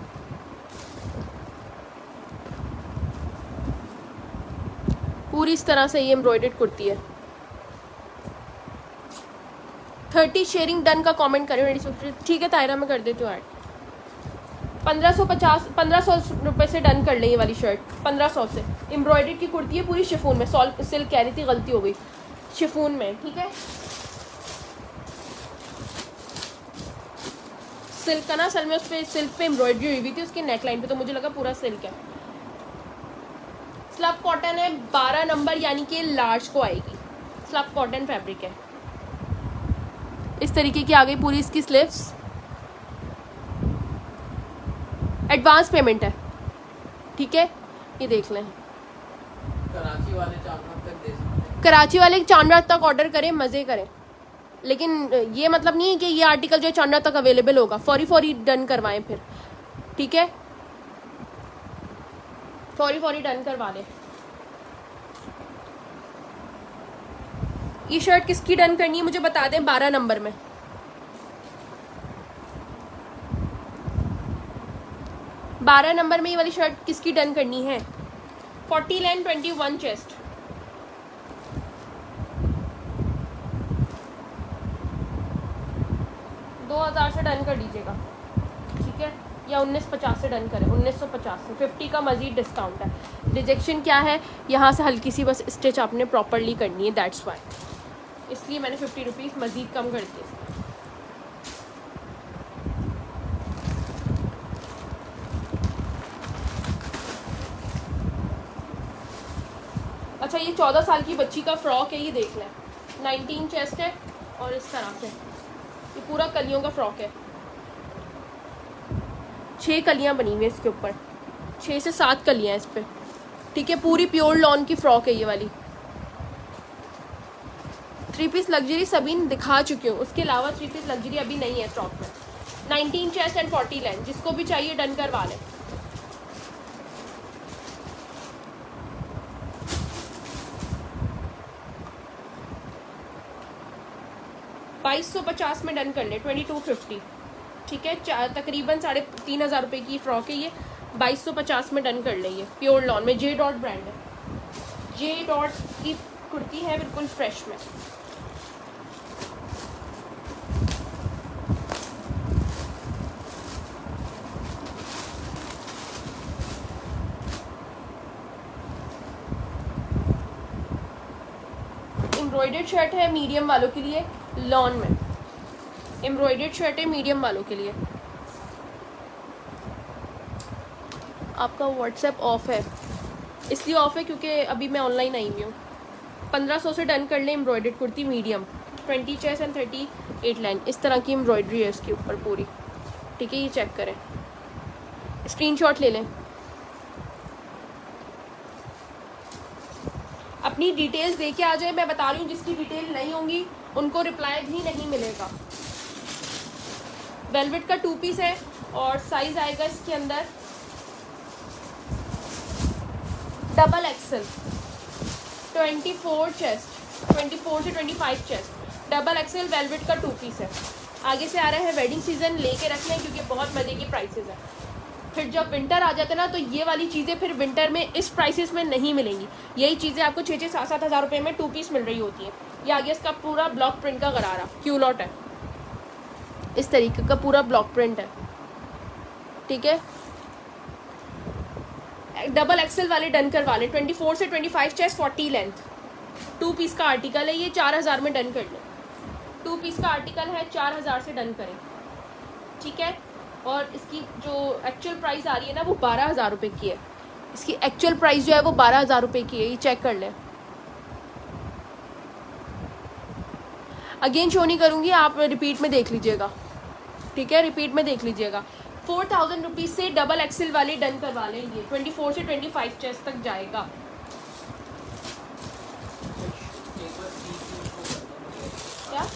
A: पूरी इस तरह से ये एम्ब्रॉयडर्ड कुर्ती है। 30 शेयरिंग डन का कमेंट करें, ठीक है तायरा मैं कर देती हूँ ऐड। 1550 रुपये से डन कर ले ये वाली शर्ट, 1500 से। एम्ब्रॉयडर्ड की कुर्ती है पूरी, शिफॉन में, सिल्क कह रही थी, गलती हो गई, शिफॉन में, ठीक है। सिल्क का ना असल में उस पर सिल्क पे एम्ब्रॉयडरी हुई थी उसकी नेकलाइन पे, तो मुझे लगा पूरा सिल्क है। स्लब कॉटन है, 12 नंबर यानी कि लार्ज को आएगी, स्लब कॉटन फैब्रिक है, इस तरीके की आ गई पूरी इसकी स्लीव्स। एडवांस पेमेंट है, ठीक है, ये देख लें।
B: कराची वाले
A: चांद रात तक ऑर्डर करें, मज़े करें, लेकिन ये मतलब नहीं है कि ये आर्टिकल जो है चांद रात तक अवेलेबल होगा, फौरी डन करवाएं फिर, ठीक है, फौरी डन करवा लें। ये शर्ट किसकी डन करनी है मुझे बता दें, 12 नंबर में। 12 नंबर में ये वाली शर्ट किसकी डन करनी है? 40 लेंथ 21 चेस्ट। $2000 से डन कर दीजिएगा, ठीक है, या 1950 से डन करें, 1950 से। 50 का मज़ीद डिस्काउंट है। रिजेक्शन क्या है, यहाँ से हल्की सी बस स्टिच आपने प्रॉपरली करनी है, दैट्स वाई, इसलिए मैंने 50 रुपीज़ मज़ीद कम कर दिए। अच्छा, ये 14 साल की बच्ची का फ्रॉक है, ये देख लें, 19 चेस्ट है और इस तरह से ये पूरा कलियों का फ्रॉक है। 6 कलियाँ बनी हुई है इसके ऊपर, 6 से 7 कलियाँ हैं इस पर, ठीक है। पूरी प्योर लॉन की फ्रॉक है ये वाली। 3 पीस लग्जरी सभी दिखा चुकी हूँ, उसके अलावा 3 पीस लग्जरी अभी नहीं है स्टॉक में। 19 चेस्ट एंड 40 लेंथ, जिसको भी चाहिए डन करवा लें। $2250 में डन कर ले, 2250, ठीक है। तकरीबन 3,500 रुपये की फ्रॉक है ये, 2250 में डन कर ले। ये प्योर लॉन में जे डॉट ब्रांड है, जे डॉट की कुर्ती है, बिल्कुल फ्रेश में। एम्ब्रॉयडर्ड शर्ट है मीडियम वालों के लिए, लॉन में एम्ब्रॉयडर्ड शर्ट है मीडियम वालों के लिए। आपका व्हाट्सएप ऑफ है, इसलिए ऑफ है क्योंकि अभी मैं ऑनलाइन आई हुई हूँ। 1500 से डन कर लें embroidered kurti medium, 20 chest and 38 line, इस तरह की एम्ब्रॉयडरी है इसके ऊपर पूरी, ठीक है। ये चेक करें, स्क्रीनशॉट ले लें। अपनी डिटेल्स दे के आ जाए, मैं बता रही हूँ जिसकी डिटेल नहीं होंगी उनको रिप्लाई भी नहीं मिलेगा। वेलवेट का 2 पीस है और साइज आएगा इसके अंदर डबल एक्सल, 24 चेस्ट, 24 से 25 चेस्ट, डबल एक्सल वेलवेट का 2 पीस है। आगे से आ रहा है वेडिंग सीजन, लेके रख लें क्योंकि बहुत मज़े की प्राइसेस है। फिर जब विंटर आ जाता है ना, तो ये वाली चीज़ें फिर विंटर में इस प्राइसेस में नहीं मिलेंगी। यही चीज़ें आपको 6-6, 7-7 हज़ार रुपये में 2 पीस मिल रही होती है। ये आगे इसका पूरा ब्लॉक प्रिंट का गरारा क्यू लॉट है, इस तरीके का पूरा ब्लॉक प्रिंट है, ठीक है। डबल एक्सेल वाले डन करवा लें, 24 से 25 चेस्ट, 40 लेंथ, 2 पीस का आर्टिकल है ये, 4000 में डन कर लें। 2 पीस का आर्टिकल है, 4000 से डन करें, ठीक है। और इसकी जो एक्चुअल प्राइस आ रही है ना, वो 12,000 रुपये की है। इसकी एक्चुअल प्राइस जो है वो 12,000 रुपये की है, ये चेक कर लें। अगेन शो नहीं करूँगी, आप रिपीट में देख लीजिएगा, ठीक है, रिपीट में देख लीजिएगा। 4,000 रुपीज़ से डबल एक्सेल वाले डन करवा लें। ये 24 से 25 चेस्ट तक जाएगा। क्या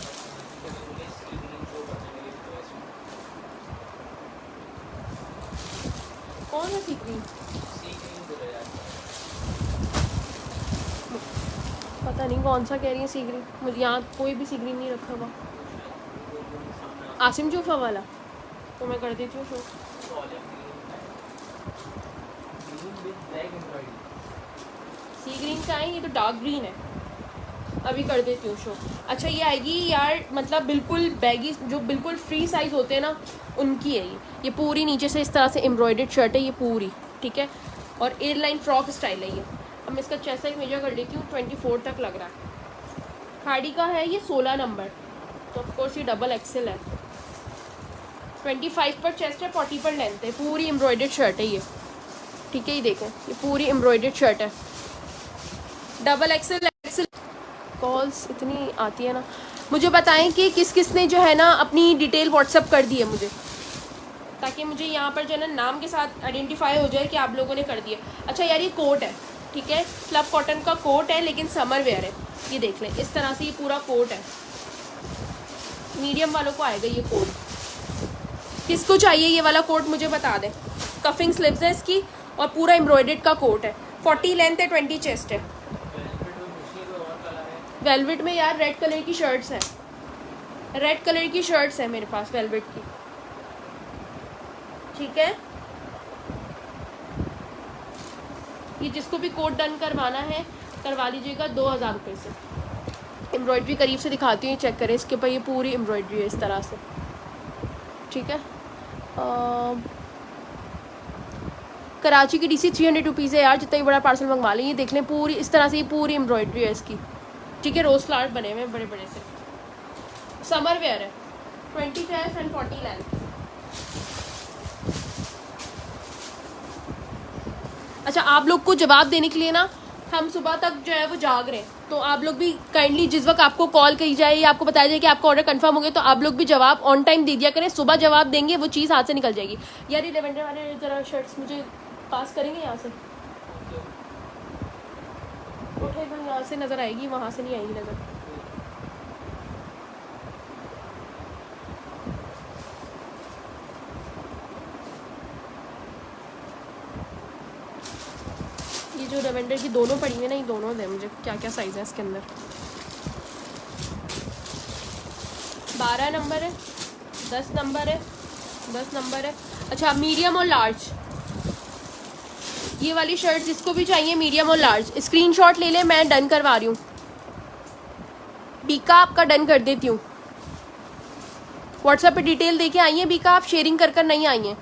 A: कौन है सी क्रीम? पता नहीं कौन सा कह रही है सी क्रीम, मुझे यहाँ कोई भी सी क्रीम नहीं रखा हुआ। आसिम जूफा वाला तो मैं कर देती हूँ शो। सी ग्रीन का है, ये तो डार्क ग्रीन है, अभी कर देती हूँ शो। अच्छा ये आएगी यार, मतलब बिल्कुल बैगी, जो बिल्कुल फ्री साइज़ होते हैं ना उनकी है ये पूरी नीचे से इस तरह से एम्ब्रॉयडर्ड शर्ट है ये पूरी, ठीक है। और एयरलाइन फ्रॉक स्टाइल है ये। अब मैं इसका चेस्ट साइज मेजर कर लेती हूँ, 24 तक लग रहा है। खाड़ी का है ये 16 नंबर, तो ऑफकोर्स ये डबल एक्सेल है। 25 पर चेस्ट है, 40 पर लेंथ है, पूरी एम्ब्रॉयडर्ड शर्ट है ये, ठीक है। ये देखें, ये पूरी एम्ब्रॉयडर्ड शर्ट है, डबल एक्सेल। कॉल्स इतनी आती है ना। मुझे बताएं कि किस किस ने जो है ना अपनी डिटेल व्हाट्सअप कर दी है मुझे, ताकि मुझे यहाँ पर जो है ना नाम के साथ आइडेंटिफाई हो जाए कि आप लोगों ने कर दिया। अच्छा यार ये कोट है, ठीक है, स्लब कॉटन का कोट है लेकिन समर वेयर है। ये देख लें, इस तरह से ये पूरा कोट है, मीडियम वालों को आएगा ये कोट। किसको चाहिए ये वाला कोट मुझे बता दें। कफिंग स्लीव्स है इसकी और पूरा एम्ब्रॉयडर्ड का कोट है, 40 लेंथ है, 20 चेस्ट है। वेलवेट में यार रेड कलर की शर्ट्स हैं, रेड कलर की शर्ट्स है मेरे पास वेलवेट की, ठीक है। ये जिसको भी कोट डन करवाना है करवा लीजिएगा 2,000 रुपये से। एम्ब्रॉयडरी करीब से दिखाती हूँ, चेक करें, इसके ऊपर ये पूरी एम्ब्रॉयडरी है इस तरह से, ठीक है। कराची की DC 300 रुपीज़ है यार, जितना ही बड़ा पार्सल मंगवा लें। ये देख लें पूरी इस तरह से, ये पूरी एम्ब्रॉयडरी है इसकी, ठीक है। रोज फ्लावर बने हुए बड़े बड़े से, समर वेयर है, 20 चेस्ट एंड 40 लेंथ। अच्छा आप लोग को जवाब देने के लिए ना हम सुबह तक जो है वो जाग रहे हैं, तो आप लोग भी काइंडली जिस वक्त आपको कॉल की जाए या आपको बताया जाए कि आपका ऑर्डर कंफर्म हो गया, तो आप लोग भी जवाब ऑन टाइम दे दिया करें। सुबह जवाब देंगे वो चीज़ हाथ से निकल जाएगी। यार ये लेवेंडर वाले ज़रा शर्ट्स मुझे पास करेंगे यहाँ से, उठे तो यहाँ से नज़र आएगी, वहाँ से नहीं आएगी नज़र। जो लेवेंडर की दोनों पड़ी हुई है ना, ये दोनों दे मुझे, क्या क्या साइज़ है इसके अंदर। 12 नंबर है, 10 नंबर है, 10 नंबर है। अच्छा, मीडियम और लार्ज, ये वाली शर्ट जिसको भी चाहिए मीडियम और लार्ज, स्क्रीनशॉट ले ले, मैं डन करवा रही हूँ। बीका आपका डन कर देती हूँ। व्हाट्सएप पे डिटेल देके आई हैं बीका, आप शेयरिंग कर नहीं आई हैं।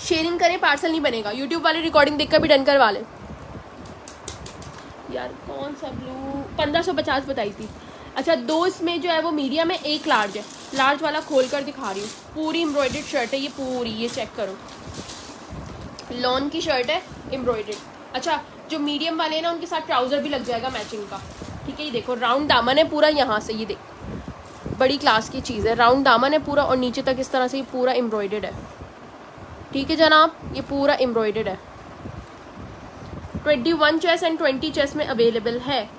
A: शेयरिंग करें, पार्सल नहीं बनेगा। यूट्यूब वाली रिकॉर्डिंग देखकर भी डन करवा लें। यार कौन सा ब्लू, 1550 बताई थी। अच्छा, 2 इसमें जो है वो मीडियम है, 1 लार्ज है। लार्ज वाला खोल कर दिखा रही हूँ। पूरी एम्ब्रॉयडर्ड शर्ट है ये पूरी, ये चेक करो, लॉन की शर्ट है एम्ब्रॉयडर्ड। अच्छा, जो मीडियम वाले हैं ना उनके साथ ट्राउज़र भी लग जाएगा मैचिंग का। ठीक है, ये देखो राउंड दामन है पूरा, यहाँ से ये देखो बड़ी क्लास की चीज़ है। राउंड दामन है पूरा और नीचे तक इस तरह से ये पूरा एम्ब्रॉयडर्ड है। ठीक है जनाब, ये पूरा एम्ब्रॉयडर्ड है। 21 चेस्ट एंड 20 चेस्ट में अवेलेबल है।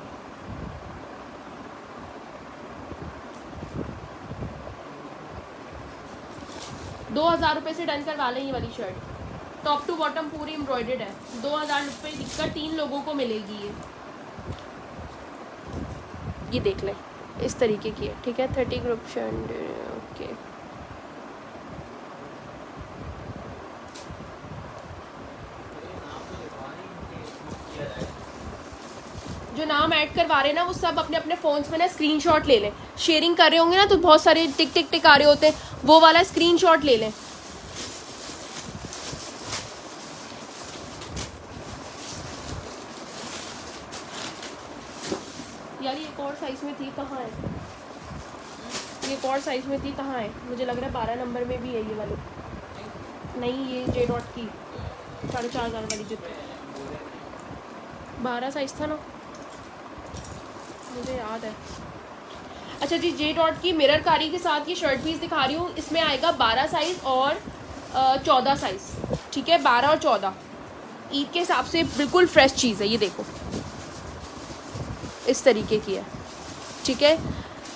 A: ₹2000 से डन करवा लें ये वाली शर्ट। टॉप टू बॉटम पूरी एम्ब्रॉयडर्ड है। 2000 रुपये दिक्कत 3 लोगों को मिलेगी ये देख लें, इस तरीके की है। ठीक है, 30 ग्रुप शर्ट। ओके, जो नाम ऐड करवा रहे हैं ना वो सब अपने अपने फ़ोन्स में ना स्क्रीनशॉट ले लें। शेयरिंग कर रहे होंगे ना तो बहुत सारे टिक टिक टिक आ रहे होते हैं, वो वाला स्क्रीनशॉट ले लें। यार ये एक और साइज़ में थी, कहाँ है ये? एक और साइज़ में थी, कहाँ है? मुझे लग रहा है 12 नंबर में भी है ये वाली। नहीं, ये जे डॉट की 4500 वाली जो 12 साइज़ था ना, मुझे याद है। अच्छा जी, जे डॉट की मिरर कारी के साथ ये शर्ट पीस दिखा रही हूँ। इसमें आएगा 12 साइज़ और 14 साइज़। ठीक है, 12 और 14 ईद के हिसाब से बिल्कुल फ्रेश चीज़ है। ये देखो इस तरीके की है। ठीक है,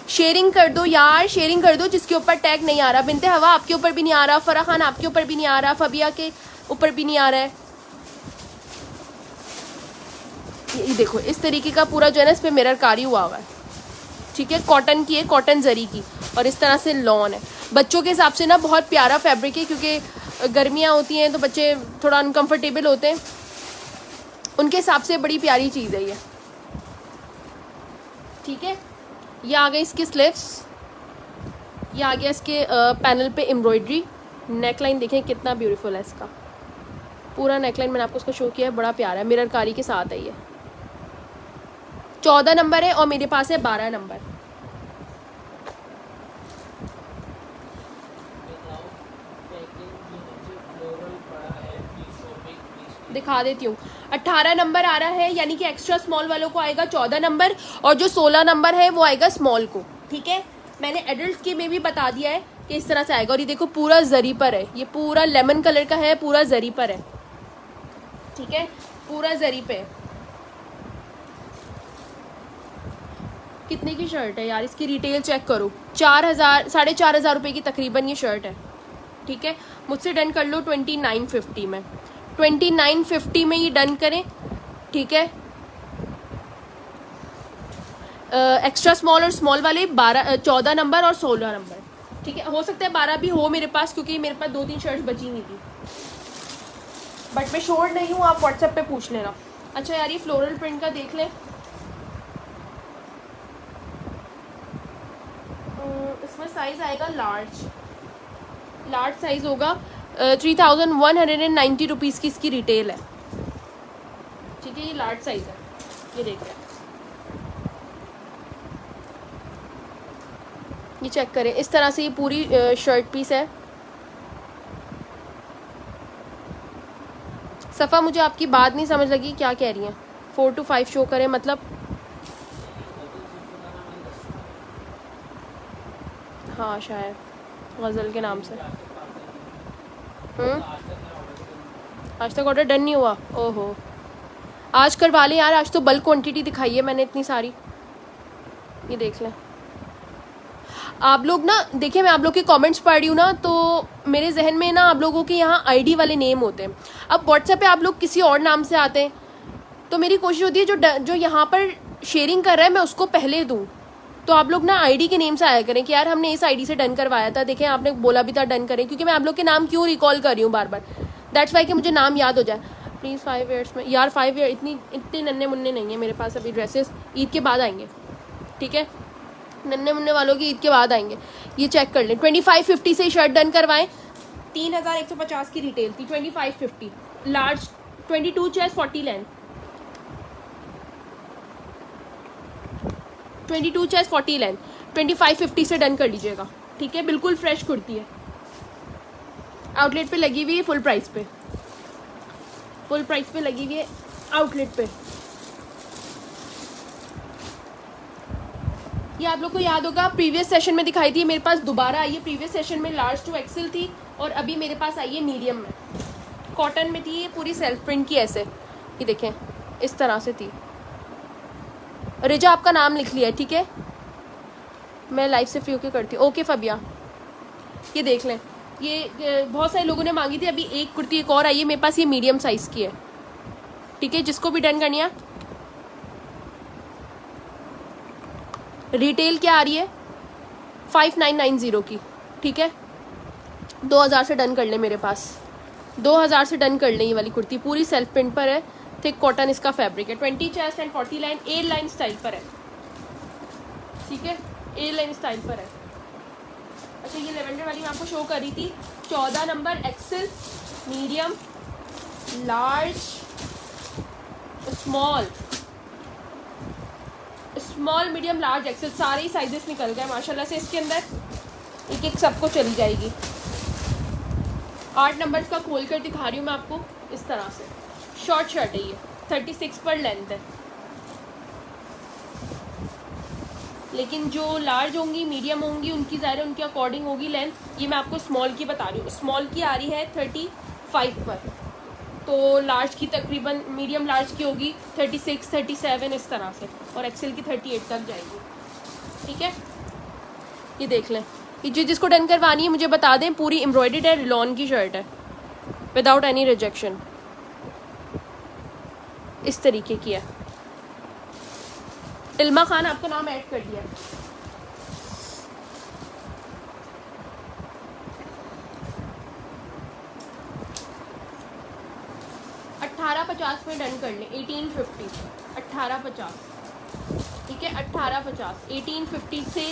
A: शेयरिंग कर दो यार, शेयरिंग कर दो जिसके ऊपर टैग नहीं आ रहा। बिनते हवा आपके ऊपर भी नहीं आ रहा, फराह खान आपके ऊपर भी नहीं आ रहा, फबिया के ऊपर भी नहीं आ रहा है। ये देखो इस तरीके का पूरा जो है ना इस पर मिरर कारी हुआ है। ठीक है, कॉटन की है, कॉटन जरी की, और इस तरह से लॉन है। बच्चों के हिसाब से ना बहुत प्यारा फैब्रिक है, क्योंकि गर्मियाँ होती हैं तो बच्चे थोड़ा अनकम्फर्टेबल होते हैं, उनके हिसाब से बड़ी प्यारी चीज़ है ये। ठीक है, ये आ गई इसकी स्लीव्स, ये आ गया इसके पैनल पे एम्ब्रॉयडरी। नेकलाइन देखें कितना ब्यूटीफुल है इसका, पूरा नेकलाइन मैंने आपको उसको शो किया है, बड़ा प्यारा है, मिरर कारी के साथ है ये। 14 नंबर है और मेरे पास है 12 नंबर। दिखा देती हूँ, 18 नंबर आ रहा है, यानी कि एक्स्ट्रा स्मॉल वालों को आएगा 14 नंबर, और जो 16 नंबर है वो आएगा स्मॉल को। ठीक है, मैंने एडल्ट के में भी बता दिया है कि इस तरह से आएगा। और ये देखो पूरा जरी पर है, ये पूरा लेमन कलर का है, पूरा जरी पर है। ठीक है, पूरा जरी पे। कितने की शर्ट है यार, इसकी रिटेल चेक करो, 4000 4500 रुपये की तकरीबन ये शर्ट है। ठीक है, मुझसे डन कर लो 2950 में, 2950 में ये डन करें। ठीक है, एक्स्ट्रा स्मॉल और स्मॉल वाले 14 नंबर और 16 नंबर। ठीक है, हो सकता है 12 भी हो मेरे पास, क्योंकि मेरे पास 2-3 शर्ट्स बची हुई थी, बट मैं श्योर नहीं हूँ, आप व्हाट्सएप पे पूछ लेना। अच्छा यार, ये फ्लोरल प्रिंट का देख लें, इसमें साइज़ आएगा लार्ज, लार्ज साइज़ होगा। 3190 रुपीज़ की इसकी रिटेल है। ठीक है, ये लार्ज साइज़ है, ये देख रहे हैं, ये चेक करें, इस तरह से ये पूरी शर्ट पीस है। सफ़ा, मुझे आपकी बात नहीं समझ लगी, क्या कह रही हैं? 4 to 5 शो करें मतलब? हाँ शायद गज़ल के नाम से। आज तक ऑर्डर डन नहीं हुआ? ओहो, आज करवा लें यार, आज तो बल्क क्वांटिटी दिखाई है मैंने इतनी सारी। ये देख लें, आप लोग ना देखिए, मैं आप लोग के कमेंट्स पढ़ रही हूँ ना, तो मेरे जहन में ना आप लोगों के यहाँ आईडी वाले नेम होते हैं। अब व्हाट्सएप पे आप लोग किसी और नाम से आते हैं, तो मेरी कोशिश होती है जो यहाँ पर शेयरिंग कर रहा है मैं उसको पहले दूँ। तो आप लोग ना आईडी के नेम से आया करें कि यार हमने इस आईडी से डन करवाया था, देखें आपने बोला भी था डन करें, क्योंकि मैं आप लोग के नाम क्यों रिकॉल कर रही हूँ बार बार, दैट्स वाई कि मुझे नाम याद हो जाए। प्लीज़ 5 ईयर्स में यार, 5 ईयर इतने नन्हे मुन्ने नहीं है मेरे पास अभी ड्रेसेस, ईद के बाद आएंगे, ठीक है, नन्हे मुन्ने वालों की ईद के बाद आएंगे। ये चेक कर लें, 2550 से शर्ट डन करवाएं। 3150 की रिटेल थी, 2550 large, 22 chest 40 length, 22 chest 40 length, 2550 से डन कर लीजिएगा, ठीक है। बिल्कुल फ्रेश कुर्ती है, आउटलेट पे लगी हुई है, फुल प्राइस पे, फुल प्राइस पे लगी हुई है आउटलेट पे। ये आप लोग को याद होगा प्रीवियस सेशन में दिखाई थी, मेरे पास दोबारा आई है। प्रीवियस सेशन में लार्ज टू एक्सेल थी और अभी मेरे पास आई है मीडियम में, कॉटन में थी, ये पूरी सेल्फ प्रिंट की ऐसे, ये देखें इस तरह से थी। रिजा आपका नाम लिख लिया है, ठीक है, मैं लाइव से फ्री होके करती हूँ। ओके फबिया, ये देख लें, ये बहुत सारे लोगों ने मांगी थी, अभी एक कुर्ती एक और आई है मेरे पास, ये मीडियम साइज़ की है, ठीक है, जिसको भी डन करनी है। रिटेल क्या आ रही है 5990 की, ठीक है, 2000 से डन कर ले, मेरे पास 2000 से डन कर ले। ये वाली कुर्ती पूरी सेल्फ प्रिंट पर है, थिक कॉटन इसका फैब्रिक है, 20 chest and 40 line, A line style पर है, ठीक है, ए लाइन स्टाइल पर है। अच्छा, ये लेवेंडर वाली मैं आपको शो कर रही थी, 14 number XL, medium, large, small medium large XL, सारे ही साइजेस निकल गए माशाल्लाह से इसके अंदर, एक एक सबको चली जाएगी। 8 नंबर का खोल कर दिखा रही हूँ मैं आपको, इस तरह से शॉर्ट शर्ट है, ये 36 पर लेंथ है, लेकिन जो लार्ज होंगी मीडियम होंगी उनकी ज़ाहिर उनके अकॉर्डिंग होगी लेंथ। ये मैं आपको स्मॉल की बता रही हूँ, स्मॉल की आ रही है 35 पर, तो लार्ज की तकरीबन मीडियम लार्ज की होगी 36 37 इस तरह से, और एक्सेल की 38 तक जाएगी, ठीक है। ये देख लें, ये जिसको डन करवानी है मुझे बता दें, पूरी एम्ब्रॉयडर्ड है, रिलॉन की शर्ट है, विदाउट एनी रिजेक्शन, इस तरीके की है। इल्मा खान आपका नाम ऐड कर दिया, $1850 में डन कर लें, 1850, 1850, ठीक है, 1850, 1850 से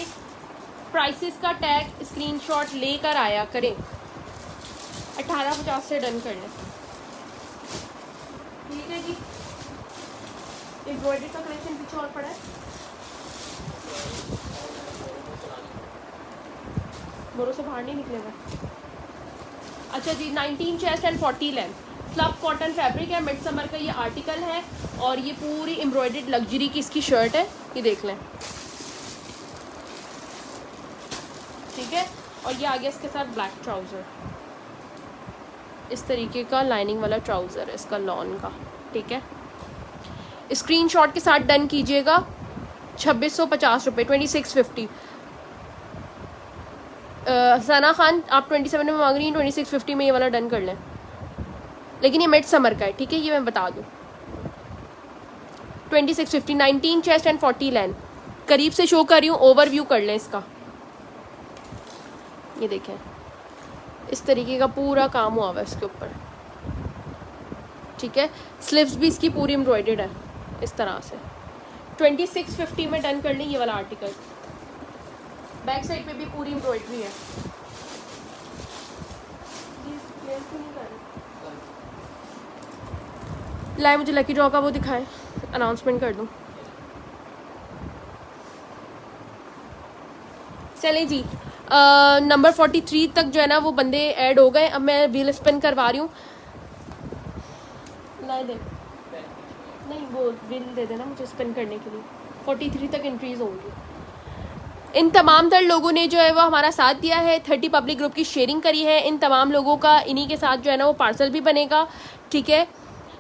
A: प्राइसेस का टैग स्क्रीनशॉट लेकर आया करें, 1850 से डन कर लें, ठीक है जी। एम्ब्रॉयडरी का कलेक्शन पीछे और पड़ा है, बोरो से बाहर नहीं निकलेगा। अच्छा जी, 19 chest and 40 length, slub cotton fabric है, मिड समर का ये आर्टिकल है, और ये पूरी एम्ब्रॉयडर्ड लग्जरी की इसकी शर्ट है, ये देख लें, ठीक है। और ये आ गया इसके साथ ब्लैक ट्राउज़र, इस तरीके का लाइनिंग वाला ट्राउज़र है इसका लॉन का, ठीक है। स्क्रीनशॉट के साथ डन कीजिएगा, 2650 रुपये, 2650। सना खान आप 27 में मांग रही हैं, 2650 में ये वाला डन कर लें, लेकिन ये मिड समर का है, ठीक है, ये मैं बता दूँ। 2650, 19 चेस्ट एंड 40 लेंथ, करीब से शो कर रही हूँ, ओवरव्यू कर लें इसका, ये देखें इस तरीके का पूरा काम हुआ हुआ है इसके ऊपर, ठीक है। स्लीव्स भी इसकी पूरी एम्ब्रॉयडर्ड है इस तरह से, 2650 में डन कर लें ये वाला आर्टिकल। बैक साइड पे भी पूरी एम्ब्रॉयडरी है, लाए मुझे लकी ड्रॉ का वो दिखाए, अनाउंसमेंट कर दूं। चले जी, नंबर 43 तक जो है ना वो बंदे ऐड हो गए। अब मैं व्हील स्पिन करवा रही हूँ, लाए दे नहीं वो व्हील दे देना मुझे स्पिन करने के लिए, 43 तक इंक्रीज़ होंगी। इन तमाम तर लोगों ने जो है वो हमारा साथ दिया है, 30 पब्लिक ग्रुप की शेयरिंग करी है, इन तमाम लोगों का इन्हीं के साथ जो है ना वो पार्सल भी बनेगा, ठीक है।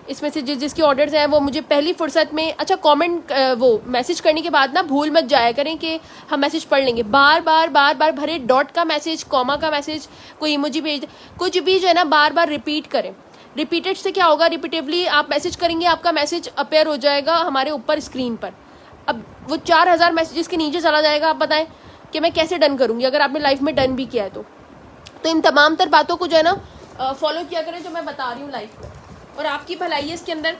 A: इसमें से जिसके ऑर्डर्स हैं वो मुझे पहली फुर्सत में, अच्छा कमेंट वो मैसेज करने के बाद ना भूल मत जाया करें कि हम मैसेज पढ़ लेंगे, बार बार भरे डॉट का मैसेज, कॉमा का मैसेज, कोई इमोजी भेज, कुछ भी जो है ना बार बार रिपीट करें। रिपीटेड से क्या होगा, रिपीटिवली आप मैसेज करेंगे, आपका मैसेज अपेयर हो जाएगा हमारे ऊपर स्क्रीन पर। अब वो 4000 मैसेजेस के नीचे चला जाएगा, आप बताएं कि मैं कैसे डन करूँगी अगर आपने लाइफ में डन भी किया है तो इन तमाम तर बातों को जो है ना फॉलो किया करें जो मैं बता रही हूँ लाइफ में, और आपकी भलाई है इसके अंदर।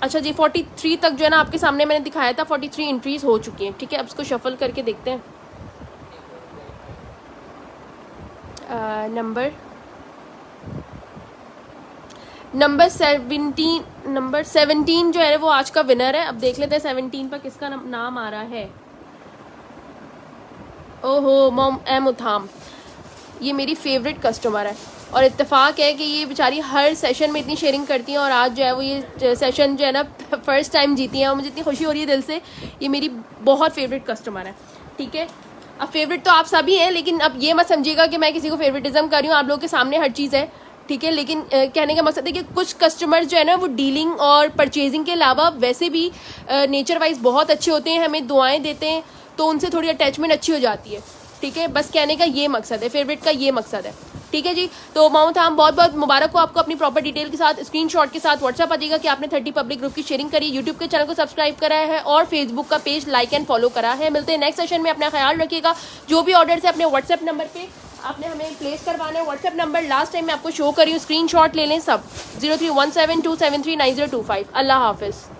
A: अच्छा जी 43 तक जो है ना आपके सामने मैंने दिखाया था, 43 एंट्रीज हो चुकी हैं। ठीक है, अब इसको शफल करके देखते हैं। नंबर 17 जो है वो आज का विनर है। अब देख लेते हैं 17 पर किसका नाम आ रहा है। ओहो मोम एम उथाम, ये मेरी फेवरेट कस्टमर है और इत्तेफाक है कि ये बेचारी हर सेशन में इतनी शेयरिंग करती हैं और आज जो है वो ये सेशन जो है ना फर्स्ट टाइम जीती हैं और मुझे इतनी खुशी हो रही है दिल से। ये मेरी बहुत फेवरेट कस्टमर है। ठीक है, अब फेवरेट तो आप सभी हैं, लेकिन अब ये मत समझिएगा कि मैं किसी को फेवरेटिज्म कर रही हूँ, आप लोगों के सामने हर चीज़ है। ठीक है, लेकिन कहने का मकसद है कि कुछ कस्टमर जो है ना वो डीलिंग और परचेजिंग के अलावा वैसे भी नेचर वाइज बहुत अच्छे होते हैं, हमें दुआएं देते हैं, तो उनसे थोड़ी अटैचमेंट अच्छी हो जाती है। ठीक है, बस कहने का ये मकसद है, फेवरेट का ये मकसद है। ठीक है जी, तो मोहम्मद हम बहुत बहुत मुबारक हो आपको अपनी प्रॉपर डिटेल के साथ, स्क्रीनशॉट के साथ व्हाट्सएप आ जाएगा कि आपने 30 पब्लिक ग्रुप की शेयरिंग करी, यूट्यूब के चैनल को सब्सक्राइब करा है और फेसबुक का पेज लाइक एंड फॉलो करा है। मिलते हैं नेक्स्ट सेशन में, अपना ख्याल रखिएगा। जो भी ऑर्डर है अपने व्हाट्सएप नंबर पे आपने हमें प्लेस करवाना है। व्हाट्सएप नंबर लास्ट टाइम मैं आपको शो करी हूँ, स्क्रीनशॉट ले लें सब, 0317273925। अल्लाह हाफिज़।